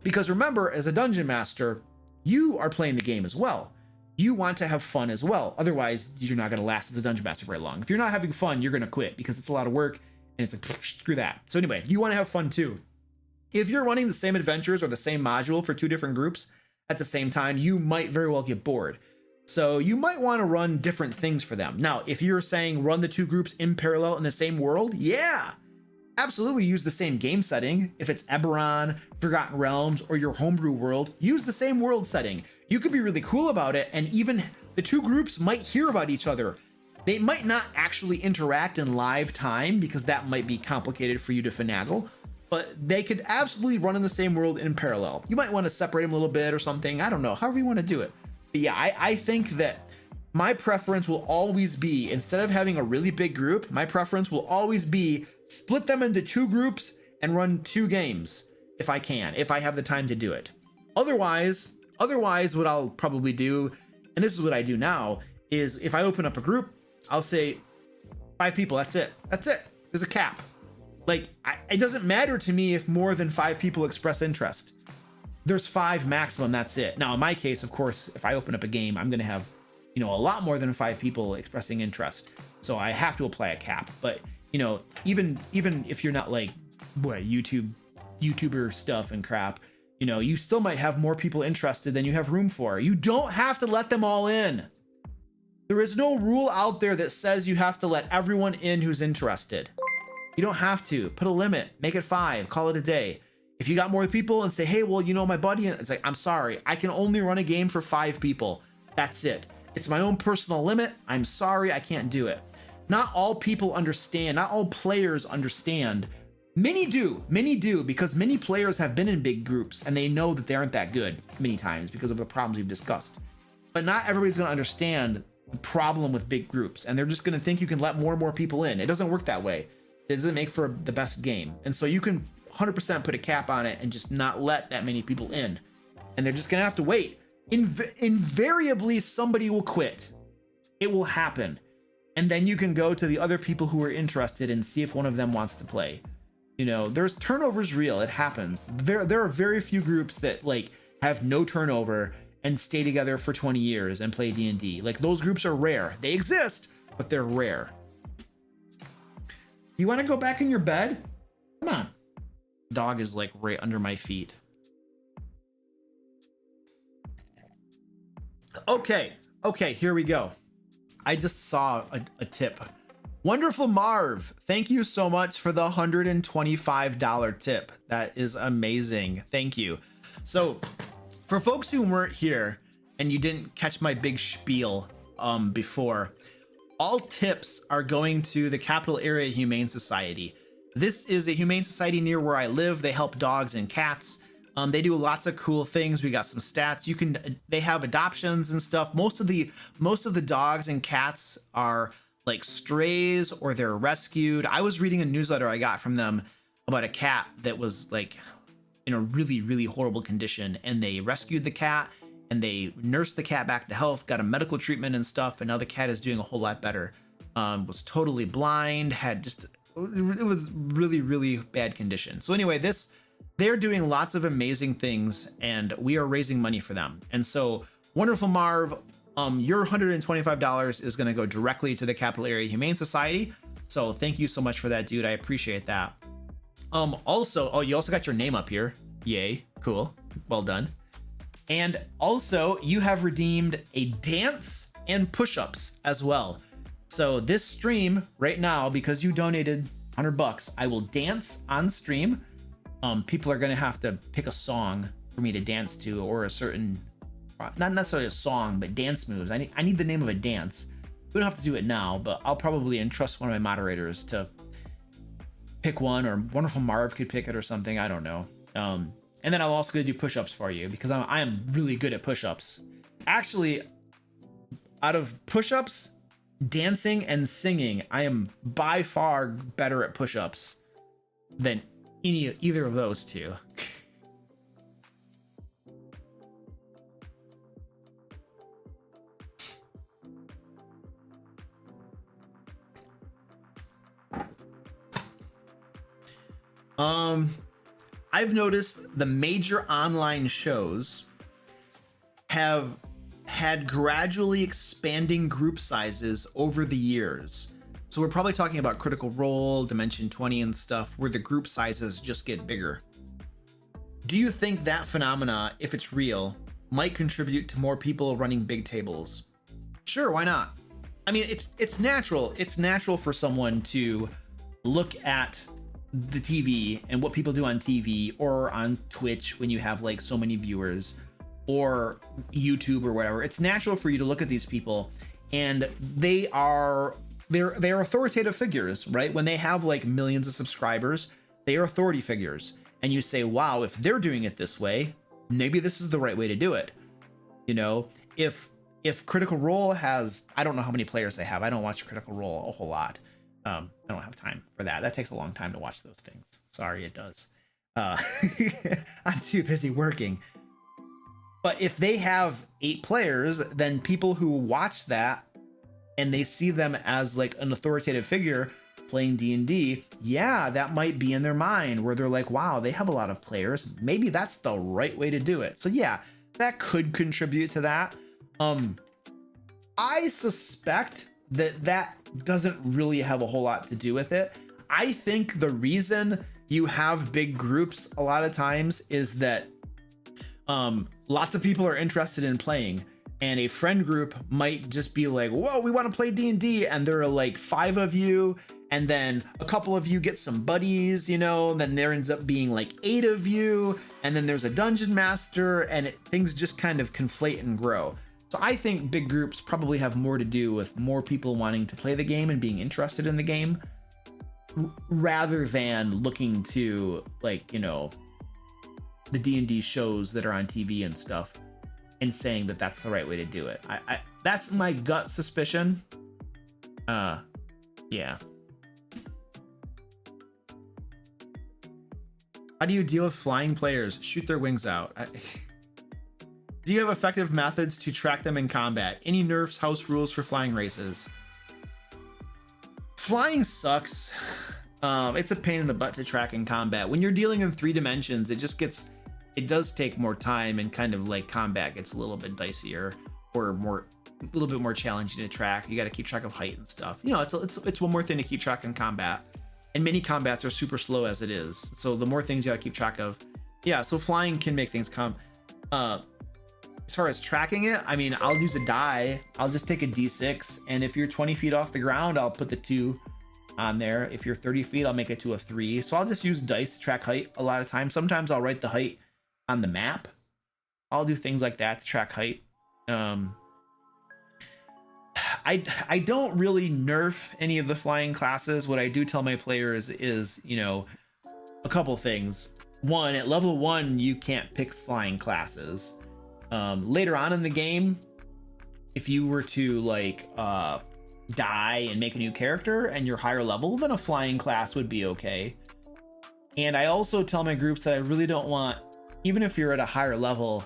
Because remember, as a dungeon master, you are playing the game as well. You want to have fun as well. Otherwise, you're not going to last as a dungeon master very long. If you're not having fun, you're going to quit because it's a lot of work and it's like, screw that. So anyway, you want to have fun too. If you're running the same adventures or the same module for two different groups at the same time, you might very well get bored. So you might want to run different things for them. Now, if you're saying run the two groups in parallel in the same world, yeah, absolutely use the same game setting. If it's Eberron, Forgotten Realms, or your homebrew world, use the same world setting. You could be really cool about it, and even the two groups might hear about each other. They might not actually interact in live time because that might be complicated for you to finagle, but they could absolutely run in the same world in parallel. You might want to separate them a little bit or something. I don't know, however you want to do it. But yeah, I think that my preference will always be, instead of having a really big group, my preference will always be split them into two groups and run two games if I can, if I have the time to do it. Otherwise, what I'll probably do, and this is what I do now, is if I open up a group, I'll say 5 people, that's it. There's a cap. Like, it doesn't matter to me if more than 5 people express interest. There's 5 maximum, that's it. Now, in my case, of course, if I open up a game, I'm gonna have, a lot more than 5 people expressing interest. So I have to apply a cap. But, even if you're not like, YouTuber stuff and crap, you still might have more people interested than you have room for. You don't have to let them all in. There is no rule out there that says you have to let everyone in who's interested. You don't have to. Put a limit, make it 5, call it a day. If you got more people and say, hey, well, my buddy, it's like, I'm sorry, I can only run a game for 5 people. That's it. It's my own personal limit. I'm sorry, I can't do it. Not all people understand, not all players understand. Many do, because many players have been in big groups and they know that they aren't that good many times because of the problems we've discussed. But not everybody's gonna understand the problem with big groups, and they're just gonna think you can let more and more people in. It doesn't work that way. It doesn't make for the best game. And so you can 100% put a cap on it and just not let that many people in. And they're just gonna have to wait. Invariably, somebody will quit. It will happen. And then you can go to the other people who are interested and see if one of them wants to play. There's turnover's real. It happens. There are very few groups that have no turnover and stay together for 20 years and play D&D. Like, those groups are rare. They exist, but they're rare. You want to go back in your bed? Come on. Dog is right under my feet. Okay, here we go. I just saw a tip. Wonderful Marv, thank you so much for the $125 tip. That is amazing. Thank you. So, for folks who weren't here and you didn't catch my big spiel before, all tips are going to the Capital Area Humane Society. This is a humane society near where I live. They help dogs and cats. They do lots of cool things. We got some stats. They have adoptions and stuff. Most of the dogs and cats are like strays or they're rescued. I was reading a newsletter I got from them about a cat that was in a really, really horrible condition, and they rescued the cat and they nursed the cat back to health, got a medical treatment and stuff, and now the cat is doing a whole lot better. Was totally blind, it was really, really bad condition. So anyway, they're doing lots of amazing things, and we are raising money for them. And so, Wonderful Marv, your $125 is going to go directly to the Capital Area Humane Society. So thank you so much for that, dude. I appreciate that. Also, you also got your name up here. Yay. Cool. Well done. And also, you have redeemed a dance and push-ups as well. So this stream right now, because you donated $100, I will dance on stream. People are going to have to pick a song for me to dance to, or a certain, not necessarily a song, but dance moves. I need the name of a dance. We don't have to do it now, but I'll probably entrust one of my moderators to pick one, or Wonderful Marv could pick it or something. I don't know. And then I'll also go do push-ups for you, because I am really good at push-ups. Actually, out of push-ups, dancing, and singing, I am by far better at push-ups than either of those two. I've noticed the major online shows have had gradually expanding group sizes over the years. So we're probably talking about Critical Role, Dimension 20 and stuff, where the group sizes just get bigger. Do you think that phenomena, if it's real, might contribute to more people running big tables? Sure, why not? I mean, it's natural. It's natural for someone to look at the TV and what people do on TV or on Twitch when you have like so many viewers, or YouTube or whatever. It's natural for you to look at these people, and they're authoritative figures, right? When they have like millions of subscribers, they are authority figures. And you say, wow, if they're doing it this way, maybe this is the right way to do it. You know, if Critical Role has, I don't know how many players they have. I don't watch Critical Role a whole lot. I don't have time for that. That takes a long time to watch those things. Sorry, it does. I'm too busy working. But if they have 8 players, then people who watch that and they see them as like an authoritative figure playing D&D, yeah, that might be in their mind where they're like, wow, they have a lot of players. Maybe that's the right way to do it. So yeah, that could contribute to that. I suspect that doesn't really have a whole lot to do with it. I think the reason you have big groups a lot of times is that lots of people are interested in playing, and a friend group might just be like, whoa, we want to play D&D, and there are like 5 of you, and then a couple of you get some buddies, you know, then there ends up being like 8 of you, and then there's a dungeon master, and things just kind of conflate and grow. So I think big groups probably have more to do with more people wanting to play the game and being interested in the game, rather than looking to, like, you know, the D&D shows that are on TV and stuff and saying that that's the right way to do it. I that's my gut suspicion. Yeah. How do you deal with flying players? Shoot their wings out. Do you have effective methods to track them in combat? Any nerfs, house rules for flying races? Flying sucks. It's a pain in the butt to track in combat. When you're dealing in 3 dimensions, it does take more time, and kind of like combat gets a little bit dicier, or a little bit more challenging to track. You got to keep track of height and stuff. You know, it's one more thing to keep track in combat. And many combats are super slow as it is. So the more things you got to keep track of. Yeah, so flying can make things come. As far as tracking it, I mean, I'll use a die. I'll just take a D6, and if you're 20 feet off the ground, I'll put the 2 on there. If you're 30 feet, I'll make it to a 3. So I'll just use dice to track height a lot of times. Sometimes I'll write the height on the map. I'll do things like that to track height. I don't really nerf any of the flying classes. What I do tell my players is, you know, a couple things. One, at level 1, you can't pick flying classes. Later on in the game, if you were to like die and make a new character and you're higher level, then a flying class would be okay. And I also tell my groups that I really don't want, even if you're at a higher level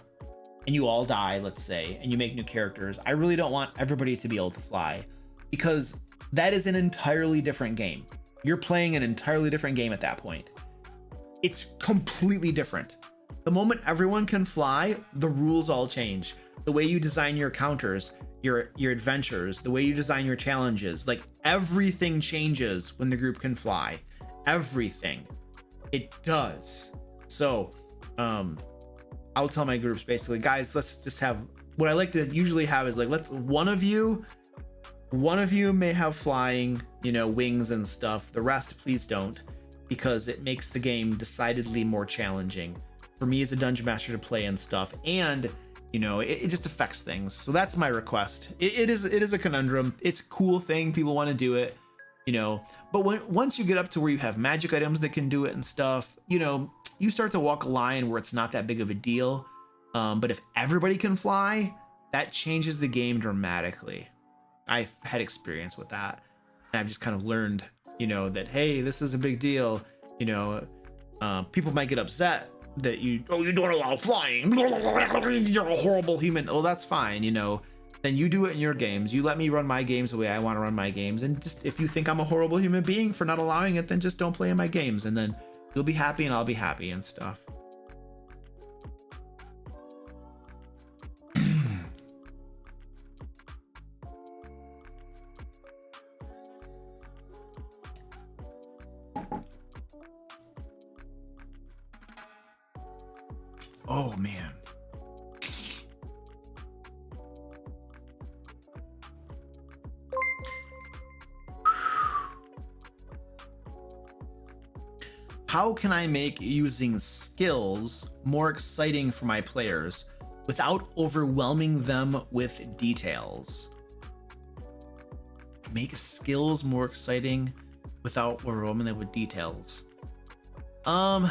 and you all die, let's say, and you make new characters, I really don't want everybody to be able to fly, because that is an entirely different game. You're playing an entirely different game at that point. It's completely different. The moment everyone can fly, the rules all change. The way you design your counters, your adventures, the way you design your challenges, like everything changes when the group can fly. Everything. It does. So, I'll tell my groups basically, guys, let's just have, what I like to usually have is like, let's, one of you may have flying, you know, wings and stuff. The rest, please don't, because it makes the game decidedly more challenging for me as a dungeon master to play and stuff. And, you know, it just affects things. So that's my request. It is a conundrum. It's a cool thing. People want to do it, you know, but once you get up to where you have magic items that can do it and stuff, you know, you start to walk a line where it's not that big of a deal. But if everybody can fly, that changes the game dramatically. I've had experience with that, and I've just kind of learned, you know, that, hey, this is a big deal. You know, people might get upset that you don't allow flying. You're a horrible human. Oh, that's fine. You know, then you do it in your games. You let me run my games the way I want to run my games. And just, if you think I'm a horrible human being for not allowing it, then just don't play in my games. And then you'll be happy and I'll be happy and stuff. Oh man. How can I make using skills more exciting for my players without overwhelming them with details? Make skills more exciting without overwhelming them with details. I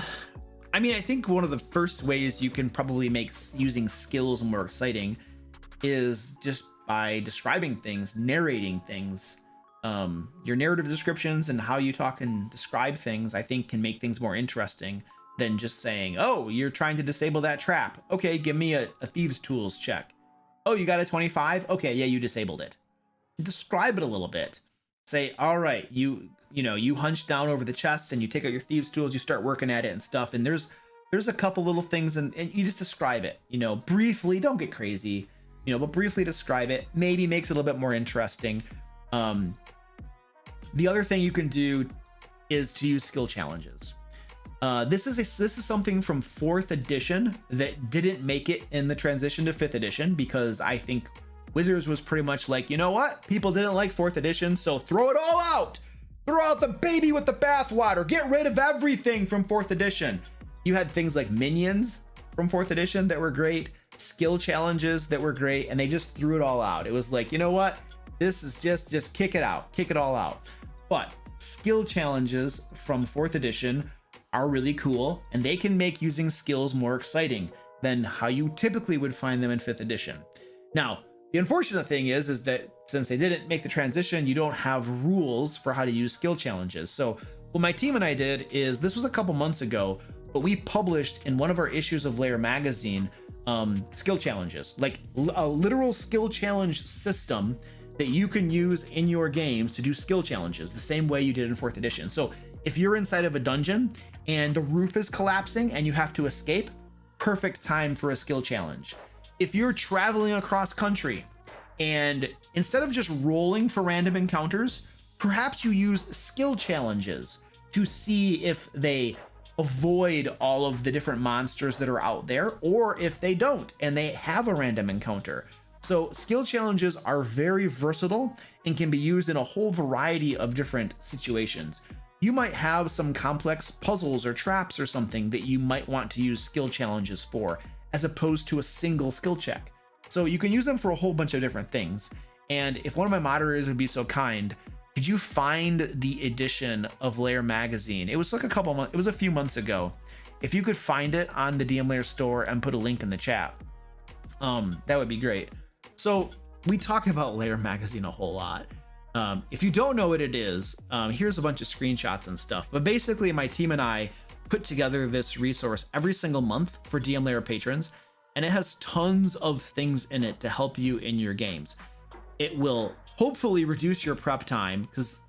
mean, I think one of the first ways you can probably make using skills more exciting is just by describing things, narrating things. Your narrative descriptions and how you talk and describe things, I think, can make things more interesting than just saying, oh, you're trying to disable that trap. Okay, give me a thieves tools check. Oh, you got a 25? Okay, yeah, you disabled it. Describe it a little bit. Say, all right, you hunch down over the chest and you take out your thieves tools, you start working at it and stuff, and there's a couple little things, and you just describe it, briefly. Don't get crazy, but briefly describe it. Maybe makes it a little bit more interesting. The other thing you can do is to use skill challenges. This is something from 4th edition that didn't make it in the transition to 5th edition, because I think Wizards was pretty much like, you know what? People didn't like 4th edition, so throw it all out. Throw out the baby with the bathwater. Get rid of everything from 4th edition. You had things like minions from 4th edition that were great, skill challenges that were great, and they just threw it all out. It was like, you know what? This is just kick it out. Kick it all out. But skill challenges from 4th edition are really cool, and they can make using skills more exciting than how you typically would find them in 5th edition. Now, the unfortunate thing is that since they didn't make the transition, you don't have rules for how to use skill challenges. So what my team and I did is, this was a couple months ago, but we published in one of our issues of Lair Magazine skill challenges, like a literal skill challenge system that you can use in your games to do skill challenges the same way you did in 4th edition. So if you're inside of a dungeon and the roof is collapsing and you have to escape, perfect time for a skill challenge. If you're traveling across country and instead of just rolling for random encounters, perhaps you use skill challenges to see if they avoid all of the different monsters that are out there, or if they don't and they have a random encounter. So skill challenges are very versatile and can be used in a whole variety of different situations. You might have some complex puzzles or traps or something that you might want to use skill challenges for, as opposed to a single skill check. So you can use them for a whole bunch of different things. And if one of my moderators would be so kind, could you find the edition of Lair Magazine? It was like it was a few months ago. If you could find it on the DM Lair store and put a link in the chat, that would be great. So we talk about Lair Magazine a whole lot. If you don't know what it is, here's a bunch of screenshots and stuff. But basically, my team and I put together this resource every single month for DM Lair patrons, and it has tons of things in it to help you in your games. It will hopefully reduce your prep time, because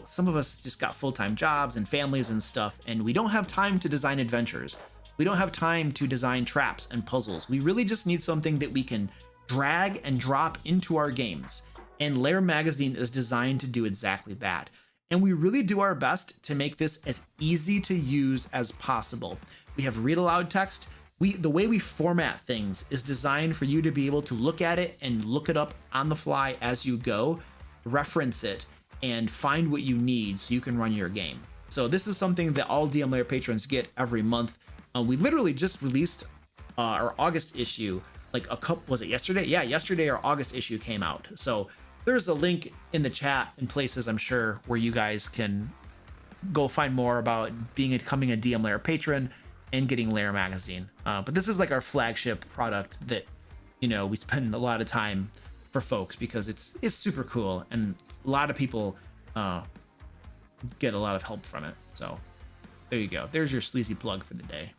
some of us just got full-time jobs and families and stuff, and we don't have time to design adventures. We don't have time to design traps and puzzles. We really just need something that we can drag and drop into our games. And Lair Magazine is designed to do exactly that. And we really do our best to make this as easy to use as possible. We have read aloud text. The way we format things is designed for you to be able to look at it and look it up on the fly as you go, reference it, and find what you need so you can run your game. So this is something that all DM Lair patrons get every month. We literally just released our August issue, was it yesterday? Yeah, yesterday our August issue came out. So there's a link in the chat and places, I'm sure, where you guys can go find more about becoming a DM Lair patron and getting Lair Magazine. But this is like our flagship product that, we spend a lot of time for folks, because it's super cool and a lot of people get a lot of help from it. So there you go. There's your sleazy plug for the day.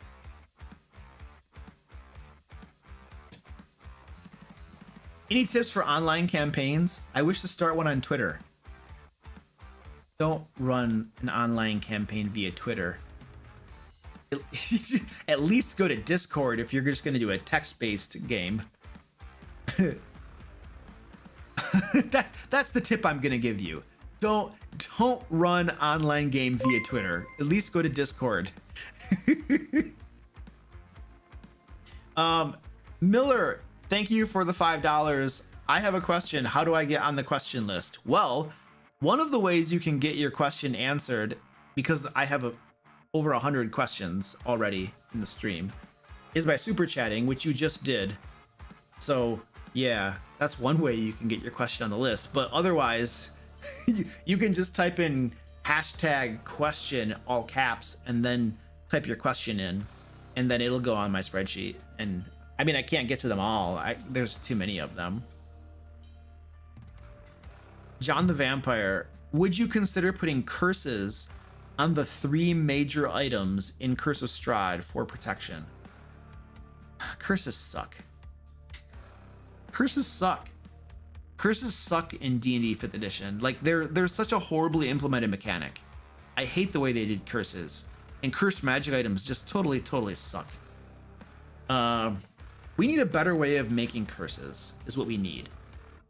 Any tips for online campaigns? I wish to start one on Twitter. Don't run an online campaign via Twitter. At least go to Discord if you're just going to do a text-based game. That's the tip I'm going to give you. Don't run online game via Twitter. At least go to Discord. Miller, thank you for the $5. I have a question. How do I get on the question list? Well, one of the ways you can get your question answered, because I have over 100 questions already in the stream, is by super chatting, which you just did. So yeah, that's one way you can get your question on the list. But otherwise, you can just type in #question all caps and then type your question in, and then it'll go on my spreadsheet. And I mean, I can't get to them all. There's too many of them. John the Vampire, would you consider putting curses on the 3 major items in Curse of Strahd for protection? Curses suck. Curses suck. Curses suck in D&D 5th edition. Like, they're such a horribly implemented mechanic. I hate the way they did curses. And cursed magic items just totally suck. We need a better way of making curses, is what we need.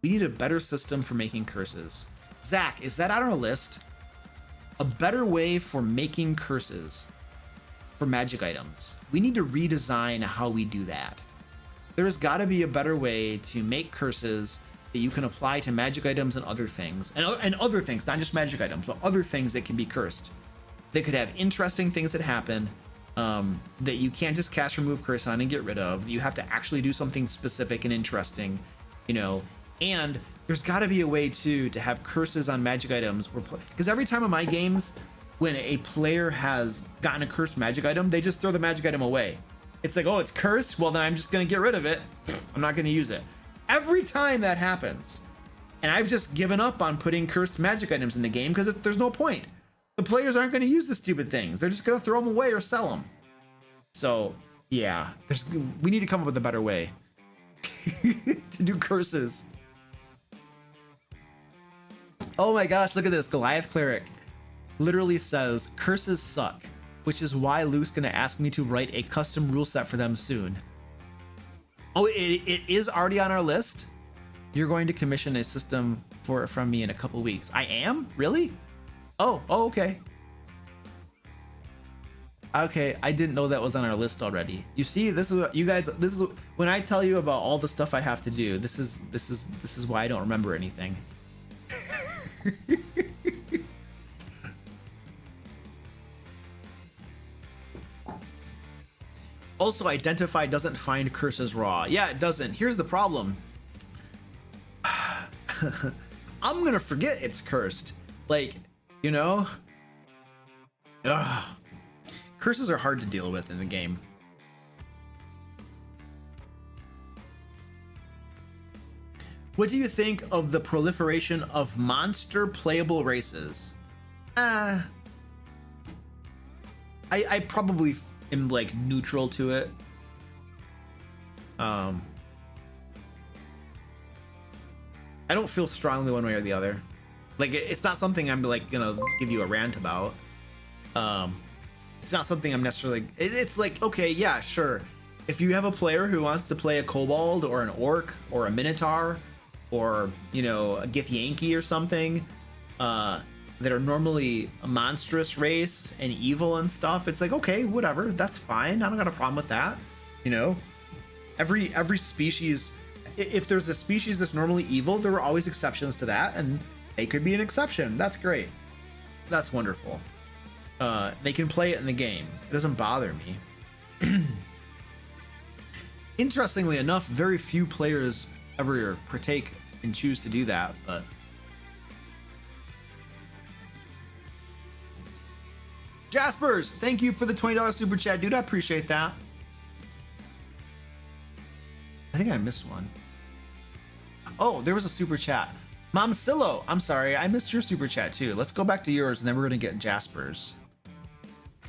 We need a better system for making curses. Zach, is that on our list? A better way for making curses for magic items. We need to redesign how we do that. There's got to be a better way to make curses that you can apply to magic items and other things. And other things, not just magic items, but other things that can be cursed. They could have interesting things that happen that you can't just cast remove curse on and get rid of. You have to actually do something specific and interesting, you know. And there's got to be a way too to have curses on magic items, because every time in my games when a player has gotten a cursed magic item, they just throw the magic item away. It's like, oh, it's cursed, well then I'm just gonna get rid of it. I'm not gonna use it. Every time that happens, and I've just given up on putting cursed magic items in the game because there's no point. The players aren't going to use the stupid things. They're just going to throw them away or sell them. So yeah, we need to come up with a better way to do curses. Oh my gosh, look at this. Goliath Cleric literally says curses suck, which is why Luke's going to ask me to write a custom rule set for them soon. Oh, it is already on our list. You're going to commission a system from me in a couple weeks. I am? Really? Oh, okay. Okay, I didn't know that was on our list already. You see, this is what you guys, this is when I tell you about all the stuff I have to do. This is why I don't remember anything. Also, identify doesn't find curses raw. Yeah, it doesn't. Here's the problem. I'm gonna forget it's cursed. Like, you know? Ugh. Curses are hard to deal with in the game. What do you think of the proliferation of monster playable races? I probably am like neutral to it. I don't feel strongly one way or the other. Like, it's not something I'm like gonna give you a rant about. It's not something I'm necessarily. It's like, okay, yeah, sure. If you have a player who wants to play a kobold or an orc or a minotaur or, you know, a Githyanki or something that are normally a monstrous race and evil and stuff, it's like, okay, whatever, that's fine. I don't got a problem with that. You know, every species, if there's a species that's normally evil, there are always exceptions to that, and they could be an exception. That's great. That's wonderful. They can play it in the game. It doesn't bother me. Interestingly enough, very few players ever partake and choose to do that, but Jaspers, thank you for the $20 super chat, dude. I appreciate that. I think I missed one. Oh, there was a super chat. Momcillo, I'm sorry, I missed your super chat too. Let's go back to yours and then we're gonna get Jasper's.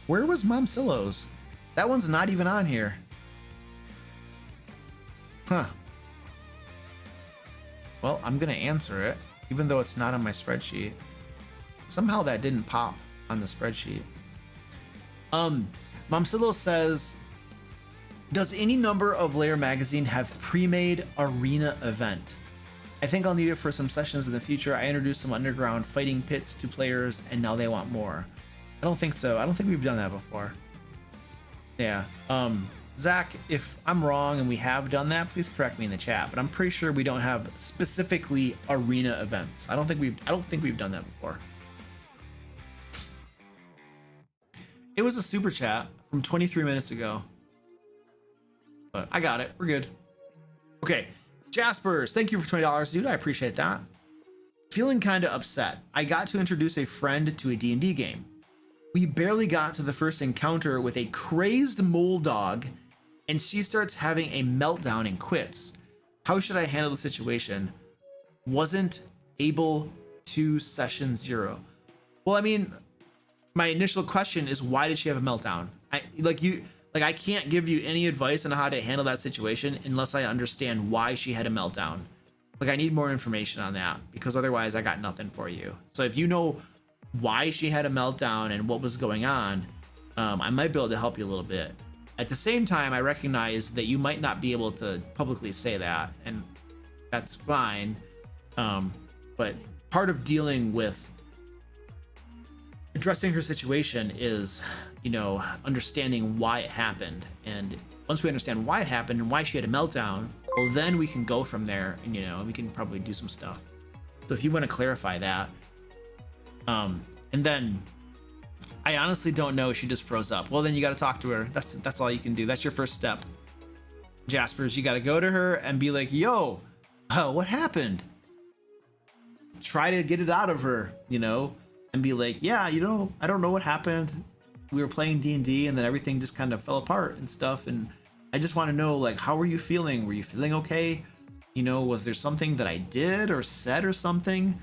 Where was Momcillo's? That one's not even on here. Huh. Well, I'm gonna answer it, even though it's not on my spreadsheet. Somehow that didn't pop on the spreadsheet. Momcillo says, does any number of Lair Magazine have pre-made arena event? I think I'll need it for some sessions in the future. I introduced some underground fighting pits to players and now they want more. I don't think so. I don't think we've done that before. Yeah. Zach, if I'm wrong and we have done that, please correct me in the chat. But I'm pretty sure we don't have specifically arena events. I don't think we've done that before. It was a super chat from 23 minutes ago. But I got it. We're good. Okay. Jaspers, thank you for $20, dude. I appreciate that. Feeling kind of upset. I got to introduce a friend to a D&D game. We barely got to the first encounter with a crazed mole dog, and she starts having a meltdown and quits. How should I handle the situation? Wasn't able to session 0. Well, I mean, my initial question is, why did she have a meltdown? I can't give you any advice on how to handle that situation unless I understand why she had a meltdown. Like, I need more information on that, because otherwise I got nothing for you. So if you know why she had a meltdown and what was going on, I might be able to help you a little bit. At the same time, I recognize that you might not be able to publicly say that, and that's fine. But part of dealing with addressing her situation is, you know, understanding why it happened. And once we understand why it happened and why she had a meltdown, well, then we can go from there, and, you know, we can probably do some stuff. So if you want to clarify that, and then I honestly don't know, she just froze up. Well, then you got to talk to her. That's all you can do. That's your first step. Jaspers, you got to go to her and be like, yo, what happened? Try to get it out of her, you know, and be like, yeah, you know, I don't know what happened. We were playing D&D and then everything just kind of fell apart and stuff. And I just want to know, like, how were you feeling? Were you feeling okay? You know, was there something that I did or said or something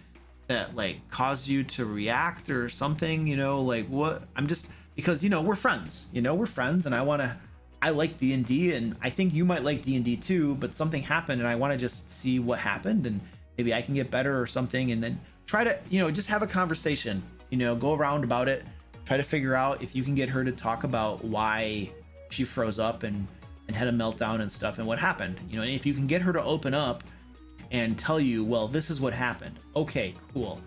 that, like, caused you to react or something? You know, like, what? I'm just, because, you know, we're friends, and I like D&D, and I think you might like D&D too, but something happened and I want to just see what happened, and maybe I can get better or something. And then try to, you know, just have a conversation, you know, go around about it. Try to figure out if you can get her to talk about why she froze up and had a meltdown and stuff and what happened. You know, and if you can get her to open up and tell you, well, this is what happened. Okay, cool.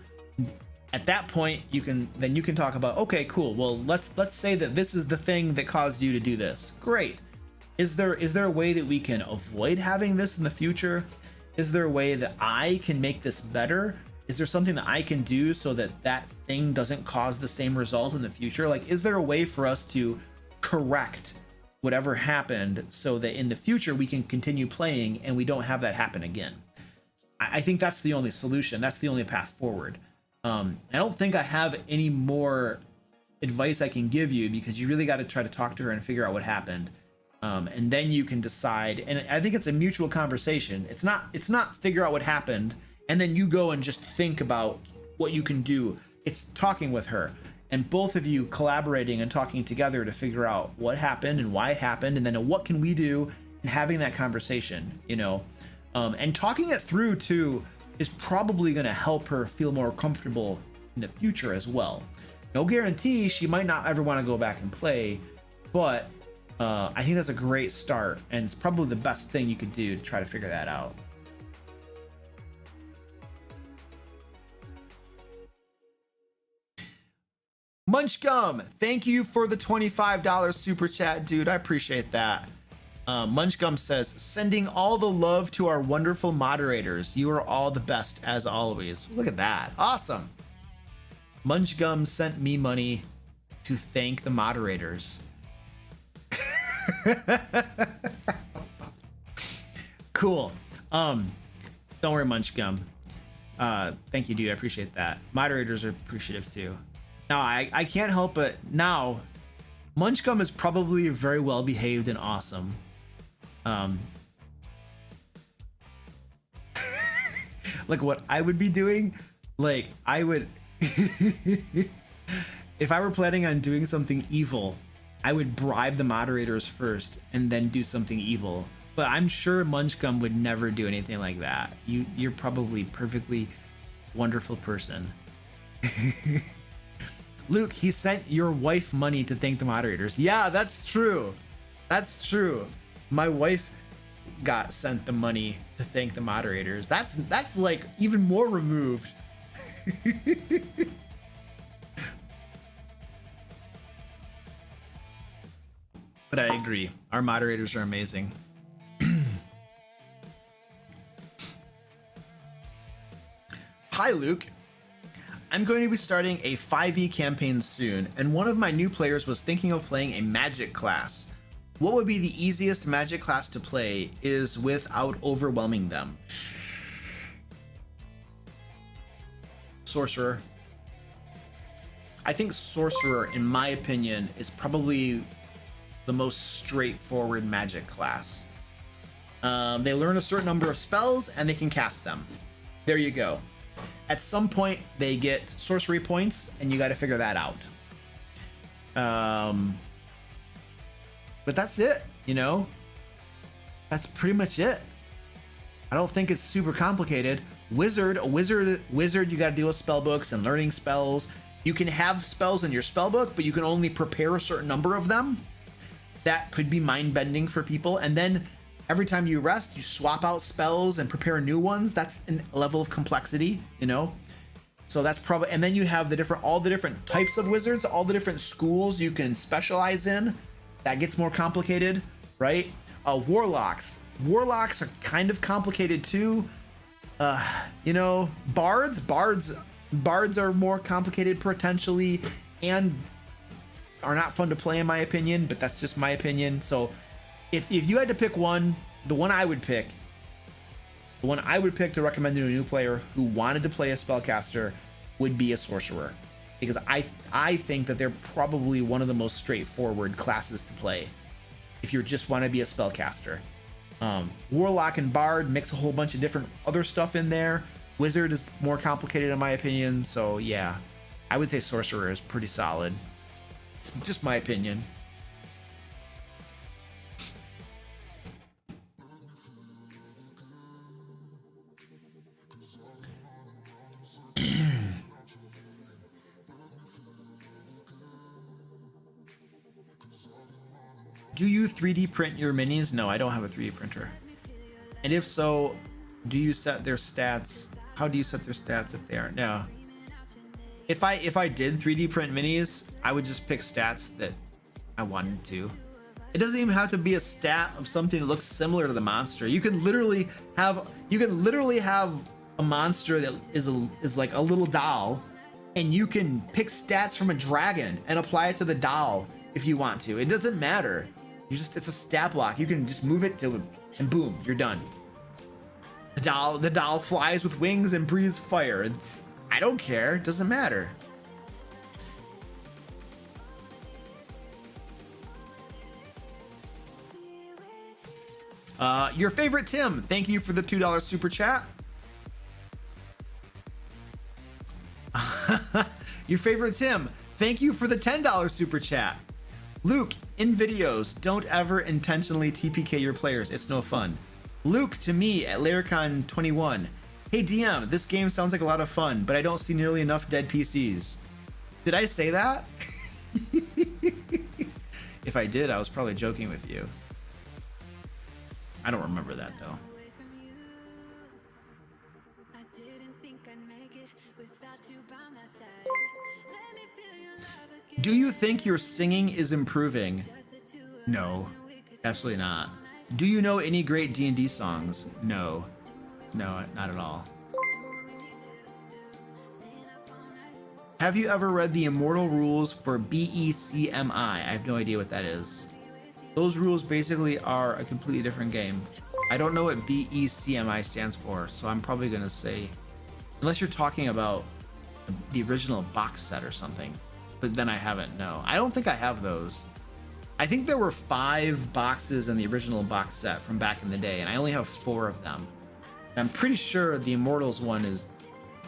At that point, you can talk about, okay, cool. Well, let's say that this is the thing that caused you to do this. Great. Is there a way that we can avoid having this in the future? Is there a way that I can make this better? Is there something that I can do so that that thing doesn't cause the same result in the future? Like, is there a way for us to correct whatever happened so that in the future we can continue playing and we don't have that happen again? I think that's the only solution. That's the only path forward. I don't think I have any more advice I can give you, because you really got to try to talk to her and figure out what happened. And then you can decide. And I think it's a mutual conversation. It's not figure out what happened and then you go and just think about what you can do. It's talking with her and both of you collaborating and talking together to figure out what happened and why it happened, and then what can we do, and having that conversation, you know, and talking it through too is probably going to help her feel more comfortable in the future as well. No guarantee she might not ever want to go back and play, but I think that's a great start, and it's probably the best thing you could do to try to figure that out. Munchgum, thank you for the $25 super chat, dude. I appreciate that. Munchgum says, sending all the love to our wonderful moderators. You are all the best as always. Look at that. Awesome. Munchgum sent me money to thank the moderators. Cool. Don't worry, Munchgum. Thank you, dude. I appreciate that. Moderators are appreciative too. Now, I can't help but now, Munchgum is probably very well behaved and awesome. Like what I would be doing, like I would, if I were planning on doing something evil, I would bribe the moderators first and then do something evil. But I'm sure Munchgum would never do anything like that. You're probably perfectly wonderful person. Luke, he sent your wife money to thank the moderators. Yeah, that's true. That's true. My wife got sent the money to thank the moderators. That's like even more removed. But I agree. Our moderators are amazing. Hi, Luke. I'm going to be starting a 5e campaign soon, and one of my new players was thinking of playing a magic class. What would be the easiest magic class to play is without overwhelming them? Sorcerer. I think Sorcerer, in my opinion, is probably the most straightforward magic class. They learn a certain number of spells and they can cast them. There you go. At some point, they get sorcery points, and you got to figure that out. But that's it, you know? That's pretty much it. I don't think it's super complicated. Wizard, you got to deal with spell books and learning spells. You can have spells in your spell book, but you can only prepare a certain number of them. That could be mind-bending for people. And then every time you rest, you swap out spells and prepare new ones. That's a level of complexity, you know? So that's probably, and then you have all the different types of wizards, all the different schools you can specialize in. That gets more complicated, right? Warlocks are kind of complicated too. You know, bards are more complicated potentially and are not fun to play in my opinion, but that's just my opinion. So if you had to pick one, the one I would pick to recommend to a new player who wanted to play a spellcaster would be a sorcerer, because I think that they're probably one of the most straightforward classes to play if you just want to be a spellcaster. Warlock and bard mix a whole bunch of different other stuff in there. Wizard is more complicated in my opinion, so yeah, I would say sorcerer is pretty solid. It's just my opinion. Do you 3D print your minis? No, I don't have a 3D printer. And if so, do you set their stats? How do you set their stats if they aren't? No. If I did 3D print minis, I would just pick stats that I wanted to. It doesn't even have to be a stat of something that looks similar to the monster. You can literally have a monster that is like a little doll, and you can pick stats from a dragon and apply it to the doll if you want to. It doesn't matter. It's a stat block. You can just move it to, and boom, you're done. The doll flies with wings and breathes fire. I don't care. It doesn't matter. Your favorite Tim, thank you for the $2 super chat. Your favorite Tim, thank you for the $10 super chat. Luke, in videos, don't ever intentionally TPK your players. It's no fun. Luke, to me, at Laircon 21. Hey DM, this game sounds like a lot of fun, but I don't see nearly enough dead PCs. Did I say that? If I did, I was probably joking with you. I don't remember that though. Do you think your singing is improving? No, absolutely not. Do you know any great D&D songs? No, not at all. Have you ever read the immortal rules for BECMI? I have no idea what that is. Those rules basically are a completely different game. I don't know what BECMI stands for, so I'm probably gonna say, unless you're talking about the original box set or something, but then I haven't, no. I don't think I have those. I think there were 5 boxes in the original box set from back in the day, and I only have 4 of them. And I'm pretty sure the Immortals one is,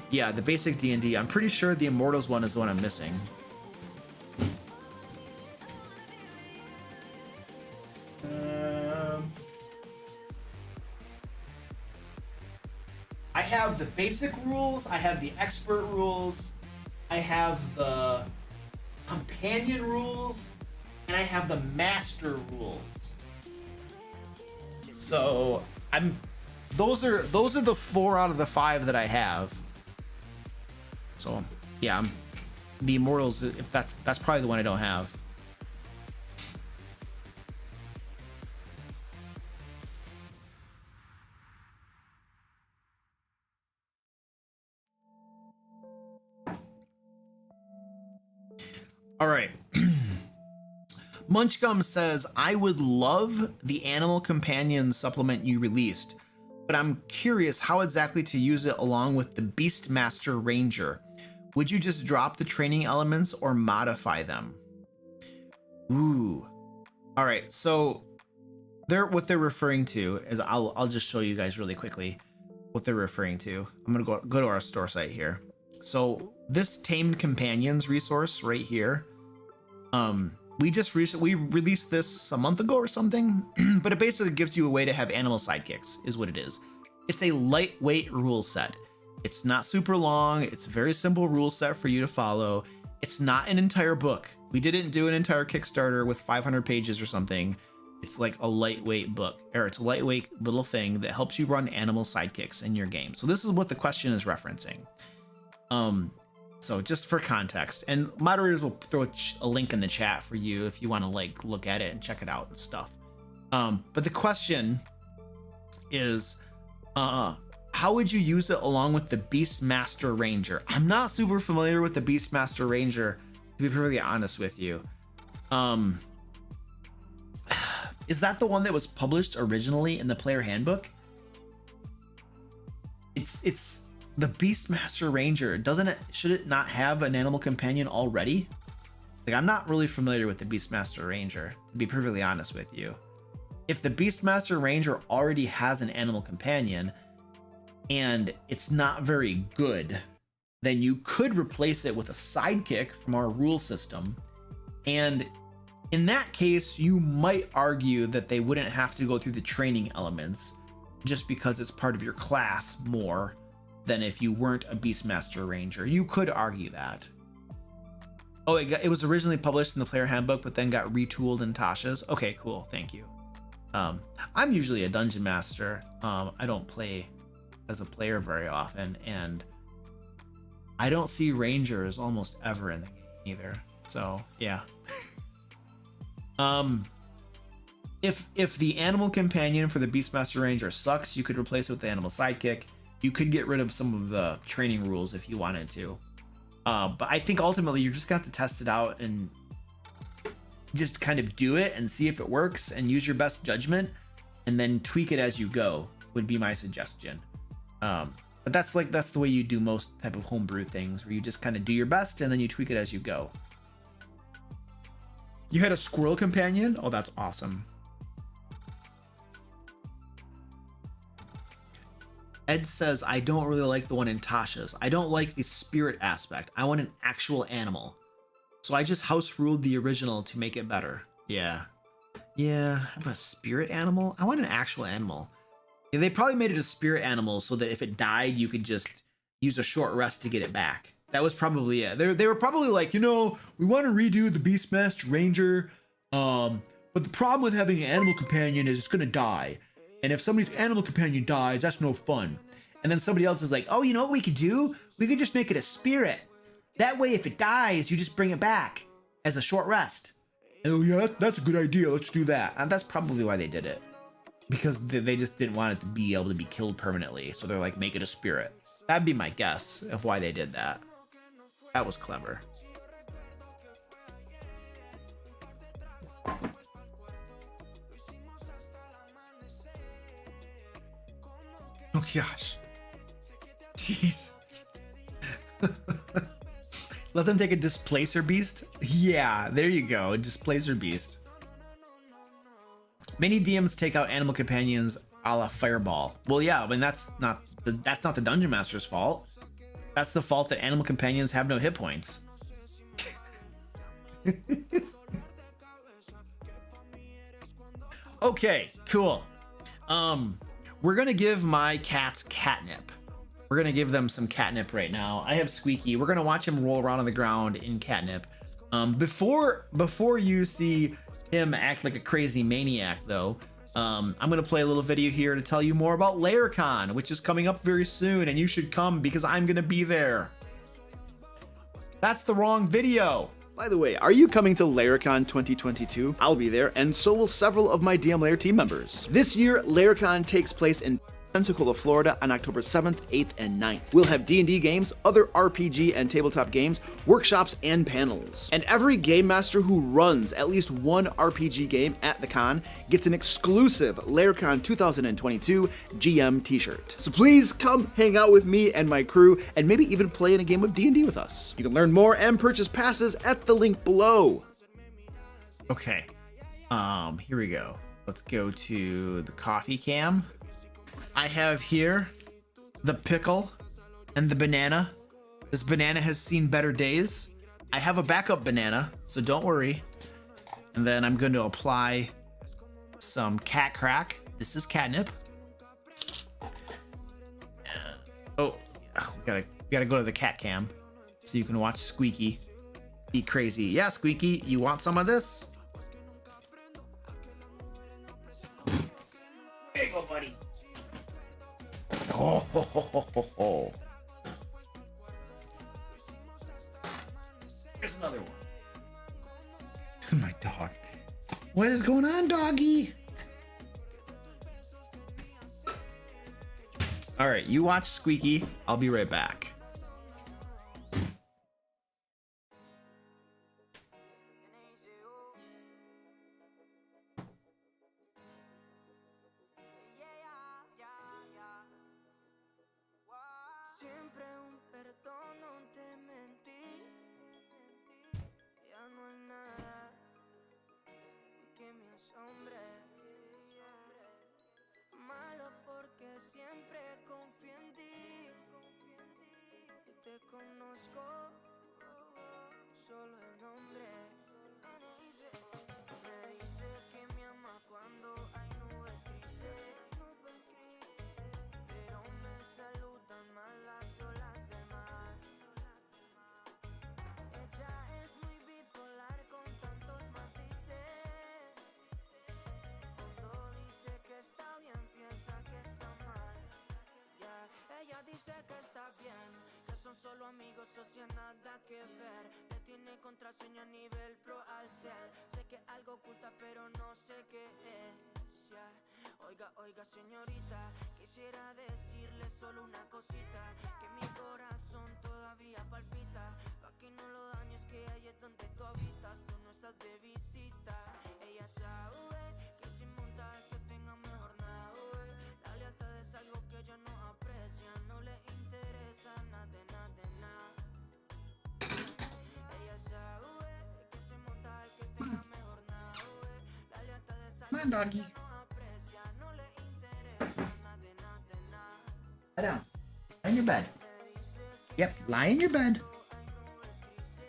yeah, the basic D&D. I'm pretty sure the Immortals one is the one I'm missing. I have the basic rules, I have the expert rules, I have the companion rules, and I have the master rules. So those are the 4 out of the 5 that I have. So yeah, the Immortals, if that's probably the one I don't have. All right. Munchgum says, I would love the animal companion supplement you released, but I'm curious how exactly to use it along with the Beastmaster Ranger. Would you just drop the training elements or modify them? Ooh. All right, so what they're referring to is, I'll just show you guys really quickly what they're referring to. I'm gonna go to our store site here. So this Tamed Companions resource right here, we released this a month ago or something, but it basically gives you a way to have animal sidekicks, is what it is. It's a lightweight rule set. It's not super long. It's a very simple rule set for you to follow. It's not an entire book. We didn't do an entire Kickstarter with 500 pages or something. It's like a lightweight book, or it's a lightweight little thing that helps you run animal sidekicks in your game. So this is what the question is referencing. So just for context, and moderators will throw a link in the chat for you if you want to like look at it and check it out and stuff. But the question is, how would you use it along with the Beastmaster Ranger? I'm not super familiar with the Beastmaster Ranger, to be perfectly honest with you. Is that the one that was published originally in the player handbook? It's the Beastmaster Ranger. Should it not have an animal companion already? Like, I'm not really familiar with the Beastmaster Ranger, to be perfectly honest with you. If the Beastmaster Ranger already has an animal companion and it's not very good, then you could replace it with a sidekick from our rule system. And in that case, you might argue that they wouldn't have to go through the training elements just because it's part of your class more than if you weren't a Beastmaster Ranger. You could argue that. Oh, it was originally published in the player handbook, but then got retooled in Tasha's. Okay, cool. Thank you. I'm usually a dungeon master. I don't play as a player very often, and I don't see rangers almost ever in the game either. So yeah. If the animal companion for the Beastmaster Ranger sucks, you could replace it with the animal sidekick. You could get rid of some of the training rules if you wanted to. But I think ultimately you're just gonna have to test it out and just kind of do it and see if it works and use your best judgment and then tweak it as you go would be my suggestion. But that's the way you do most type of homebrew things, where you just kind of do your best and then you tweak it as you go. You had a squirrel companion? Oh, that's awesome. Ed says, I don't really like the one in Tasha's. I don't like the spirit aspect. I want an actual animal. So I just house ruled the original to make it better. Yeah. Yeah, I have a spirit animal? I want an actual animal. Yeah, they probably made it a spirit animal so that if it died, you could just use a short rest to get it back. That was probably it. They were probably like, we want to redo the Beastmaster Ranger, but the problem with having an animal companion is it's going to die. And if somebody's animal companion dies, that's no fun. And then somebody else is like, oh, you know what we could do? We could just make it a spirit. That way, if it dies, you just bring it back as a short rest. And, oh yeah, that's a good idea. Let's do that. And that's probably why they did it. Because they just didn't want it to be able to be killed permanently. So they're like, make it a spirit. That'd be my guess of why they did that. That was clever. Oh gosh. Jeez. Let them take a displacer beast? Yeah, there you go. A displacer beast. Many DMs take out animal companions a la Fireball. Well, yeah, I mean that's not the Dungeon Master's fault. That's the fault that animal companions have no hit points. Okay, cool. We're gonna give my cats catnip. We're gonna give them some catnip right now. I have Squeaky. We're gonna watch him roll around on the ground in catnip. Before you see him act like a crazy maniac, though, I'm gonna play a little video here to tell you more about Laircon, which is coming up very soon, and you should come because I'm gonna be there. That's the wrong video. By the way, are you coming to Laircon 2022? I'll be there, and so will several of my DM Lair team members. This year, Laircon takes place in Pensacola, Florida on October 7th, 8th, and 9th. We'll have D&D games, other RPG and tabletop games, workshops, and panels. And every game master who runs at least one RPG game at the con gets an exclusive Laircon 2022 GM t-shirt. So please come hang out with me and my crew and maybe even play in a game of D&D with us. You can learn more and purchase passes at the link below. Okay, here we go. Let's go to the coffee cam. I have here the pickle and the banana. This banana has seen better days. I have a backup banana, so don't worry. And then I'm going to apply some cat crack. This is catnip. Oh, we gotta go to the cat cam so you can watch Squeaky be crazy. Yeah, Squeaky, you want some of this? There you go, buddy. Oh, ho, ho, ho, ho, ho. Here's another one. My dog. What is going on, doggy? All right, you watch Squeaky. I'll be right back. Dice que está bien, que son solo amigos, socio, nada que ver. Le tiene contraseña a nivel pro al ser. Sé que algo oculta, pero no sé qué es. Yeah. Oiga, oiga, señorita, quisiera decirle solo una cosita. Que mi corazón todavía palpita. Pa' que no lo dañes, que ahí es donde tú habitas. Tú no estás de visita. Ella sabe que sin montar que tenga mejor nada. La lealtad es algo que ella no aprecia. No le interesa nada de nada de nada. Ella sabe que sin montar que tenga mejor nada. La lealtad es algo que ella no aprecia. No le interesa nada de nada de nada. Lie down. Lie in your bed. Yep, lie in your bed.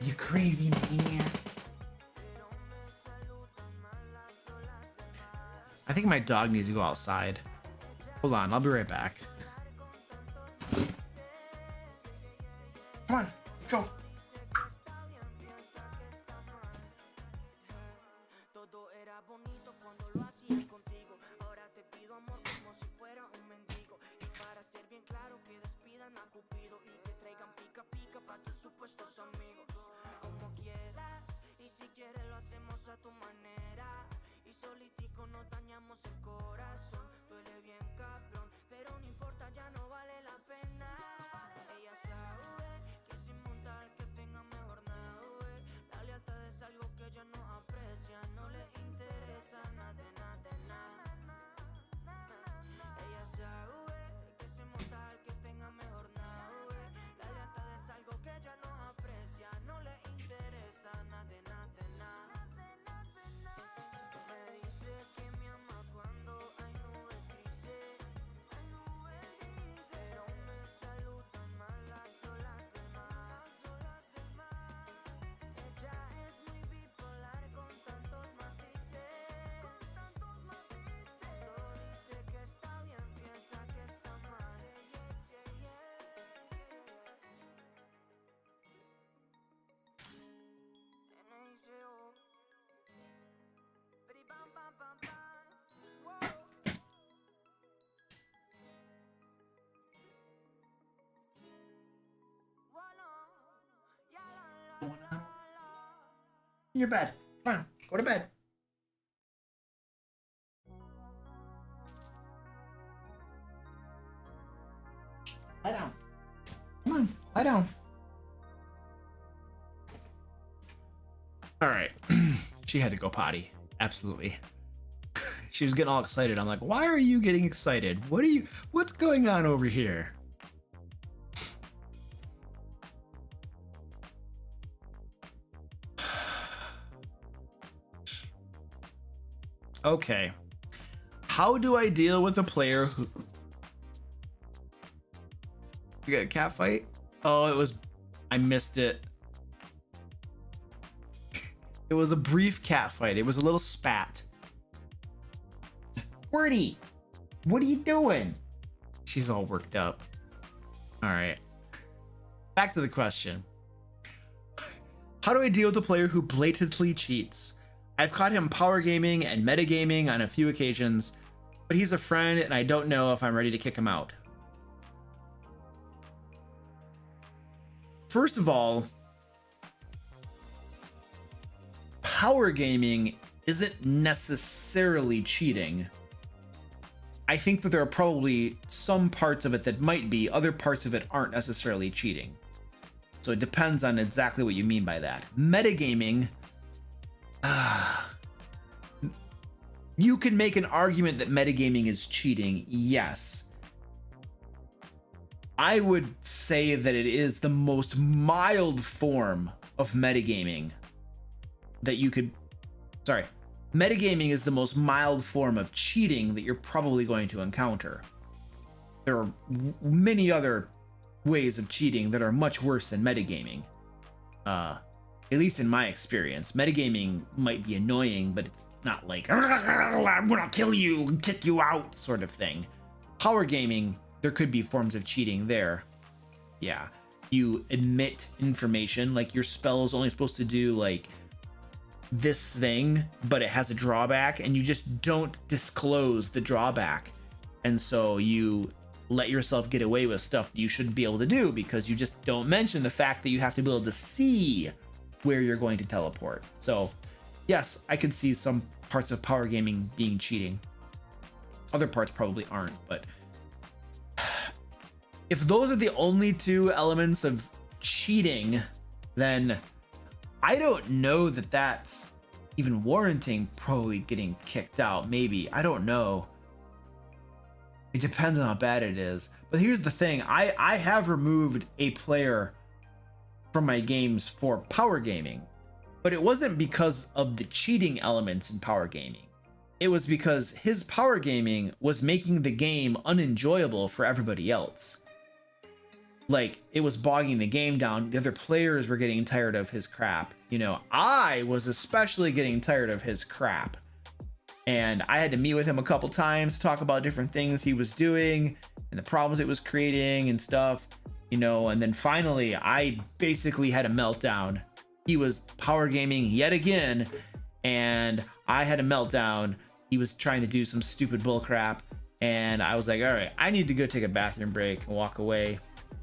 You crazy maniac. I think my dog needs to go outside. Hold on, I'll be right back. Come on, let's go. Todo era bonito cuando lo hacía contigo. Ahora te pido amor como si fuera un mendigo. Y para ser bien claro que despidan a Cupido y te traigan pica pica para tus supuestos amigos. Como quieras y si quieres lo hacemos a tu manera. Y solitico nos dañamos el corazón. Duele bien cabrón, pero no importa, ya no vale la pena. Ella sabe que sin montar que tenga mejor nada. La lealtad es algo que ella no aprecia. No le interesa nada de nada de nada. Ella sabe que sin montar que tenga mejor nada. La lealtad es algo que ella no aprecia. No le interesa nada de nada de nada. Me dice que me ama cuando hay nubes grises. Pero me saludan más las olas del mar. Ella es muy bipolar con tantos matices. Cuando dice que está bien, piensa que está mal. N.I.C.O. Bidi bam bam bam bam. Whoa. Walla. Ya la la la la. In your bed. Come on, go to bed. Lie down. Come on, lie down. All right. She had to go potty. Absolutely. She was getting all excited. I'm like, why are you getting excited? What's going on over here? Okay. How do I deal with a player who... You got a cat fight? Oh, I missed it. It was a brief cat fight. It was a little spat. Wordy, what are you doing? She's all worked up. All right. Back to the question. How do I deal with a player who blatantly cheats? I've caught him power gaming and metagaming on a few occasions, but he's a friend and I don't know if I'm ready to kick him out. First of all, power gaming isn't necessarily cheating. I think that there are probably some parts of it that might be, other parts of it aren't necessarily cheating. So it depends on exactly what you mean by that. Metagaming, you can make an argument that metagaming is cheating, yes. I would say that it is the most mild form of metagaming that you could, metagaming is the most mild form of cheating that you're probably going to encounter. There are many other ways of cheating that are much worse than metagaming. At least in my experience, metagaming might be annoying, but it's not like, I'm gonna kill you and kick you out sort of thing. Power gaming, there could be forms of cheating there. Yeah, you omit information, like your spell is only supposed to do like this thing, but it has a drawback, and you just don't disclose the drawback. And so you let yourself get away with stuff that you shouldn't be able to do because you just don't mention the fact that you have to be able to see where you're going to teleport. So yes, I could see some parts of power gaming being cheating. Other parts probably aren't, but if those are the only two elements of cheating, then I don't know that that's even warranting probably getting kicked out. Maybe, I don't know. It depends on how bad it is. But here's the thing, I have removed a player from my games for power gaming, but it wasn't because of the cheating elements in power gaming. It was because his power gaming was making the game unenjoyable for everybody else. Like, it was bogging the game down. The other players were getting tired of his crap. You know, I was especially getting tired of his crap. And I had to meet with him a couple times, talk about different things he was doing and the problems it was creating and stuff, you know, and then finally I basically had a meltdown. He was power gaming yet again, and I had a meltdown. He was trying to do some stupid bull crap, and I was like, all right, I need to go take a bathroom break and walk away.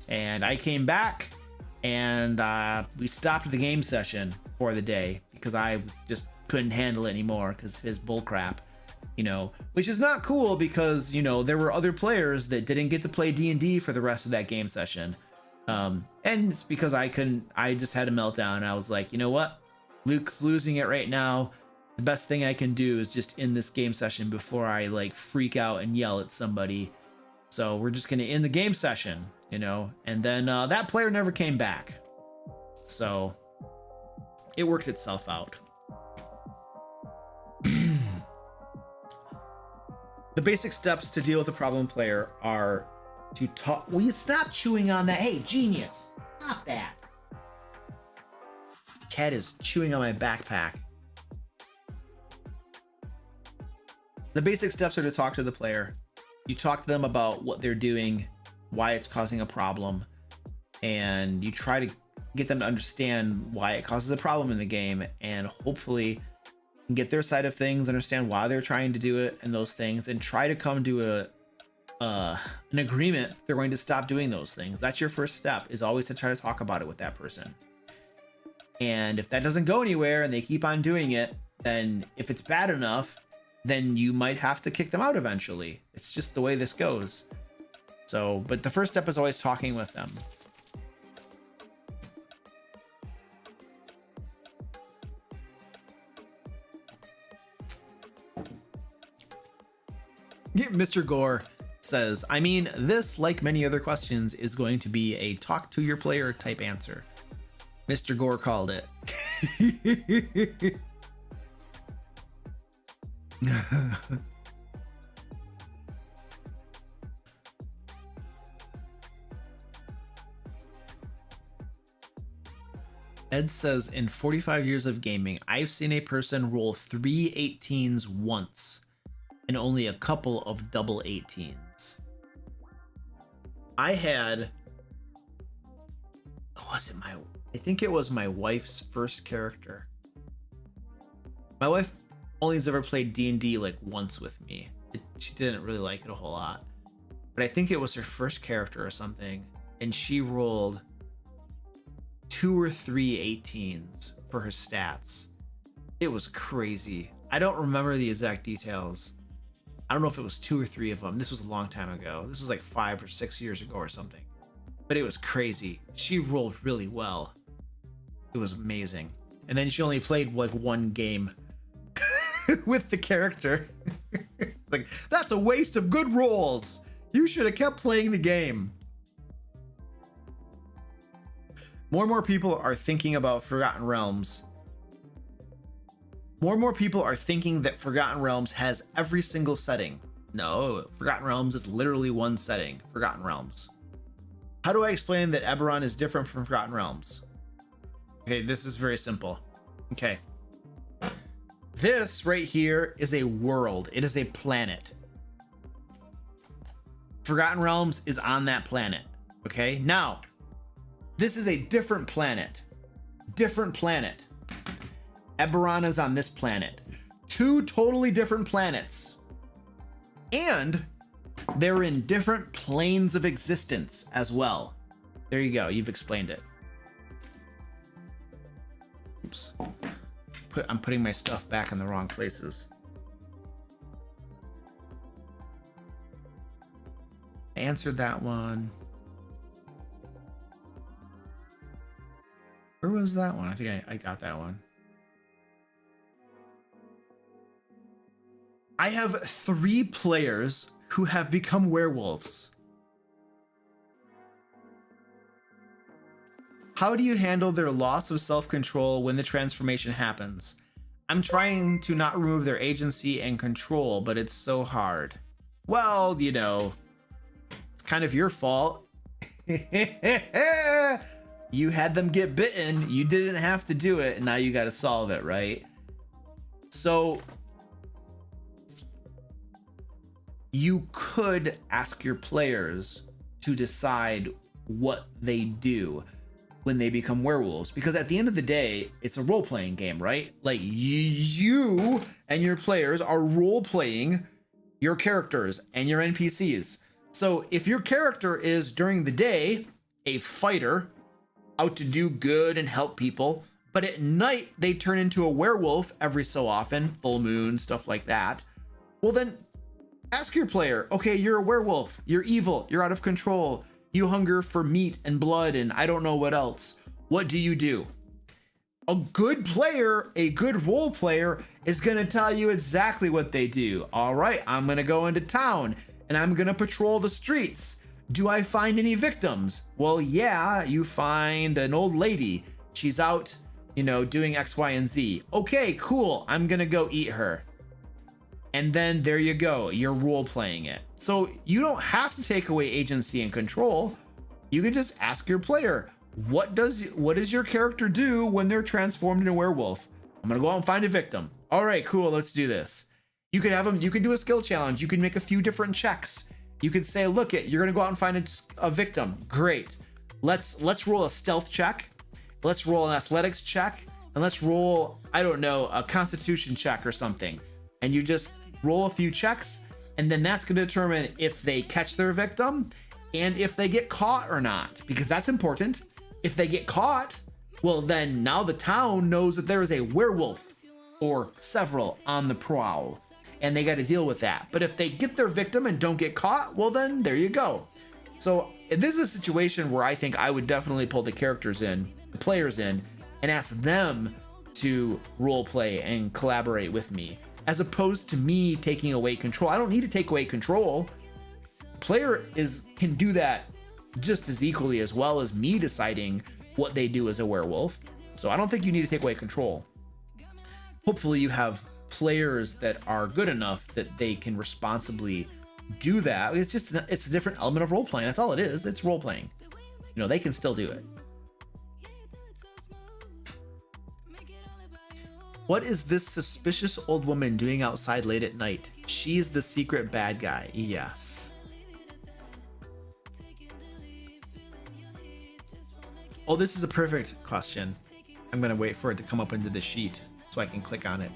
And I came back, and we stopped the game session for the day because I just couldn't handle it anymore because of his bull crap, you know, which is not cool because, you know, there were other players that didn't get to play D&D for the rest of that game session. And it's because I just had a meltdown. I was like, you know what? Luke's losing it right now. The best thing I can do is just end this game session before I like freak out and yell at somebody. So we're just going to end the game session, you know, and then that player never came back. So it worked itself out. The basic steps to deal with a problem player are to talk. Will you stop chewing on that? Hey, genius, stop that. Cat is chewing on my backpack. The basic steps are to talk to the player. You talk to them about what they're doing, why it's causing a problem, and you try to get them to understand why it causes a problem in the game, and hopefully get their side of things, understand why they're trying to do it and those things, and try to come to an agreement they're going to stop doing those things. That's your first step, is always to try to talk about it with that person. And if that doesn't go anywhere and they keep on doing it, then if it's bad enough, then you might have to kick them out eventually. It's just the way this goes. So, but the first step is always talking with them. Mr. Gore says, I mean, this, like many other questions, is going to be a talk to your player type answer. Mr. Gore called it. Ed says, in 45 years of gaming, I've seen a person roll 3 18s once and only a couple of double 18s. I had, I think it was my wife's first character. My wife only has ever played D&D like once with me. She didn't really like it a whole lot, but I think it was her first character or something, and she rolled 2 or 3 18s for her stats. It was crazy. I don't remember the exact details. I don't know if it was 2 or 3 of them. This was a long time ago. This was like 5 or 6 years ago or something. But it was crazy. She rolled really well. It was amazing. And then she only played like 1 game with the character. Like, that's a waste of good rolls. You should have kept playing the game. More and more people are thinking about Forgotten Realms. More and more people are thinking that Forgotten Realms has every single setting. No, Forgotten Realms is literally one setting, Forgotten Realms. How do I explain that Eberron is different from Forgotten Realms? Okay, this is very simple. Okay. This right here is a world. It is a planet. Forgotten Realms is on that planet. Okay, now, this is a different planet. Different planet. Eberron is on this planet. 2 totally different planets. And they're in different planes of existence as well. There you go. You've explained it. Oops. I'm putting my stuff back in the wrong places. I answered that one. Where was that one? I think I got that one. I have 3 players who have become werewolves. How do you handle their loss of self-control when the transformation happens? I'm trying to not remove their agency and control, but it's so hard. Well, you know, it's kind of your fault. You had them get bitten. You didn't have to do it, and now you got to solve it, right? So you could ask your players to decide what they do when they become werewolves, because at the end of the day, it's a role-playing game, right? Like, you and your players are role-playing your characters and your NPCs. So if your character is during the day a fighter out to do good and help people, but at night they turn into a werewolf every so often, full moon, stuff like that, well then ask your player, okay, you're a werewolf, you're evil, you're out of control, you hunger for meat and blood and I don't know what else. What do you do? A good player, a good role player is gonna tell you exactly what they do. All right, I'm gonna go into town and I'm gonna patrol the streets. Do I find any victims? Well, yeah, you find an old lady. She's out, you know, doing X, Y, and Z. Okay, cool, I'm gonna go eat her. And then there you go, you're role playing it. So you don't have to take away agency and control. You can just ask your player, what does your character do when they're transformed into a werewolf? I'm gonna go out and find a victim. All right, cool, let's do this. You could have them, you could do a skill challenge. You can make a few different checks. You could say, look, you're gonna go out and find a victim. Great. Let's roll a stealth check. Let's roll an athletics check. And let's roll, I don't know, a constitution check or something. And you just roll a few checks, and then that's going to determine if they catch their victim and if they get caught or not, because that's important. If they get caught, well, then now the town knows that there is a werewolf or several on the prowl, and they got to deal with that. But if they get their victim and don't get caught, well, then there you go. So this is a situation where I think I would definitely pull the players in, and ask them to role play and collaborate with me, as opposed to me taking away control. I don't need to take away control. Player can do that just as equally as well as me deciding what they do as a werewolf. So I don't think you need to take away control. Hopefully you have players that are good enough that they can responsibly do that. It's a different element of role playing. That's all it is. It's role playing. You know, they can still do it. What is this suspicious old woman doing outside late at night? She's the secret bad guy. Yes. Oh, this is a perfect question. I'm gonna wait for it to come up into the sheet so I can click on it.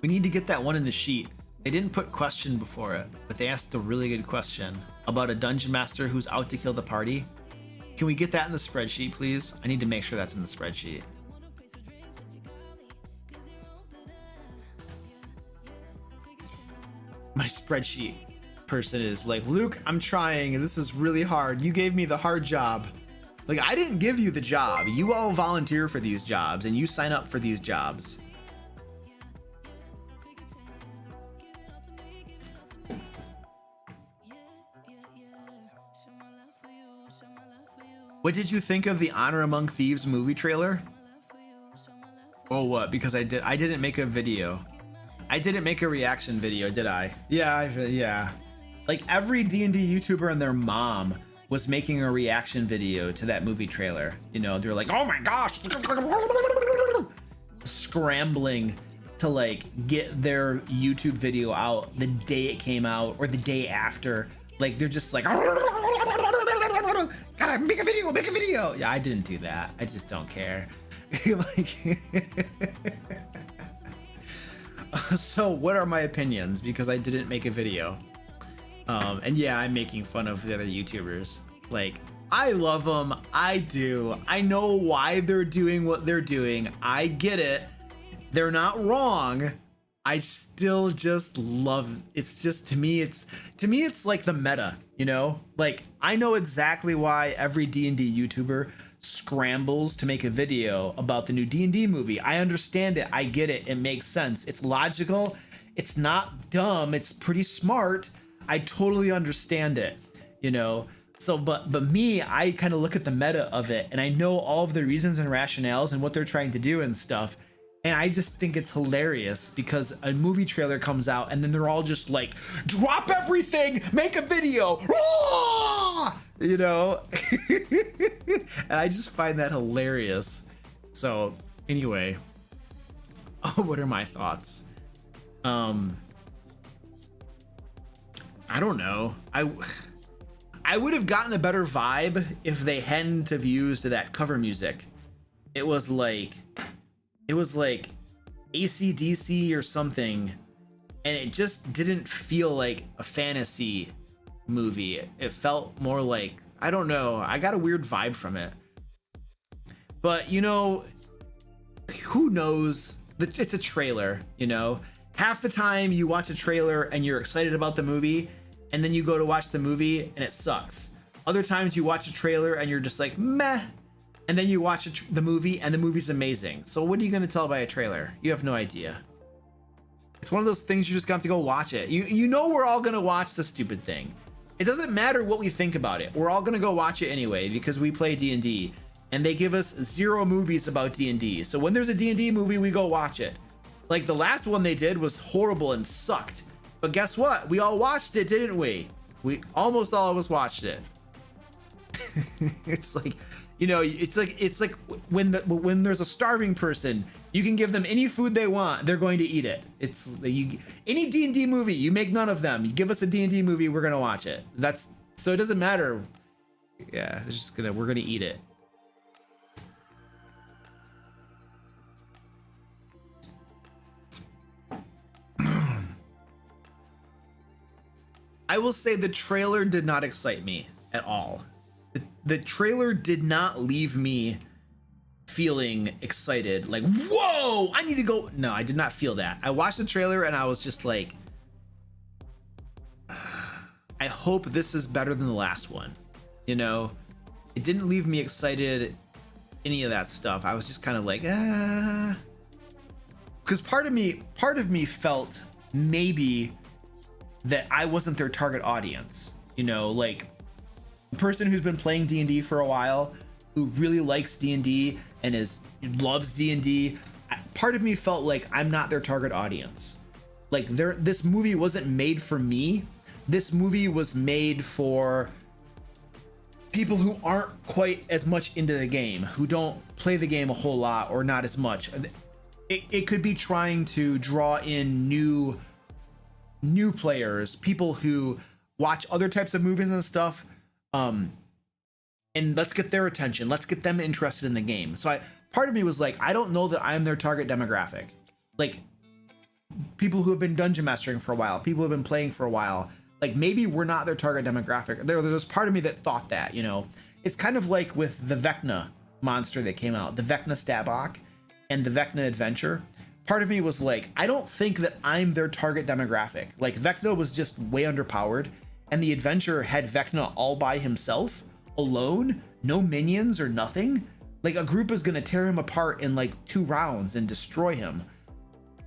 We need to get that one in the sheet. They didn't put question before it, but they asked a really good question about a dungeon master who's out to kill the party. Can we get that in the spreadsheet, please? I need to make sure that's in the spreadsheet. My spreadsheet person is like, Luke, I'm trying, and this is really hard. You gave me the hard job. Like, I didn't give you the job. You all volunteer for these jobs, and you sign up for these jobs. What did you think of the Honor Among Thieves movie trailer? Oh, what? Because I didn't make a video. I didn't make a reaction video, did I? Yeah. Like every D&D YouTuber and their mom was making a reaction video to that movie trailer. You know, they're like, oh my gosh, scrambling to like get their YouTube video out the day it came out or the day after. Like they're just like, gotta make a video. Yeah, I didn't do that. I just don't care. Like, so what are my opinions? Because I didn't make a video. And yeah, I'm making fun of the other YouTubers. Like, I love them. I do. I know why they're doing what they're doing. I get it. They're not wrong. I still just love, it's just, to me it's like the meta, you know? Like, I know exactly why every D&D YouTuber scrambles to make a video about the new D&D movie. I understand it. I get it. It makes sense. It's logical. It's not dumb. It's pretty smart. I totally understand it, you know? So, but me, I kind of look at the meta of it and I know all of the reasons and rationales and what they're trying to do and stuff. And I just think it's hilarious because a movie trailer comes out and then they're all just like, drop everything, make a video, you know? And I just find that hilarious. So anyway, what are my thoughts? I don't know. I would have gotten a better vibe if they hadn't have used that cover music. It was like AC/DC or something, and it just didn't feel like a fantasy movie. It felt more like, I don't know, I got a weird vibe from it. But you know, who knows? It's a trailer, you know? Half the time you watch a trailer and you're excited about the movie, and then you go to watch the movie and it sucks. Other times you watch a trailer and you're just like, meh. And then you watch the movie and the movie's amazing. So what are you going to tell by a trailer? You have no idea. It's one of those things you just got to go watch it. You know we're all going to watch the stupid thing. It doesn't matter what we think about it. We're all going to go watch it anyway because we play D&D and they give us 0 movies about D&D. So when there's a D&D movie, we go watch it. Like the last one they did was horrible and sucked. But guess what? We all watched it, didn't we? We almost all of us watched it. It's like, you know, it's like when there's a starving person, you can give them any food they want, they're going to eat it. It's any D&D movie, you make none of them. You give us a D&D movie, we're gonna watch it. That's so it doesn't matter. Yeah, we're gonna eat it. I will say the trailer did not excite me at all. The trailer did not leave me feeling excited, like, whoa, I need to go. No, I did not feel that. I watched the trailer and I was just like, I hope this is better than the last one. You know, it didn't leave me excited, any of that stuff. I was just kind of like, because part of me felt maybe that I wasn't their target audience. You know, like a person who's been playing D&D for a while, who really likes D&D and loves D&D. Part of me felt like I'm not their target audience. Like this movie wasn't made for me. This movie was made for people who aren't quite as much into the game, who don't play the game a whole lot or not as much. It could be trying to draw in new players, people who watch other types of movies and stuff, and let's get their attention. Let's get them interested in the game. So part of me was like, I don't know that I'm their target demographic. Like people who have been dungeon mastering for a while, people who have been playing for a while, like maybe we're not their target demographic. There's part of me that thought that, you know, it's kind of like with the Vecna monster that came out, the Vecna Stabok and the Vecna Adventure. Part of me was like, I don't think that I'm their target demographic. Like Vecna was just way underpowered, and the Adventure had Vecna all by himself, alone, no minions or nothing. Like a group is gonna tear him apart in like 2 rounds and destroy him.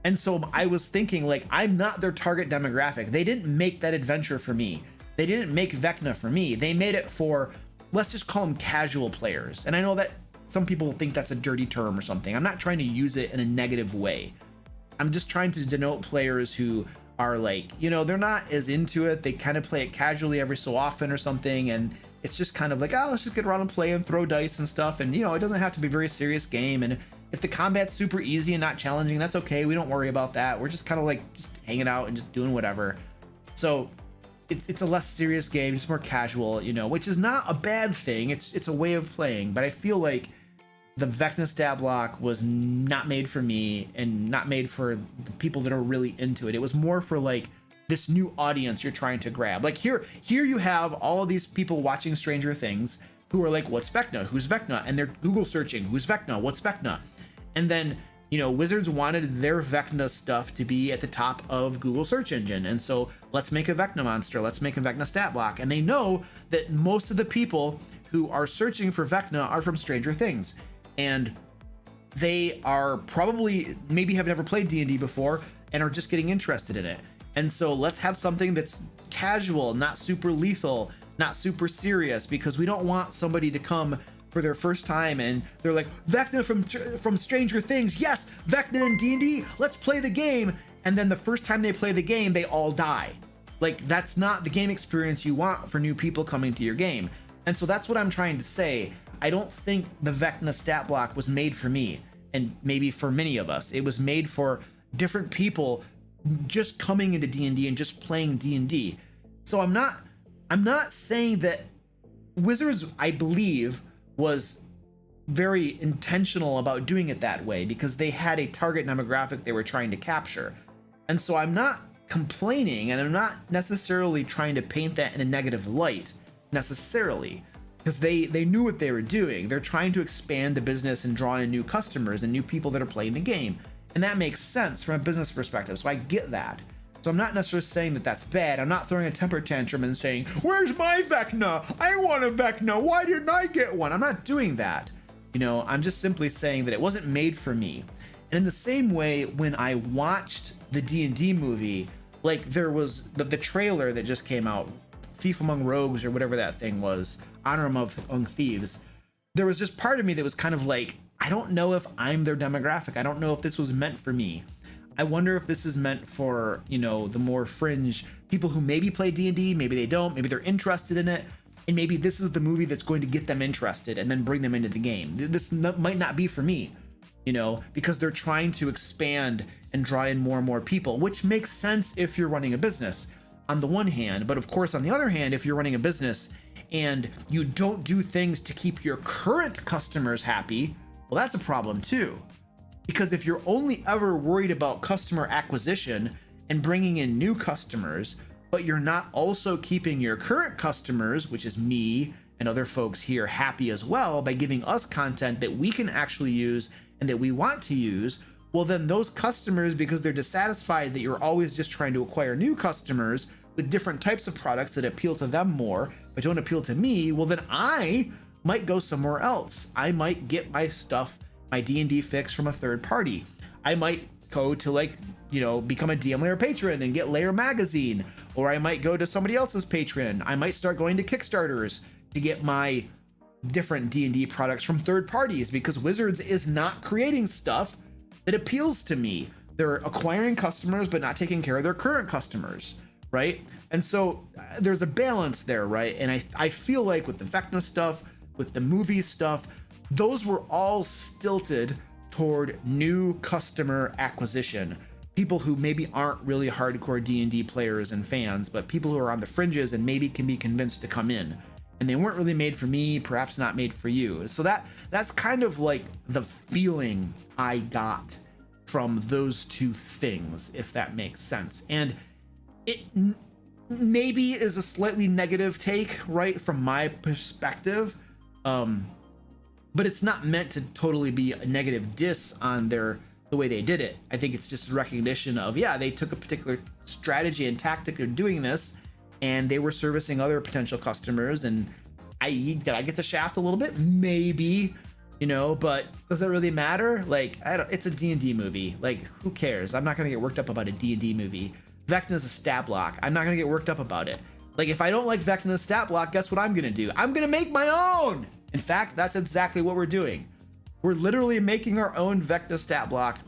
And so I was thinking, like, I'm not their target demographic. They didn't make that adventure for me. They didn't make Vecna for me. They made it for, let's just call them casual players. And I know that some people think that's a dirty term or something. I'm not trying to use it in a negative way. I'm just trying to denote players who are like, you know, they're not as into it. They kind of play it casually every so often or something. And it's just kind of like, oh, let's just get around and play and throw dice and stuff. And, you know, it doesn't have to be a very serious game. And if the combat's super easy and not challenging, that's okay. We don't worry about that. We're just kind of like just hanging out and just doing whatever. So it's a less serious game, just more casual, you know, which is not a bad thing. It's a way of playing. But I feel like the Vecna Stablock was not made for me and not made for the people that are really into it. It was more for like this new audience you're trying to grab. Like here you have all of these people watching Stranger Things who are like, what's Vecna? Who's Vecna? And they're Google searching, who's Vecna? What's Vecna? And then, you know, Wizards wanted their Vecna stuff to be at the top of Google search engine. And so let's make a Vecna monster. Let's make a Vecna stat block. And they know that most of the people who are searching for Vecna are from Stranger Things. And they are probably maybe have never played D&D before and are just getting interested in it. And so let's have something that's casual, not super lethal, not super serious, because we don't want somebody to come for their first time and they're like, Vecna from Stranger Things, yes, Vecna and D&D, let's play the game. And then the first time they play the game, they all die. Like, that's not the game experience you want for new people coming to your game. And so that's what I'm trying to say. I don't think the Vecna stat block was made for me, and maybe for many of us. It was made for different people just coming into D&D and just playing D&D. So I'm not saying that Wizards, I believe, was very intentional about doing it that way because they had a target demographic they were trying to capture. And so I'm not complaining, and I'm not necessarily trying to paint that in a negative light necessarily, because they knew what they were doing. They're trying to expand the business and draw in new customers and new people that are playing the game. And that makes sense from a business perspective. So I get that. So I'm not necessarily saying that that's bad. I'm not throwing a temper tantrum and saying, where's my Vecna? I want a Vecna. Why didn't I get one? I'm not doing that. You know, I'm just simply saying that it wasn't made for me. And in the same way, when I watched the D&D movie, like there was the trailer that just came out, Thief Among Rogues or whatever that thing was, Honor Among Thieves, there was just part of me that was kind of like, I don't know if I'm their demographic. I don't know if this was meant for me. I wonder if this is meant for, you know, the more fringe people who maybe play D&D, maybe they don't, maybe they're interested in it, and maybe this is the movie that's going to get them interested and then bring them into the game. This might not be for me, you know, because they're trying to expand and draw in more and more people, which makes sense if you're running a business on the one hand. But of course, on the other hand, if you're running a business and you don't do things to keep your current customers happy, well, that's a problem too. Because if you're only ever worried about customer acquisition and bringing in new customers, but you're not also keeping your current customers, which is me and other folks here happy as well by giving us content that we can actually use and that we want to use, well, then those customers, because they're dissatisfied that you're always just trying to acquire new customers with different types of products that appeal to them more, but don't appeal to me, well, then I might go somewhere else. I might get my stuff, my D&D fix from a third party. I might go to, like, you know, become a DM Lair patron and get Lair Magazine, or I might go to somebody else's patron. I might start going to Kickstarters to get my different D&D products from third parties, because Wizards is not creating stuff that appeals to me. They're acquiring customers but not taking care of their current customers, right? And so there's a balance there, right? And I feel like with the Vecna stuff, with the movie stuff, those were all stilted toward new customer acquisition. People who maybe aren't really hardcore D&D players and fans, but people who are on the fringes and maybe can be convinced to come in. And they weren't really made for me, perhaps not made for you. So that's kind of like the feeling I got from those two things, if that makes sense. And it maybe is a slightly negative take, right, from my perspective. But it's not meant to totally be a negative diss on the way they did it. I think it's just a recognition of, yeah, they took a particular strategy and tactic of doing this, and they were servicing other potential customers. And did I get the shaft a little bit? Maybe, you know, but does it really matter? Like, it's a D&D movie. Like, who cares? I'm not gonna get worked up about a D&D movie. Vecna's a stat block. I'm not gonna get worked up about it. Like, if I don't like Vecna's stat block, guess what I'm gonna do? I'm gonna make my own. In fact, that's exactly what we're doing. We're literally making our own Vecna stat block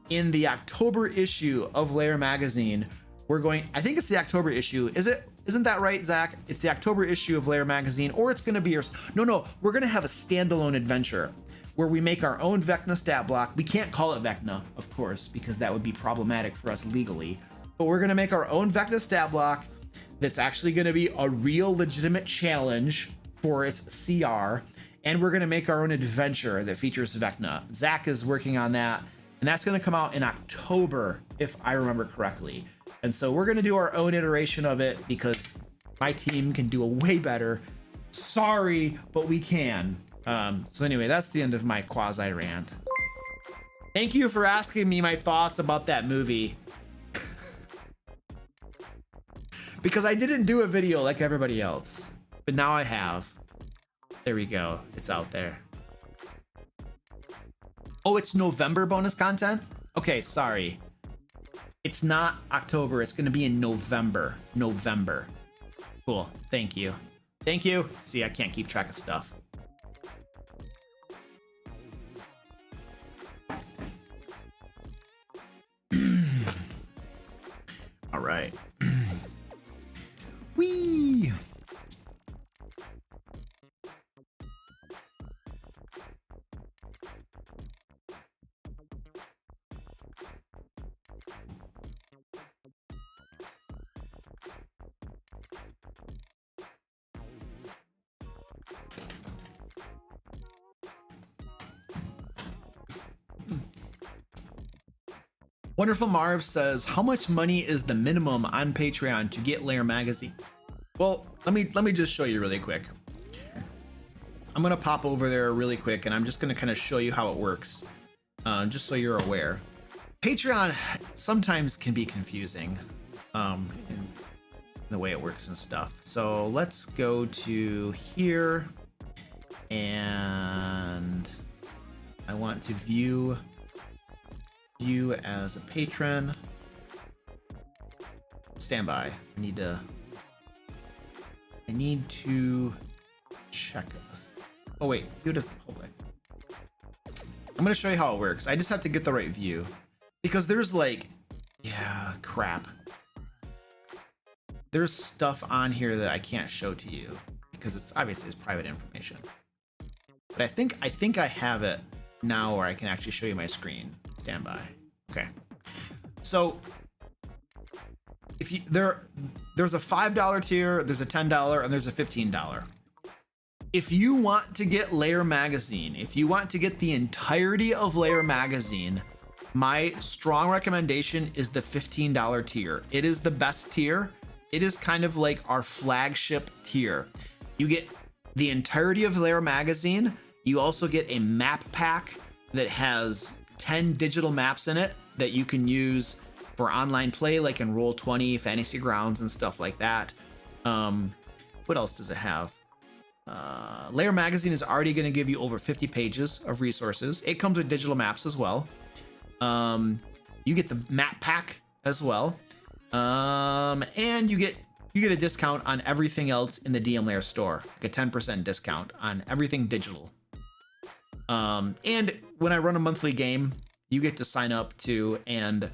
in the October issue of Lair Magazine. I think it's the October issue. Isn't that right, Zach? It's the October issue of Lair Magazine, or it's gonna be no, we're gonna have a standalone adventure where we make our own Vecna stat block. We can't call it Vecna, of course, because that would be problematic for us legally, but we're gonna make our own Vecna stat block that's actually gonna be a real legitimate challenge for its CR, and we're gonna make our own adventure that features Vecna. Zach is working on that, and that's gonna come out in October, if I remember correctly. And so we're gonna do our own iteration of it because my team can do a way better. Sorry, but we can. So anyway, that's the end of my quasi rant. Thank you for asking me my thoughts about that movie. Because I didn't do a video like everybody else, but now I have. There we go. It's out there. Oh, it's November bonus content? Okay, sorry. It's not October. It's going to be in November. November. Cool. Thank you. Thank you. See, I can't keep track of stuff. All right. Whee! Wonderful Marv says, how much money is the minimum on Patreon to get Lair Magazine? Well, let me just show you really quick. I'm gonna pop over there really quick, and I'm just gonna kind of show you how it works, just so you're aware. Patreon sometimes can be confusing in the way it works and stuff. So let's go to here, and I want to view you as a patron. Stand by. I need to check. Oh wait, view it as the public. I'm gonna show you how it works. I just have to get the right view because there's like, yeah, crap. There's stuff on here that I can't show to you because it's obviously private information. But I think I have it now where I can actually show you my screen. Stand by. Okay. So if you there's a $5 tier, there's a $10, and there's a $15. If you want to get Lair Magazine, if you want to get the entirety of Lair Magazine, my strong recommendation is the $15 tier. It is the best tier. It is kind of like our flagship tier. You get the entirety of Lair Magazine. You also get a map pack that has 10 digital maps in it that you can use for online play, like in Roll20, Fantasy Grounds, and stuff like that. What else does it have? Lair Magazine is already going to give you over 50 pages of resources. It comes with digital maps as well. You get the map pack as well. And you get a discount on everything else in the DM Lair store, like a 10% discount on everything digital. And when I run a monthly game, you get to sign up to, and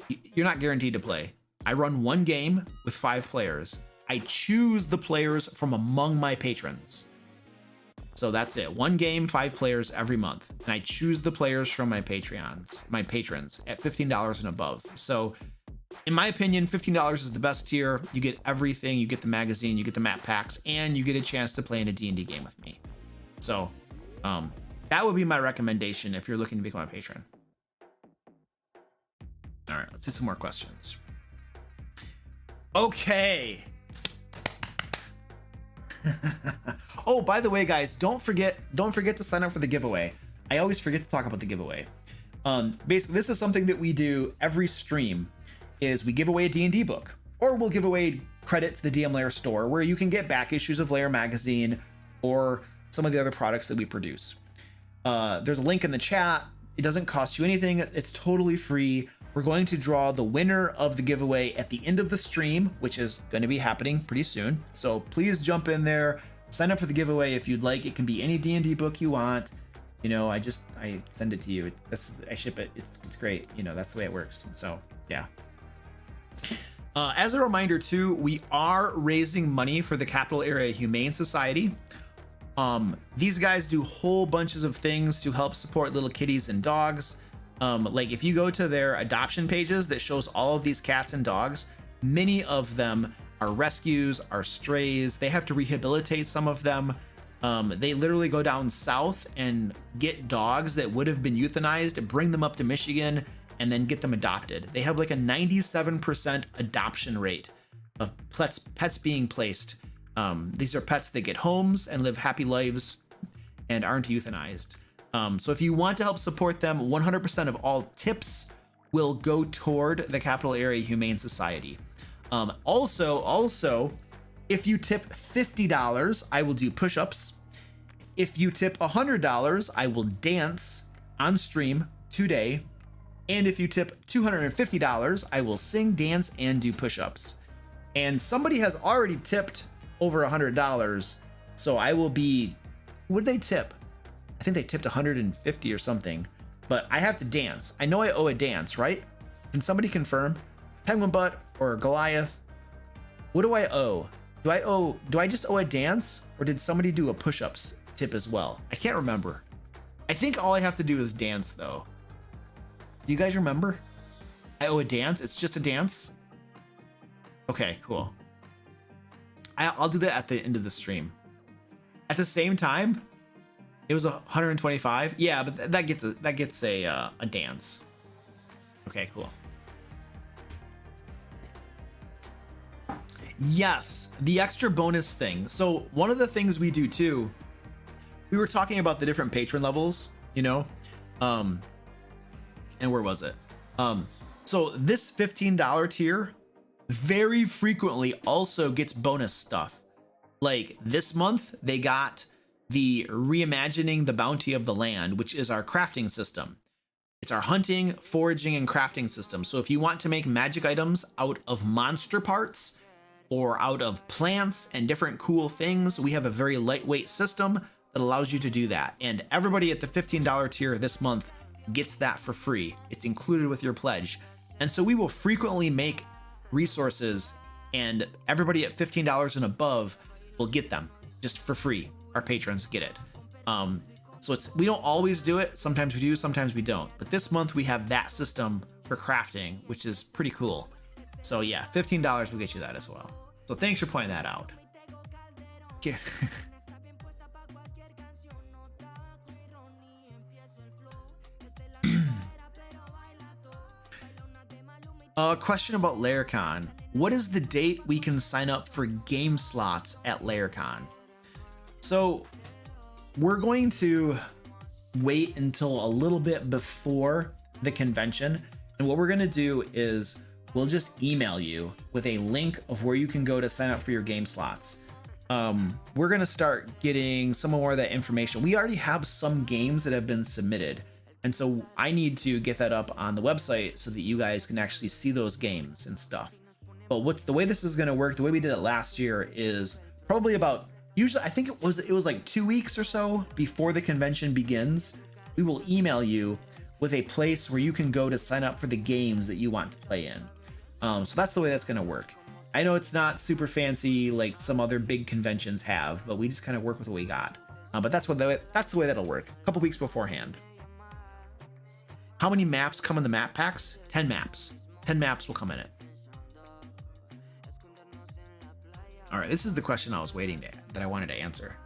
you're not guaranteed to play. I run one game with 5 players. I choose the players from among my patrons. So that's it. One game, 5 players every month. And I choose the players from my patrons at $15 and above. So in my opinion, $15 is the best tier. You get everything. You get the magazine, you get the map packs, and you get a chance to play in a D&D game with me. So that would be my recommendation if you're looking to become a patron. All right, let's do some more questions. Okay. Oh, by the way, guys, don't forget to sign up for the giveaway. I always forget to talk about the giveaway. Basically, this is something that we do every stream, is we give away a D&D book, or we'll give away credit to the DM Lair store, where you can get back issues of Lair Magazine or some of the other products that we produce. There's a link in the chat. It doesn't cost you anything. It's totally free. We're going to draw the winner of the giveaway at the end of the stream, which is going to be happening pretty soon. So please jump in there, sign up for the giveaway if you'd like. It can be any D&D book you want. You know, I send it to you. I ship it. It's great. You know, that's the way it works. So yeah. As a reminder too, we are raising money for the Capital Area Humane Society. These guys do whole bunches of things to help support little kitties and dogs. Like if you go to their adoption pages that shows all of these cats and dogs, many of them are rescues, are strays. They have to rehabilitate some of them. They literally go down south and get dogs that would have been euthanized, bring them up to Michigan, and then get them adopted. They have like a 97% adoption rate of pets being placed. These are pets that get homes and live happy lives and aren't euthanized. So if you want to help support them, 100% of all tips will go toward the Capital Area Humane Society. Also, if you tip $50, I will do push-ups. If you tip $100, I will dance on stream today. And if you tip $250, I will sing, dance, and do push-ups. And somebody has already tipped over $100, so I will be, what did they tip? I think they tipped 150 or something, but I have to dance. I know I owe a dance, right? Can somebody confirm? Penguin Butt or Goliath? What do I owe? Do I just owe a dance, or did somebody do a push-ups tip as well? I can't remember. I think all I have to do is dance though. Do you guys remember? I owe a dance? It's just a dance? Okay, cool. I'll do that at the end of the stream. At the same time, it was 125. Yeah, but that gets a dance. Okay, cool. Yes, the extra bonus thing. So one of the things we do too, we were talking about the different patron levels, you know, and where was it? So this $15 tier very frequently also gets bonus stuff. Like this month, they got the Reimagining the Bounty of the Land, which is our crafting system. It's our hunting, foraging, and crafting system. So if you want to make magic items out of monster parts or out of plants and different cool things, we have a very lightweight system that allows you to do that. And everybody at the $15 tier this month gets that for free. It's included with your pledge. And so we will frequently make resources, and everybody at $15 and above will get them just for free. Our patrons get it. So we don't always do it. Sometimes we do, sometimes we don't. But this month we have that system for crafting, which is pretty cool. So yeah, $15 will get you that as well. So thanks for pointing that out. Okay. Question about Laircon. What is the date we can sign up for game slots at Laircon? So we're going to wait until a little bit before the convention. And what we're going to do is we'll just email you with a link of where you can go to sign up for your game slots. We're going to start getting some more of that information. We already have some games that have been submitted. And so I need to get that up on the website so that you guys can actually see those games and stuff. But what's the way this is going to work, the way we did it last year is probably about, usually I think it was like 2 weeks or so before the convention begins. We will email you with a place where you can go to sign up for the games that you want to play in. So that's the way that's going to work. I know it's not super fancy like some other big conventions have, but we just kind of work with what we got. But that's the way that'll work. A couple weeks beforehand. How many maps come in the map packs? 10 maps. 10 maps will come in it. All right, this is the question I was waiting that I wanted to answer.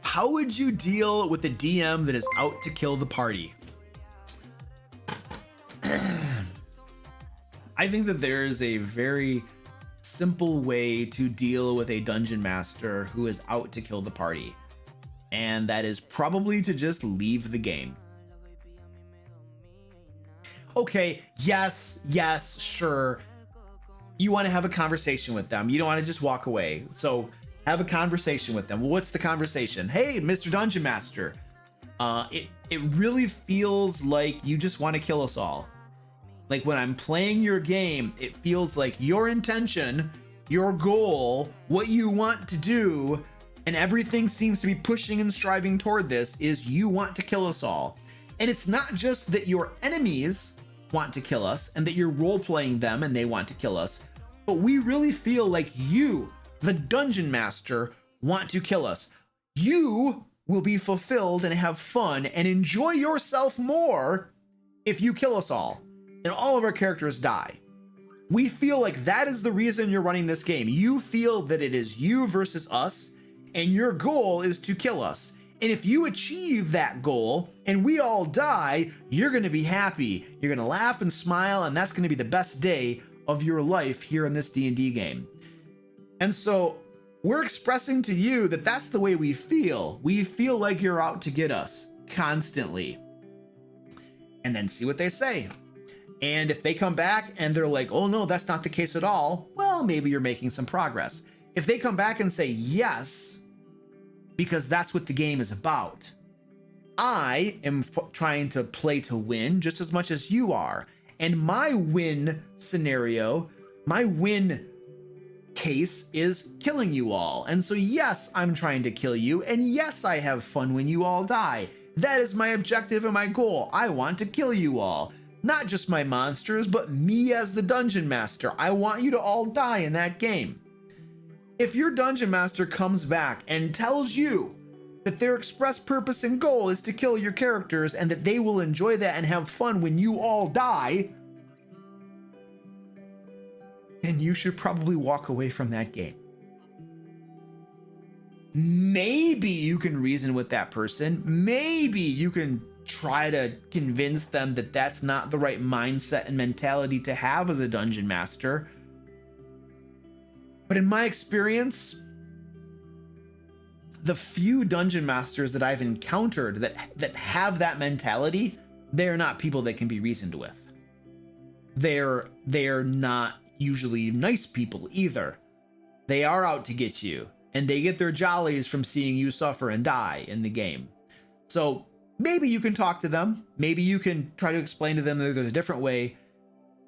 How would you deal with a DM that is out to kill the party? I think that there is a very simple way to deal with a dungeon master who is out to kill the party, and that is probably to just leave the game. Okay, yes, sure. You want to have a conversation with them. You don't want to just walk away. So have a conversation with them. Well, what's the conversation? Hey, Mr. Dungeon Master, it really feels like you just want to kill us all. Like when I'm playing your game, it feels like your intention, your goal, what you want to do, and everything seems to be pushing and striving toward this is you want to kill us all. And it's not just that your enemies want to kill us and that you're role-playing them and they want to kill us, but we really feel like you, the Dungeon Master, want to kill us. You will be fulfilled and have fun and enjoy yourself more if you kill us all and all of our characters die. We feel like that is the reason you're running this game. You feel that it is you versus us, and your goal is to kill us. And if you achieve that goal and we all die, you're going to be happy. You're going to laugh and smile, and that's going to be the best day of your life here in this D&D game. And so we're expressing to you that that's the way we feel. We feel like you're out to get us constantly. And then see what they say. And if they come back and they're like, oh no, that's not the case at all, well, maybe you're making some progress. If they come back and say yes, because that's what the game is about, I am trying to play to win just as much as you are. And my win scenario, my win case is killing you all. And so yes, I'm trying to kill you. And yes, I have fun when you all die. That is my objective and my goal. I want to kill you all. Not just my monsters, but me as the Dungeon Master. I want you to all die in that game. If your Dungeon Master comes back and tells you that their express purpose and goal is to kill your characters and that they will enjoy that and have fun when you all die, then you should probably walk away from that game. Maybe you can reason with that person. Maybe you can try to convince them that that's not the right mindset and mentality to have as a dungeon master. But in my experience, the few dungeon masters that I've encountered that have that mentality, they're not people that can be reasoned with. They're not usually nice people either. They are out to get you, and they get their jollies from seeing you suffer and die in the game. So maybe you can talk to them. Maybe you can try to explain to them that there's a different way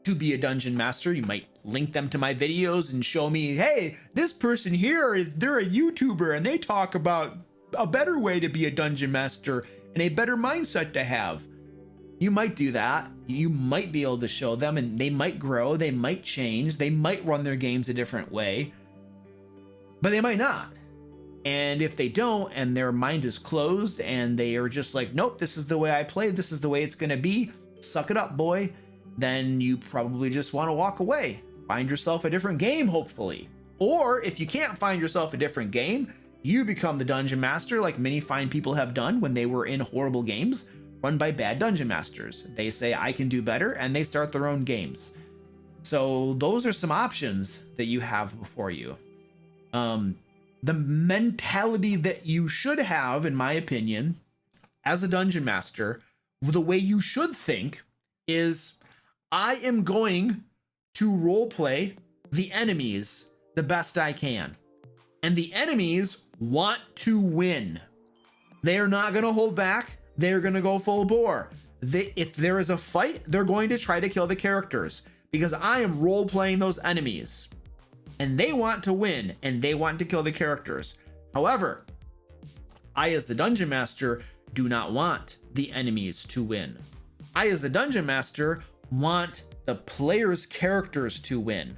to be a dungeon master. You might link them to my videos and show me, hey, this person here, they're a YouTuber and they talk about a better way to be a dungeon master and a better mindset to have. You might do that. You might be able to show them, and they might grow, they might change, they might run their games a different way, but they might not. And if they don't, and their mind is closed, and they are just like, nope, this is the way I play, this is the way it's gonna be, suck it up, boy, then you probably just want to walk away. Find yourself a different game, hopefully. Or if you can't find yourself a different game, you become the dungeon master like many fine people have done when they were in horrible games run by bad dungeon masters. They say, I can do better, and they start their own games. So those are some options that you have before you. The mentality that you should have, in my opinion, as a dungeon master, the way you should think is, I am going to roleplay the enemies the best I can. And the enemies want to win. They are not going to hold back. They're going to go full bore. If there is a fight, they're going to try to kill the characters because I am role-playing those enemies. And they want to win and they want to kill the characters. However, I as the dungeon master do not want the enemies to win. I as the dungeon master want the players' characters to win.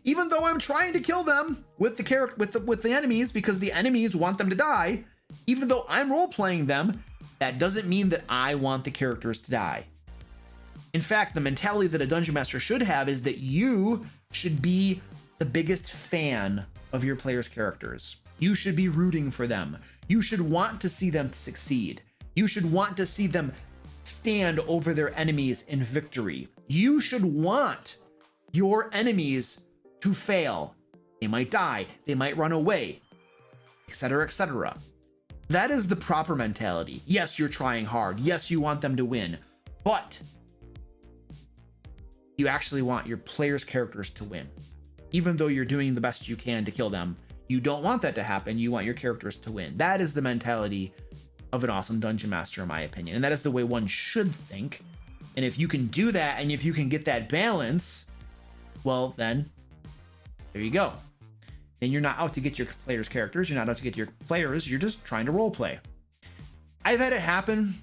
Even though I'm trying to kill them with the enemies because the enemies want them to die, even though I'm role-playing them, that doesn't mean that I want the characters to die. In fact, the mentality that a dungeon master should have is that you should be the biggest fan of your players' characters. You should be rooting for them. You should want to see them succeed. You should want to see them stand over their enemies in victory. You should want your enemies to fail. They might die, they might run away, etc., etc. That is the proper mentality. Yes, you're trying hard. Yes, you want them to win, but you actually want your players' characters to win. Even though you're doing the best you can to kill them, you don't want that to happen. You want your characters to win. That is the mentality of an awesome dungeon master, in my opinion. And that is the way one should think. And if you can do that, and if you can get that balance, well, then there you go. Then you're not out to get your players' characters. You're not out to get your players. You're just trying to role play. I've had it happen.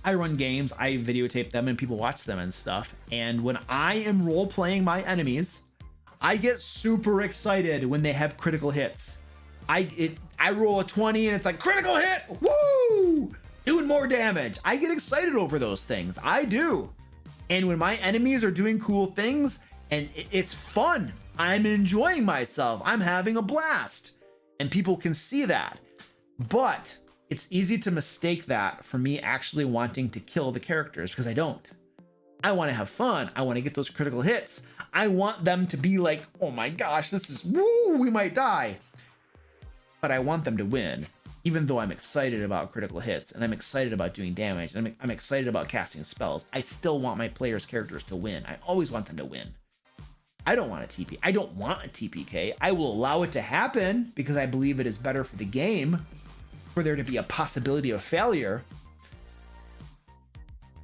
I run games, I videotape them, and people watch them and stuff. And when I am role playing my enemies, I get super excited when they have critical hits. I roll a 20 and it's like, critical hit, woo, doing more damage. I get excited over those things. I do. And when my enemies are doing cool things and it's fun, I'm enjoying myself, I'm having a blast, and people can see that. But it's easy to mistake that for me actually wanting to kill the characters, because I don't. I want to have fun. I want to get those critical hits. I want them to be like, oh my gosh, this is woo, we might die. But I want them to win, even though I'm excited about critical hits and I'm excited about doing damage and I'm excited about casting spells. I still want my players' characters to win. I always want them to win. I don't want a TP. I don't want a TPK. I will allow it to happen because I believe it is better for the game for there to be a possibility of failure.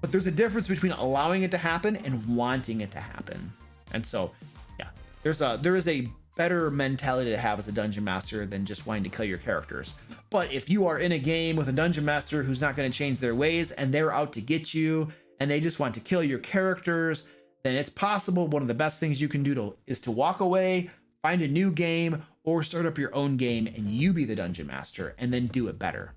But there's a difference between allowing it to happen and wanting it to happen. And so, yeah, there is a better mentality to have as a dungeon master than just wanting to kill your characters. But if you are in a game with a dungeon master who's not going to change their ways and they're out to get you and they just want to kill your characters, then it's possible one of the best things you can do is to walk away, find a new game, or start up your own game and you be the dungeon master and then do it better.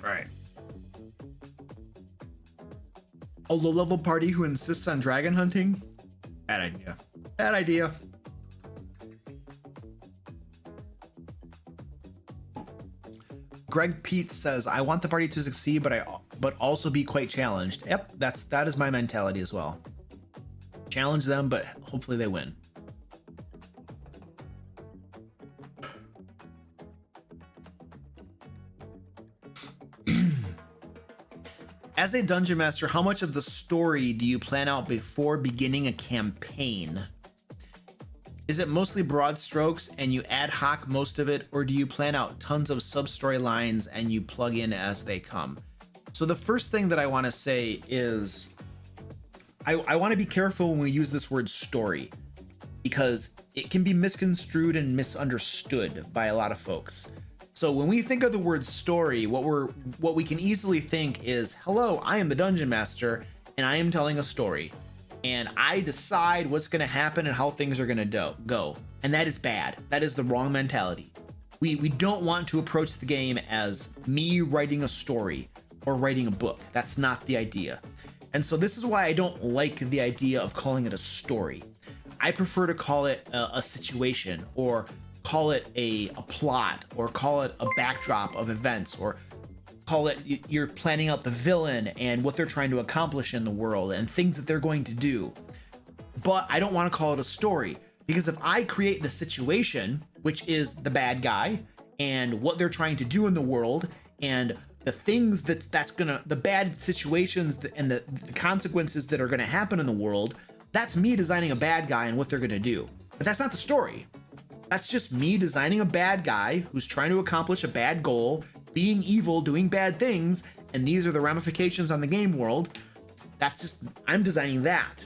Right. A low-level party who insists on dragon hunting? Bad idea. Bad idea. Greg Pete says, I want the party to succeed, but also be quite challenged. Yep, that is my mentality as well. Challenge them, but hopefully they win. As a dungeon master, how much of the story do you plan out before beginning a campaign? Is it mostly broad strokes and you ad hoc most of it, or do you plan out tons of sub-story lines and you plug in as they come? So the first thing that I want to say is I want to be careful when we use this word story, because it can be misconstrued and misunderstood by a lot of folks. So when we think of the word story, what we can easily think is, hello, I am the dungeon master and I am telling a story. and I decide what's going to happen and how things are going to go. And that is bad. That is the wrong mentality. We don't want to approach the game as me writing a story or writing a book. That's not the idea. And so this is why I don't like the idea of calling it a story. I prefer to call it a situation, or call it a plot, or call it a backdrop of events, or call it you're planning out the villain and what they're trying to accomplish in the world and things that they're going to do. But I don't want to call it a story, because if I create the situation, which is the bad guy and what they're trying to do in the world and the things the bad situations and the consequences that are going to happen in the world, that's me designing a bad guy and what they're going to do. But that's not the story. That's just me designing a bad guy who's trying to accomplish a bad goal, being evil, doing bad things, and these are the ramifications on the game world. That's just, I'm designing that.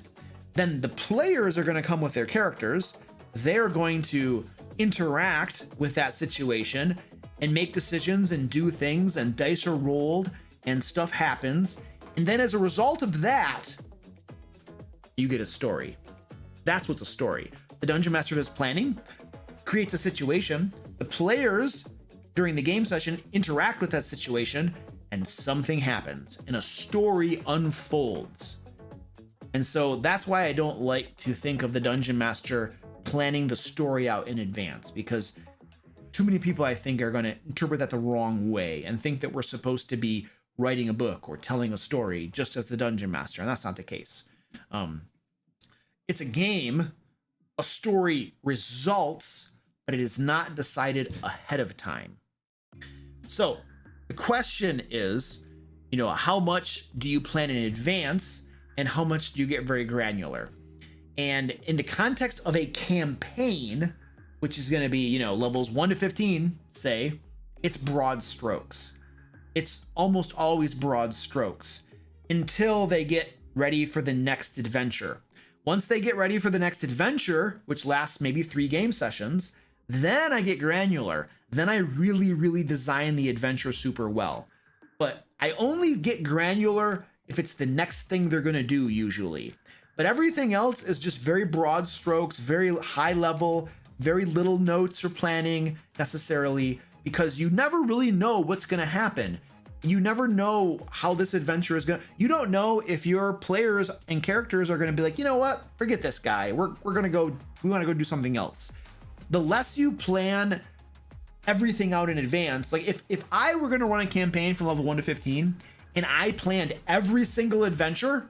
Then the players are going to come with their characters. They're going to interact with that situation and make decisions and do things, and dice are rolled and stuff happens. And then as a result of that, you get a story. That's what's a story. The Dungeon Master does planning, creates a situation. The players during the game session interact with that situation, and something happens and a story unfolds. And so that's why I don't like to think of the Dungeon Master planning the story out in advance, because too many people, I think, are going to interpret that the wrong way and think that we're supposed to be writing a book or telling a story just as the Dungeon Master, and that's not the case. It's a game, a story results, but it is not decided ahead of time. So the question is, how much do you plan in advance and how much do you get very granular? And in the context of a campaign, which is going to be, levels 1 to 15, say, it's broad strokes. It's almost always broad strokes until they get ready for the next adventure. Once they get ready for the next adventure, which lasts maybe 3 game sessions, then I get granular. Then I really, really design the adventure super well. But I only get granular if it's the next thing they're going to do usually. But everything else is just very broad strokes, very high level, very little notes or planning necessarily, because you never really know what's going to happen. You never know how this adventure is you don't know if your players and characters are going to be like, you know what, forget this guy. we want to go do something else. The less you plan everything out in advance, like if I were going to run a campaign from level 1 to 15 and I planned every single adventure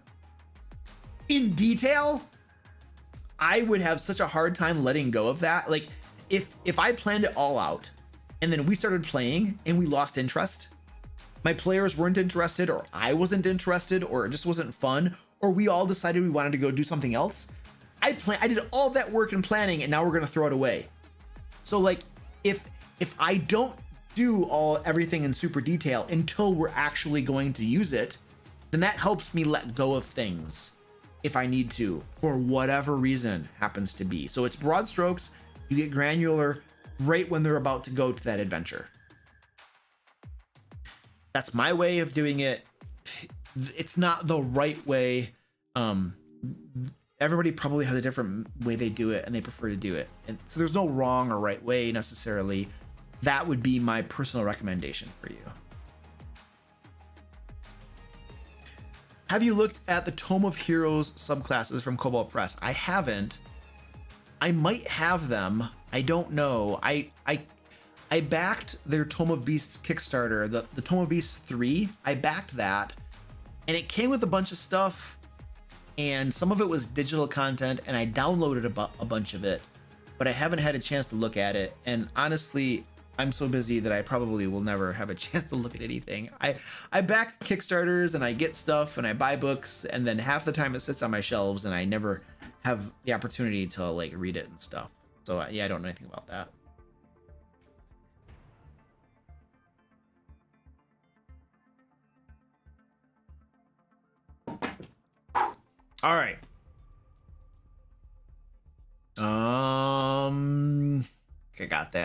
in detail, I would have such a hard time letting go of that. Like if I planned it all out and then we started playing and we lost interest, my players weren't interested, or I wasn't interested, or it just wasn't fun, or we all decided we wanted to go do something else, I did all that work and planning and now we're going to throw it away. So like if I don't do everything in super detail until we're actually going to use it, then that helps me let go of things if I need to, for whatever reason happens to be. So it's broad strokes. You get granular right when they're about to go to that adventure. That's my way of doing it. It's not the right way. Everybody probably has a different way they do it and they prefer to do it. And so there's no wrong or right way necessarily. That would be my personal recommendation for you. Have you looked at the Tome of Heroes subclasses from Cobalt Press? I haven't. I might have them. I don't know. I backed their Tome of Beasts Kickstarter, the Tome of Beasts 3. I backed that, and it came with a bunch of stuff, and some of it was digital content, and I downloaded a bunch of it, but I haven't had a chance to look at it. And honestly, I'm so busy that I probably will never have a chance to look at anything. I back Kickstarters and I get stuff and I buy books, and then half the time it sits on my shelves and I never have the opportunity to like read it and stuff. So yeah, I don't know anything about that. All right.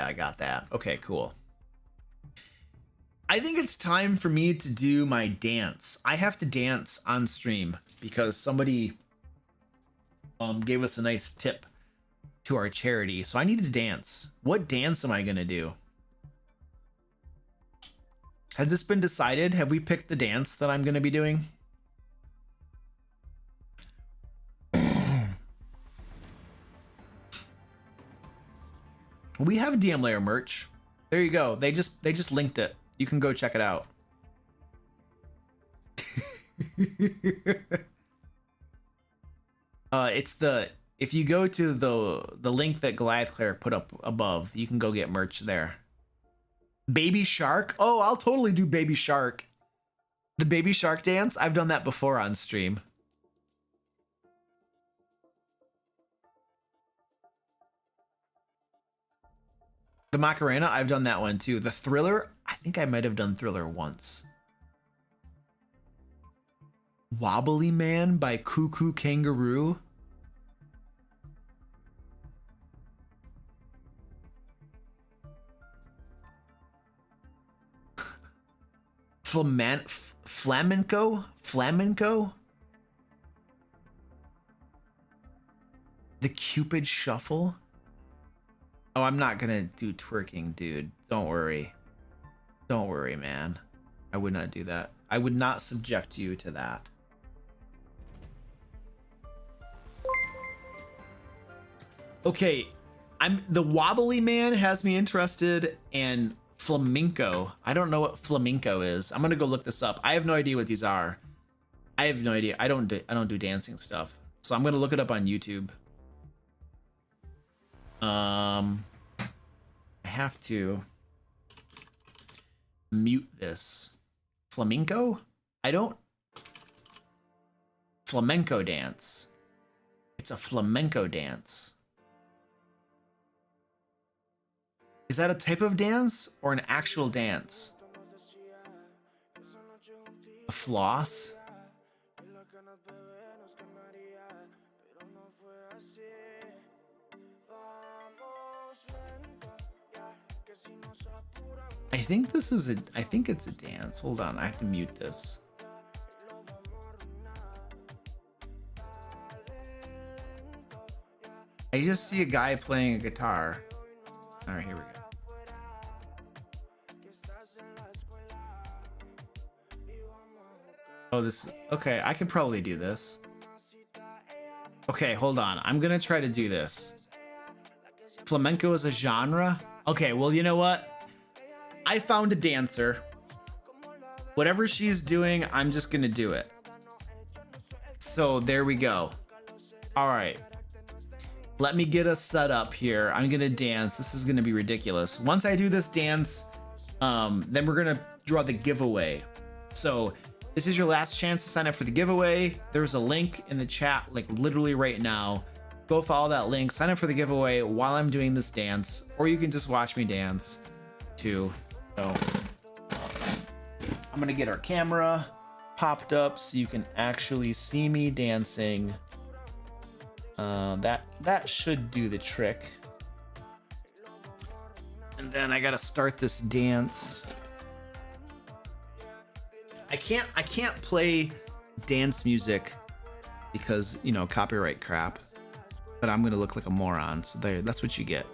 I got that. Okay, cool. I think it's time for me to do my dance. I have to dance on stream because somebody gave us a nice tip to our charity. So I need to dance. What dance am I gonna do? Has this been decided? Have we picked the dance that I'm gonna be doing? We have DM Lair merch. There you go. They just linked it. You can go check it out. If you go to the link that Goliath Claire put up above, you can go get merch there. Baby Shark? Oh, I'll totally do Baby Shark. The Baby Shark dance? I've done that before on stream. The Macarena, I've done that one too. The Thriller, I think I might have done Thriller once. Wobbly Man by Cuckoo Kangaroo. Flamenco? The Cupid Shuffle? Oh, I'm not gonna do twerking, dude. Don't worry. Don't worry, man. I would not do that. I would not subject you to that. Okay, the Wobbly Man has me interested, and flamenco. I don't know what flamenco is. I'm gonna go look this up. I have no idea what these are. I have no idea. I don't do dancing stuff. So I'm gonna look it up on YouTube. I have to mute this. Flamenco? Flamenco dance. It's a flamenco dance. Is that a type of dance or an actual dance? A floss? I think this is I think it's a dance. Hold on, I have to mute this. I just see a guy playing a guitar. All right, here we go. Oh, this, okay, I can probably do this. Okay, hold on. I'm gonna try to do this. Flamenco is a genre? Okay, well, you know what? I found a dancer. Whatever she's doing, I'm just gonna do it. So there we go. All right. Let me get us set up here. I'm gonna dance. This is gonna be ridiculous. Once I do this dance, then we're gonna draw the giveaway. So this is your last chance to sign up for the giveaway. There's a link in the chat, like literally right now. Go follow that link, sign up for the giveaway while I'm doing this dance, or you can just watch me dance too. So I'm gonna get our camera popped up so you can actually see me dancing. That should do the trick. And then I gotta start this dance. I can't play dance music because, you know, copyright crap. But I'm gonna look like a moron, so there, that's what you get.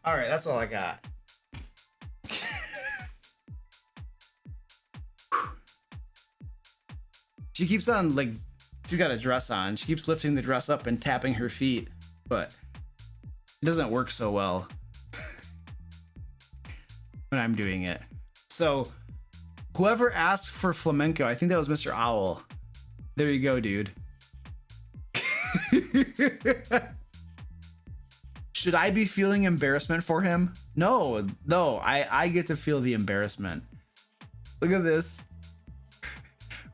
All right, that's all I got. She keeps on, like, she's got a dress on. She keeps lifting the dress up and tapping her feet, but it doesn't work so well when I'm doing it. So whoever asked for flamenco, I think that was Mr. Owl. There you go, dude. Should I be feeling embarrassment for him? No, I get to feel the embarrassment. Look at this.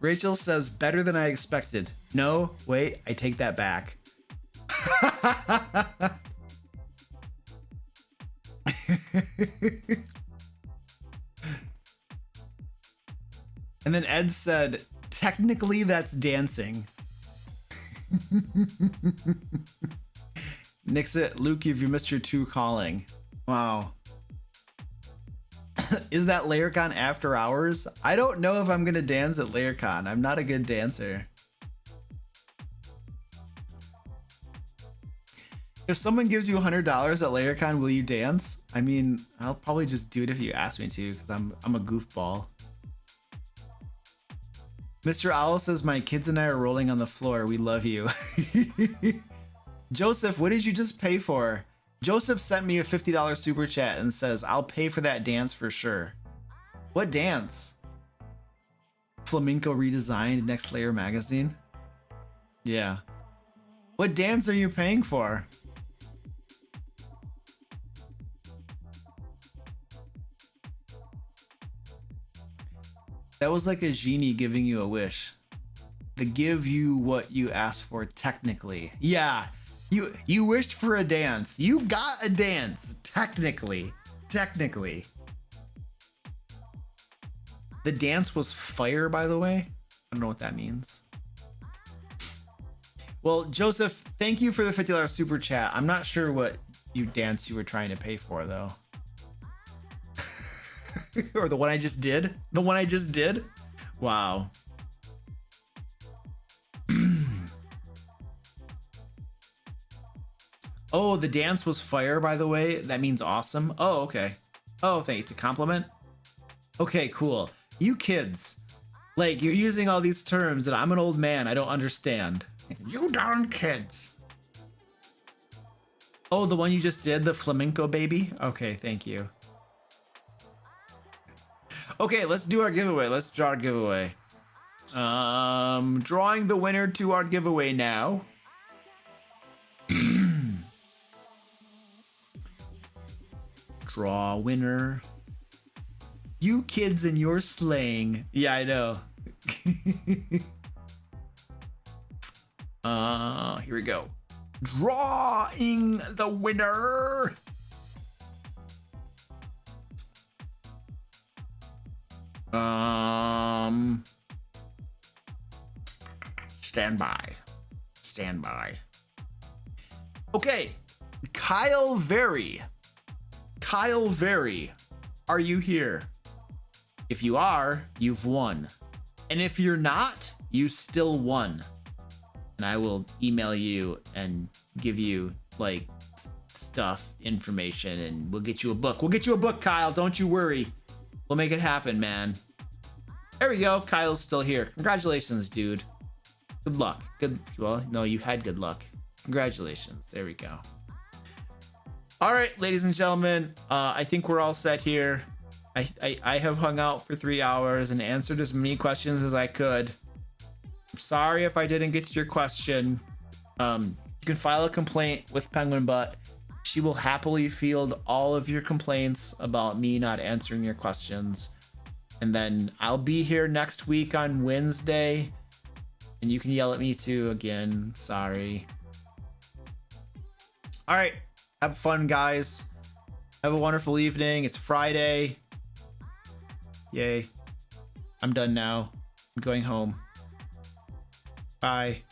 Rachel says, better than I expected. No, wait, I take that back. And then Ed said, technically that's dancing. Nixit, Luke, have you missed your 2 calling? Wow. Is that Laircon after hours? I don't know if I'm gonna dance at Laircon. I'm not a good dancer. If someone gives you $100 at Laircon, will you dance? I mean, I'll probably just do it if you ask me to, because I'm a goofball. Mr. Owl says, my kids and I are rolling on the floor. We love you. Joseph, what did you just pay for? Joseph sent me a $50 super chat and says, I'll pay for that dance for sure. What dance? Flamenco redesigned next Lair Magazine? Yeah. What dance are you paying for? That was like a genie giving you a wish. To give you what you asked for technically. Yeah. You wished for a dance. You got a dance. Technically. The dance was fire, by the way. I don't know what that means. Well, Joseph, thank you for the $50 super chat. I'm not sure what dance you were trying to pay for, though. Or the one I just did? The one I just did? Wow. Oh, the dance was fire, by the way. That means awesome. Oh, okay. Oh, thank you. It's a compliment? Okay, cool. You kids. Like, you're using all these terms that I'm an old man. I don't understand. You darn kids. Oh, the one you just did? The flamenco baby? Okay, thank you. Okay, let's do our giveaway. Let's draw our giveaway. Drawing the winner to our giveaway now. Draw winner. You kids and your slaying. Yeah, I know. Here we go. Drawing the winner. Stand by. Okay, Kyle Very, are you here? If you are, you've won. And if you're not, you still won. And I will email you and give you like stuff, information, and we'll get you a book. We'll get you a book, Kyle. Don't you worry. We'll make it happen, man. There we go. Kyle's still here. Congratulations, dude. Good luck. Well, no, you had good luck. Congratulations. There we go. All right, ladies and gentlemen, I think we're all set here. I have hung out for 3 hours and answered as many questions as I could. I'm sorry if I didn't get to your question. You can file a complaint with Penguin Butt. She will happily field all of your complaints about me not answering your questions. And then I'll be here next week on Wednesday. And you can yell at me too again. Sorry. All right. Have fun, guys. Have a wonderful evening. It's Friday. Yay. I'm done now. I'm going home. Bye.